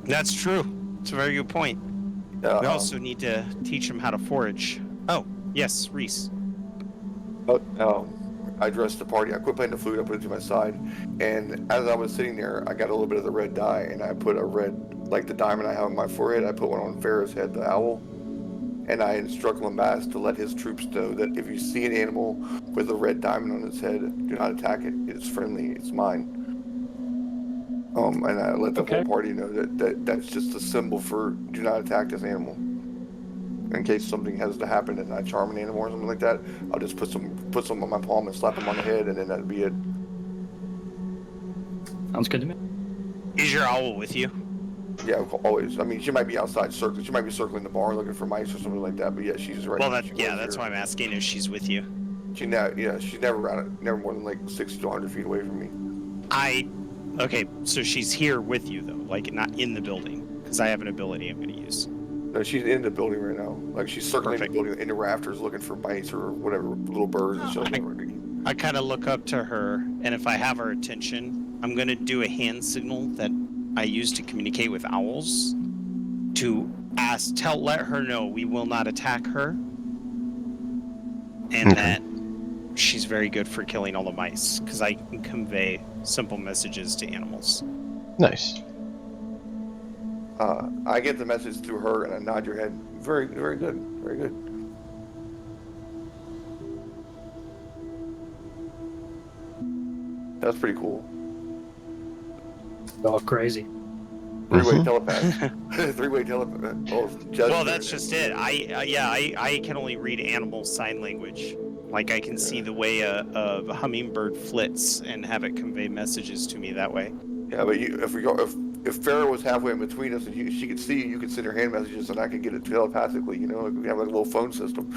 That's true. It's a very good point. We also need to teach them how to forage. Oh, yes, Reese. I addressed the party. I quit playing the flute. I put it to my side, and as I was sitting there, I got a little bit of the red dye, and I put a red, like the diamond I have on my forehead. I put one on Farrah's head, the owl, and I instruct Lambast to let his troops know that if you see an animal with a red diamond on its head, do not attack it. It's friendly. It's mine. And I let the whole party know that's just a symbol for do not attack this animal. In case something has to happen and I charm an animal or something like that, I'll just put some on my palm and slap him on the head, and then that'd be it. Sounds good to me. Is your owl with you? Yeah, always. I mean, she might be outside circling. She might be circling the bar looking for mice or something like that. But yeah, she's right. Well, that's why I'm asking if she's with you. She's never more than like 60 to 100 feet away from me. Okay, so she's here with you though, like not in the building, because I have an ability I'm going to use. No, she's in the building right now. Like she's circling the building in the rafters looking for mice or whatever, little birds and stuff. I kind of look up to her, and if I have her attention, I'm going to do a hand signal that I use to communicate with owls to let her know we will not attack her, and that she's very good for killing all the mice, because I can convey simple messages to animals. Nice. I get the message through her, and I nod your head. Very, very good. Very good. That's pretty cool. Oh, crazy. Three-way telepath. Three-way telepath. Well, that's just it. I can only read animal sign language. Like I can see the way a hummingbird flits and have it convey messages to me that way. Yeah, but if Farrah was halfway in between us and she could see you could send her hand messages and I could get it telepathically, you know, like we have like a little phone system.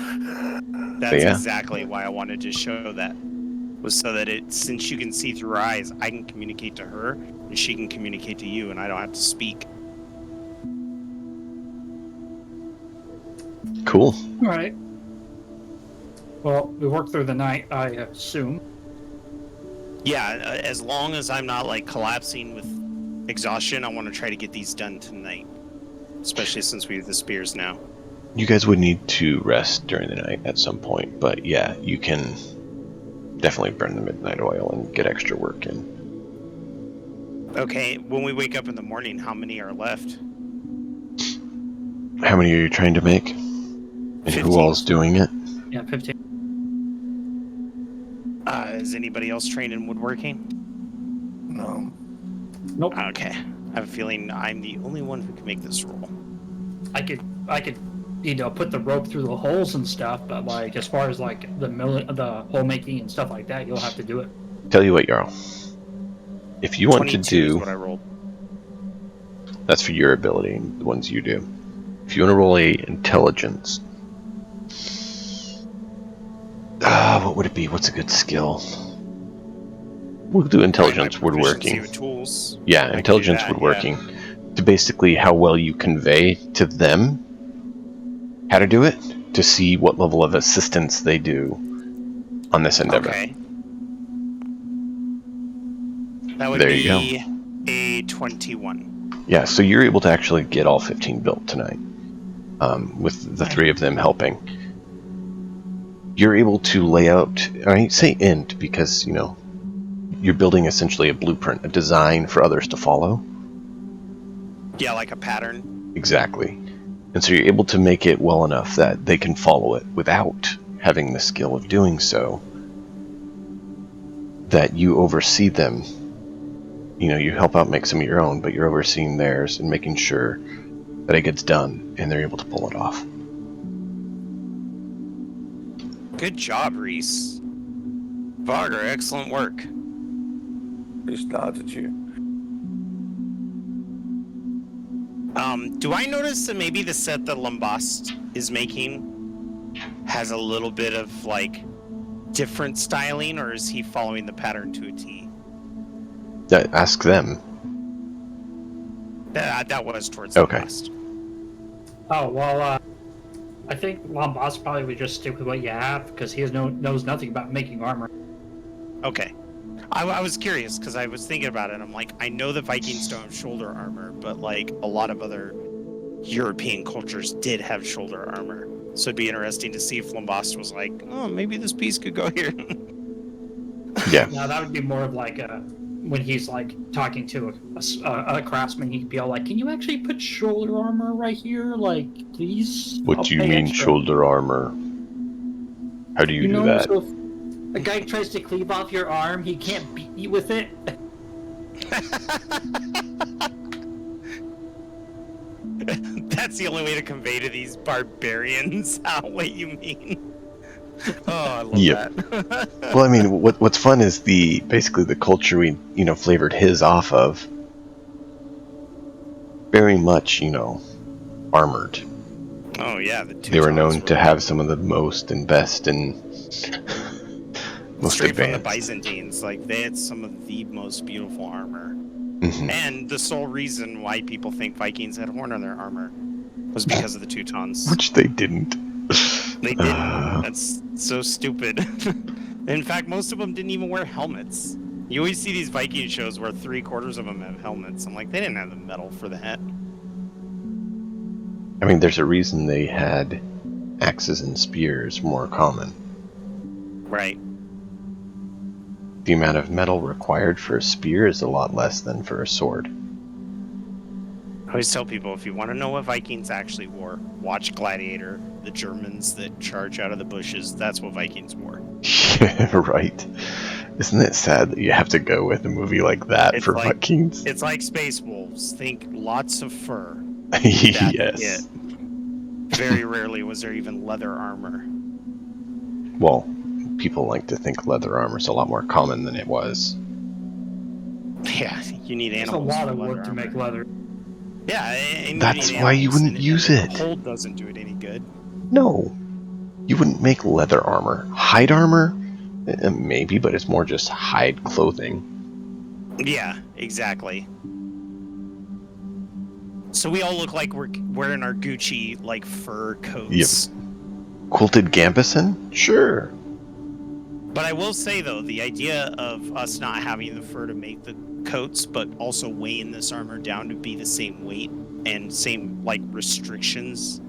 That's exactly why I wanted to show that. Was so that since you can see through her eyes, I can communicate to her and she can communicate to you and I don't have to speak. Cool. All right. Well, we worked through the night, I assume. Yeah, as long as I'm not like collapsing with exhaustion, I want to try to get these done tonight. Especially since we have the spears now. You guys would need to rest during the night at some point, but yeah, you can definitely burn the midnight oil and get extra work in. Okay, when we wake up in the morning, how many are left? How many are you trying to make? And 15. who all's doing it? Yeah, 15. Is anybody else trained in woodworking? No. Nope. Okay. I have a feeling I'm the only one who can make this roll. I could, put the rope through the holes and stuff, but like as far as like the hole making and stuff like that, you'll have to do it. Tell you what, Jarl. If you want to do, is what I rolled. That's for your ability, the ones you do. If you want to roll a intelligence, what would it be? What's a good skill? We'll do intelligence woodworking. With tools. Yeah, intelligence woodworking. To basically how well you convey to them how to do it, to see what level of assistance they do on this endeavor. Okay. That would be a 21. Yeah, so you're able to actually get all 15 built tonight, with the 3 of them helping. You're able to lay out, I say end because, you know, you're building essentially a blueprint, a design for others to follow. Yeah, like a pattern. Exactly. And so you're able to make it well enough that they can follow it without having the skill of doing so, that you oversee them. You know, you help out make some of your own, but you're overseeing theirs and making sure that it gets done and they're able to pull it off. Good job, Reese. Varger, excellent work. Reese nods at you. Do I notice that maybe the set that Lambast is making has a little bit of, like, different styling, or is he following the pattern to a T? Ask them. That was towards Okay. Lambast. Oh, well, I think Lambast probably would just stick with what you have, because he knows nothing about making armor. Okay. I was curious, because I was thinking about it. I'm like, I know the Vikings don't have shoulder armor, but, like, a lot of other European cultures did have shoulder armor. So it'd be interesting to see if Lambast was like, oh, maybe this piece could go here. Yeah. Now, that would be more of like when he's like talking to a craftsman, he'd be all like, "Can you actually put shoulder armor right here? Like, please." What I'll do you pay mean extra." shoulder armor? How do you do that? So if a guy tries to cleave off your arm, he can't beat you with it. That's the only way to convey to these barbarians what you mean. Oh, I love that. Well, I mean, what's fun is basically the culture we flavored his off of. Very much, armored. Oh yeah, the Teutons They were known to have some of the most and best and most straight advanced. from the Byzantines. Like they had some of the most beautiful armor. Mm-hmm. And the sole reason why people think Vikings had horn on their armor was because of the Teutons. Which they didn't. They didn't. That's so stupid. In fact, most of them didn't even wear helmets. You always see these Viking shows where 3/4 of them have helmets. I'm like, they didn't have the metal for that. I mean, there's a reason they had axes and spears more common. Right. The amount of metal required for a spear is a lot less than for a sword. I always tell people, if you want to know what Vikings actually wore, watch Gladiator. The Germans that charge out of the bushes, that's what Vikings wore. Yeah, right. Isn't it sad that you have to go with a movie like that for Vikings? It's like Space Wolves. Think lots of fur. Yes. Very rarely was there even leather armor. Well, people like to think leather armor is a lot more common than it was. Yeah, you need It's a animals. lot of work to make leather. Yeah, and that's why you wouldn't use it. The cold doesn't do it any good. No, you wouldn't make leather armor. Hide armor, maybe, but it's more just hide clothing. Yeah, exactly. So we all look like we're wearing our Gucci like fur coats. Yep. Quilted gambeson? Sure. But I will say though, the idea of us not having the fur to make the coats, but also weighing this armor down to be the same weight and same like restrictions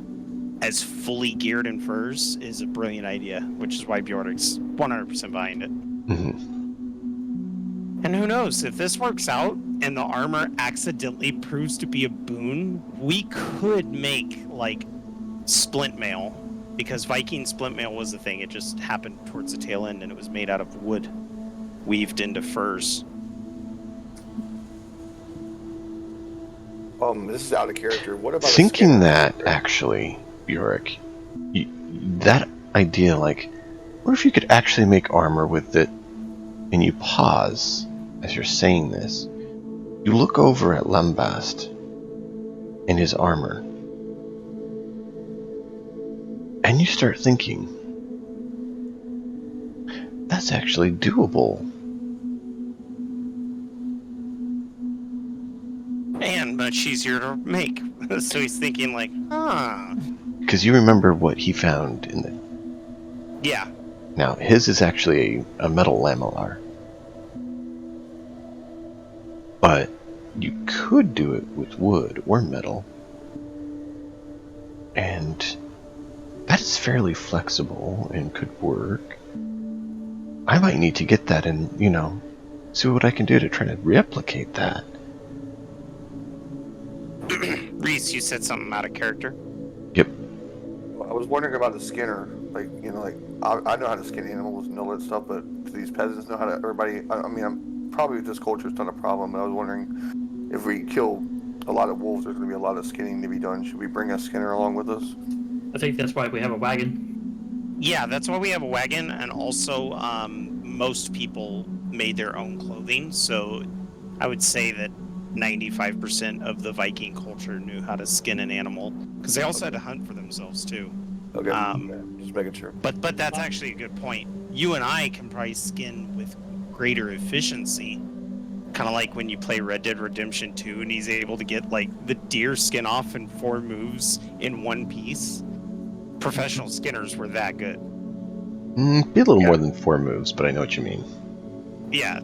as fully geared in furs is a brilliant idea, which is why Bjork's 100% behind it. Mm-hmm. And who knows, if this works out and the armor accidentally proves to be a boon, we could make like splint mail, because Viking splint mail was the thing. It just happened towards the tail end and it was made out of wood weaved into furs. This is out of character. What about thinking that actually, Bjork, that idea, like, what if you could actually make armor with it, and you pause as you're saying this, you look over at Lambast and his armor, and you start thinking, that's actually doable. And much easier to make. So he's thinking like, Because you remember what he found in the... Yeah. Now, his is actually a metal lamellar. But you could do it with wood or metal. And that is fairly flexible and could work. I might need to get that and, see what I can do to try to replicate that. Reese, you said something out of character? Yep. I was wondering about the skinner. Like, I know how to skin animals and all that stuff, but do these peasants know how to... Everybody... I mean, probably with this culture it's not a problem, but I was wondering if we kill a lot of wolves, there's going to be a lot of skinning to be done. Should we bring a skinner along with us? I think that's why we have a wagon. Yeah, that's why we have a wagon, and also most people made their own clothing, so I would say that 95% of the Viking culture knew how to skin an animal, because they also had to hunt for themselves too. Okay, just making sure. But that's actually a good point. You and I can probably skin with greater efficiency, kind of like when you play Red Dead Redemption 2 and he's able to get like the deer skin off in 4 moves in one piece. Professional skinners were that good. Be a little more than 4 moves, but I know what you mean. Yeah.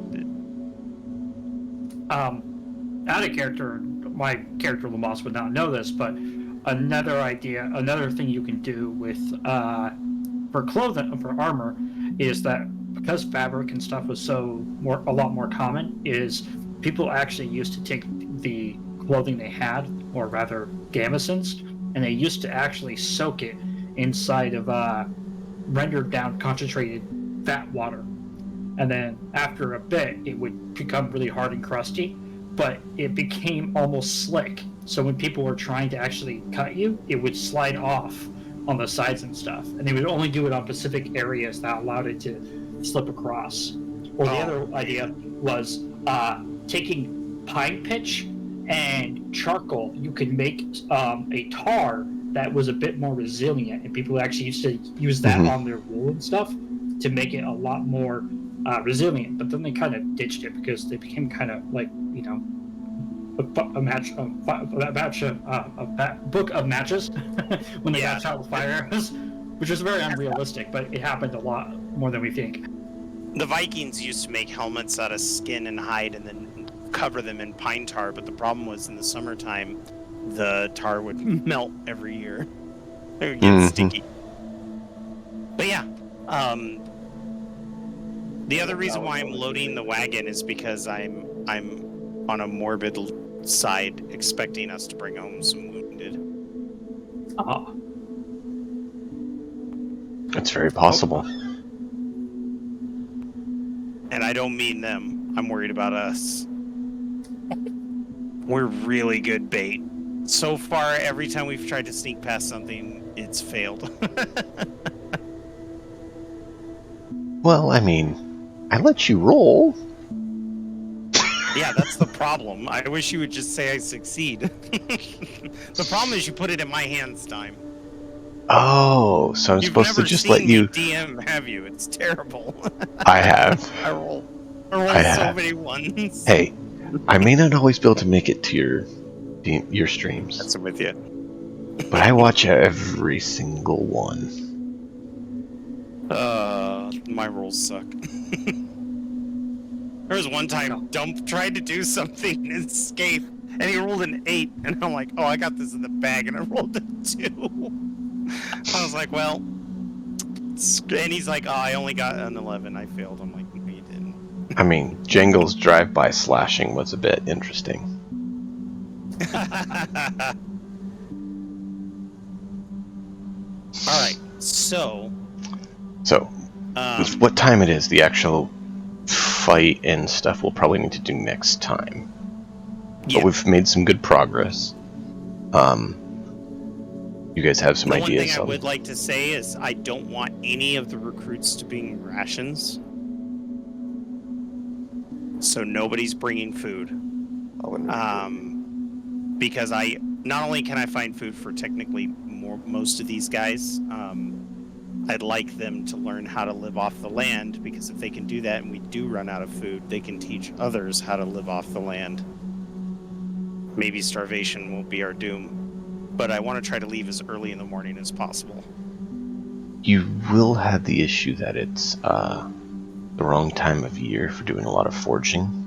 Out of character, my character Lamas would not know this, but another thing you can do with for clothing, for armor, is that because fabric and stuff was a lot more common, is people actually used to take the clothing they had, or rather gamisons, and they used to actually soak it inside of rendered down concentrated fat water. And then after a bit, it would become really hard and crusty, but it became almost slick. So when people were trying to actually cut you, it would slide off on the sides and stuff. And they would only do it on specific areas that allowed it to slip across. Or the other idea was taking pine pitch and charcoal. You could make a tar that was a bit more resilient, and people actually used to use that on their wool and stuff to make it a lot more resilient. But then they kind of ditched it because they became kind of like, you know, a book of matches when they got shot with fire arrows, which was very unrealistic, but it happened a lot more than we think. The Vikings used to make helmets out of skin and hide and then cover them in pine tar, but the problem was in the summertime, the tar would melt every year. It would get sticky. But yeah, the other reason why I'm loading the wagon is because I'm on a morbid side, expecting us to bring home some wounded. Oh. It's very possible. And I don't mean them. I'm worried about us. We're really good bait. So far, every time we've tried to sneak past something, it's failed. Well, I mean, I let you roll. Yeah, that's the problem. I wish you would just say I succeed. The problem is you put it in my hands, Time. Oh, so I'm supposed to just let you... DM, have you? It's terrible. I have. I roll so many ones. Hey, I may not always be able to make it to your streams. That's with you. But I watch every single one. My rolls suck. There was one time Dump tried to do something and escape, and he rolled an 8, and I'm like, oh, I got this in the bag, and I rolled a 2. I was like, well, and he's like, oh, I only got an 11. I failed. I'm like, no, you didn't. I mean, Jangle's drive-by slashing was a bit interesting. All right, so with what time it is, the actual fight and stuff we'll probably need to do next time. Yeah. But we've made some good progress. You guys have some ideas. One thing I would like to say is I don't want any of the recruits to bring rations. So nobody's bringing food. Because not only can I find food for technically most of these guys, I'd like them to learn how to live off the land, because if they can do that and we do run out of food, they can teach others how to live off the land. Maybe starvation won't be our doom. But I want to try to leave as early in the morning as possible. You will have the issue that it's the wrong time of year for doing a lot of forging.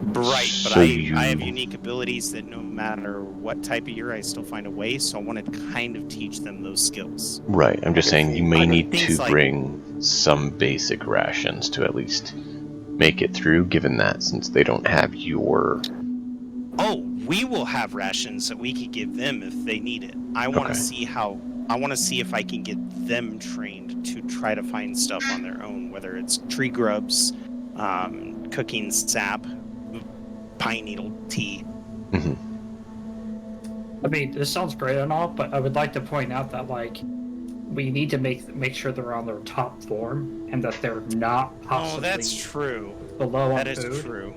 Right, but So I have unique abilities that no matter what type of year, I still find a way, so I want to kind of teach them those skills. Right, I'm just saying you may need to like, bring some basic rations to at least make it through, given that since they don't have your... Oh, we will have rations that we could give them if they need it. I want to see if I can get them trained to try to find stuff on their own, whether it's tree grubs, cooking sap, pine needle tea. Mm-hmm. I mean, this sounds great and all, but I would like to point out that, like, we need to make sure they're on their top form and that they're not possibly that's true. below on That is food. true.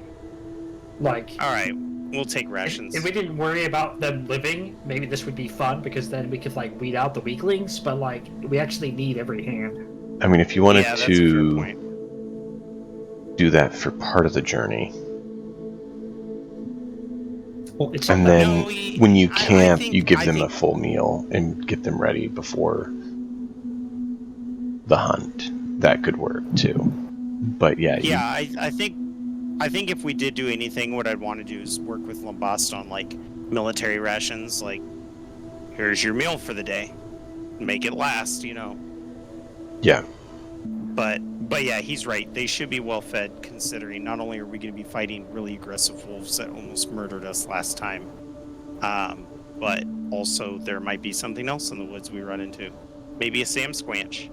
Like, all right, we'll take rations. If we didn't worry about them living, maybe this would be fun, because then we could, like, weed out the weaklings, but, like, we actually need every hand. I mean, if you wanted that's to a fair point. do that for part of the journey, Well, it's and not that- then when you camp, you give them a full meal and get them ready before the hunt. That could work too. But yeah. I think if we did do anything, what I'd want to do is work with Lambast on like military rations. Like, here's your meal for the day, make it last. You know. Yeah. But yeah, he's right. They should be well fed, considering not only are we going to be fighting really aggressive wolves that almost murdered us last time, but also there might be something else in the woods we run into. Maybe a Sam Squanch.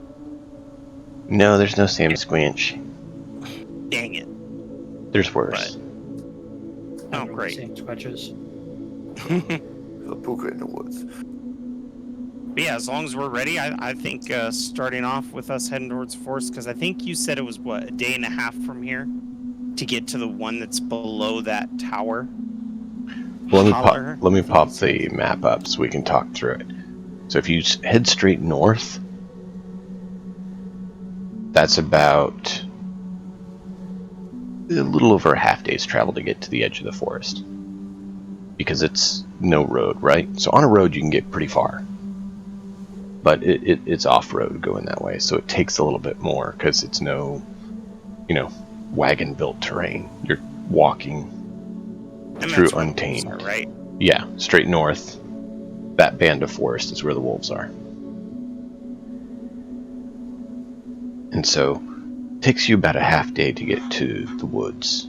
No, there's no Sam Squanch. Dang it. There's worse. Oh, great. Same scratches. The puka in the woods. But yeah, as long as we're ready, I think starting off with us heading towards forest, because I think you said it was, what, a day and a half from here to get to the one that's below that tower? Well, Holler, let me I think pop you said. the map up so we can talk through it. So if you head straight north, that's about a little over a half day's travel to get to the edge of the forest. Because it's no road, right? So on a road you can get pretty far. But it's off-road going that way, so it takes a little bit more because it's no, wagon-built terrain. You're walking And through that's where the wolves untamed. are, right? Yeah, straight north. That band of forest is where the wolves are. And so it takes you about a half day to get to the woods.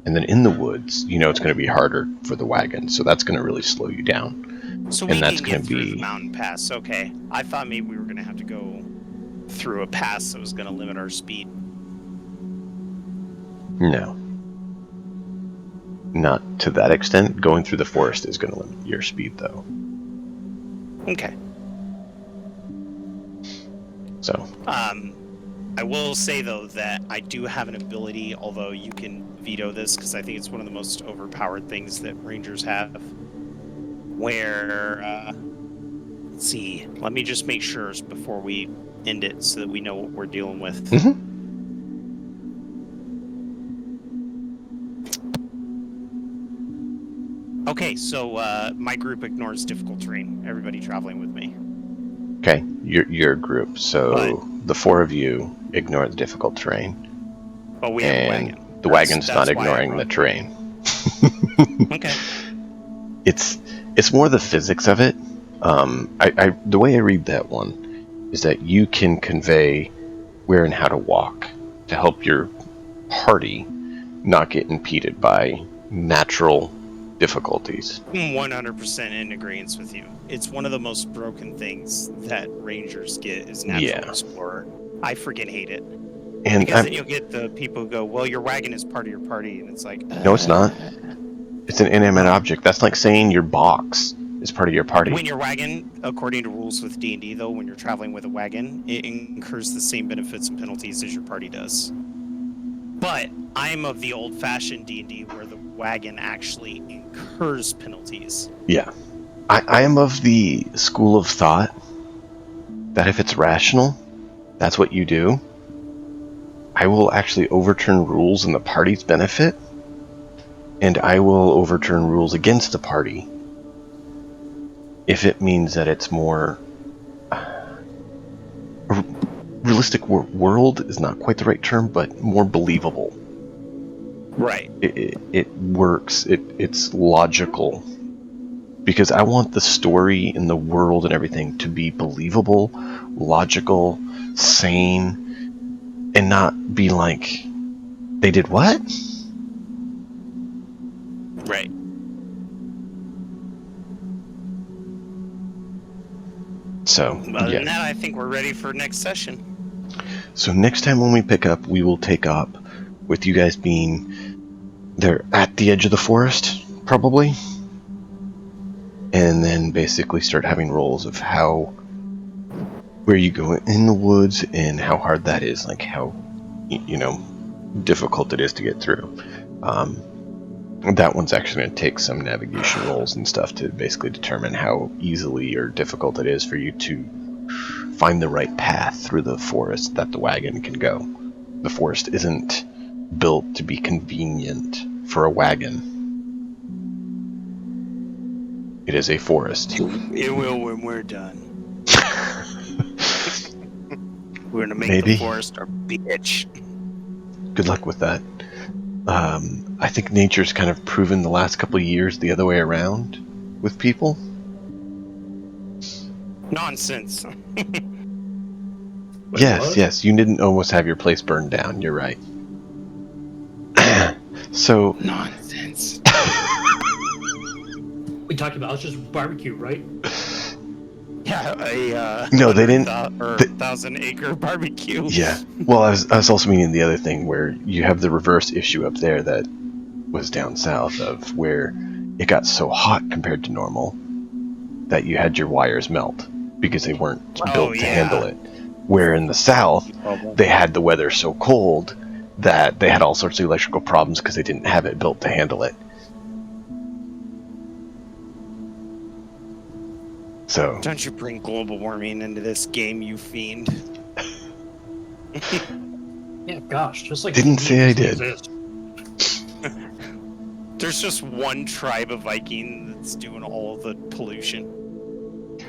And then in the woods, it's going to be harder for the wagon, so that's going to really slow you down. So And we that's can gonna get through the be- mountain pass. Okay. I thought maybe we were going to have to go through a pass that was going to limit our speed. No. Not to that extent. Going through the forest is going to limit your speed, though. Okay. So, I will say, though, that I do have an ability, although you can veto this, because I think it's one of the most overpowered things that Rangers have, where, let's see, let me just make sure before we end it so that we know what we're dealing with. Okay, so my group ignores difficult terrain. Everybody traveling with me. okay, your group. So the four of you ignore the difficult terrain, But we have a and wagon. the wagon's not That's why I ignoring the brought- terrain. Okay. It's more the physics of it. The way I read that one is that you can convey where and how to walk to help your party not get impeded by natural difficulties. 100% in agreement with you. It's one of the most broken things that Rangers get is natural Yeah. explorer. I freaking hate it. And Because then you'll get the people who go, well, your wagon is part of your party, and it's like, no, it's not. It's an inanimate object. That's like saying your box is part of your party. When your wagon, according to rules with D&D, though, when you're traveling with a wagon, it incurs the same benefits and penalties as your party does. But I'm of the old-fashioned D&D where the wagon actually incurs penalties. Yeah. I am of the school of thought that if it's rational, that's what you do. I will actually overturn rules in the party's benefit, and I will overturn rules against the party if it means that it's more realistic. World is not quite the right term, but more believable. Right. It works. It's logical. Because I want the story in the world and everything to be believable, logical, sane, and not be like, they did what? Right. So, Other yeah. than that, I think we're ready for next session. So next time when we pick up, we will take up with you guys being there at the edge of the forest, probably. And then basically start having rolls of where you go in the woods and how hard that is, like how, difficult it is to get through. That one's actually going to take some navigation rolls and stuff to basically determine how easily or difficult it is for you to find the right path through the forest that the wagon can go. The forest isn't built to be convenient for a wagon. It is a forest. It will when we're done. We're gonna make Maybe. the forest our bitch. Good luck with that. I think nature's kind of proven the last couple of years the other way around with people. Nonsense. Wait, what? Yes, you didn't almost have your place burned down. You're right. So, Nonsense. We talked about it's just barbecue, right? Yeah, a no, they didn't. 1,000-acre barbecue. Yeah. Well, I was also meaning the other thing where you have the reverse issue up there that was down south of where it got so hot compared to normal that you had your wires melt because they weren't built to handle it. Where in the south, they had the weather so cold that they had all sorts of electrical problems because they didn't have it built to handle it. So Don't you bring global warming into this game, you fiend. Yeah, gosh, just like Didn't say I did. exist. There's just one tribe of Viking that's doing all the pollution.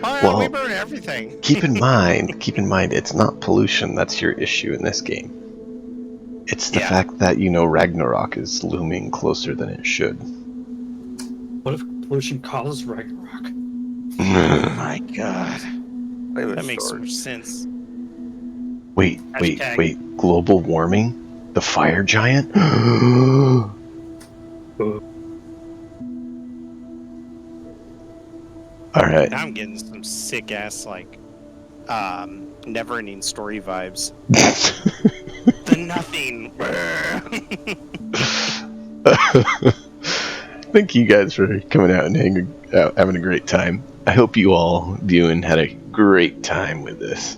Oh yeah, Well, we burn everything. keep in mind, it's not pollution that's your issue in this game. It's the fact that, Ragnarok is looming closer than it should. What if pollution causes Ragnarok? Oh my god. That Makes so much sense. Wait. Global warming? The fire giant? Alright. Now I'm getting some sick ass never ending story vibes. The nothing. Thank you guys for coming out and hanging out, having a great time. I hope you all viewing had a great time with this.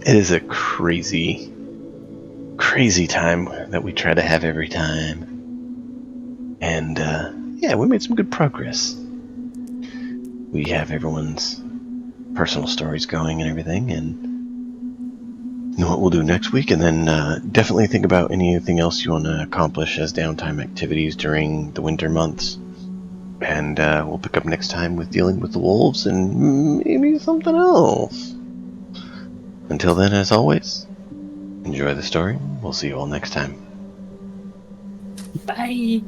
It is a crazy time that we try to have every time. And, we made some good progress. We have everyone's personal stories going and everything, and know what we'll do next week, and then definitely think about anything else you want to accomplish as downtime activities during the winter months. And we'll pick up next time with dealing with the wolves and maybe something else. Until then, as always, enjoy the story. We'll see you all next time. Bye!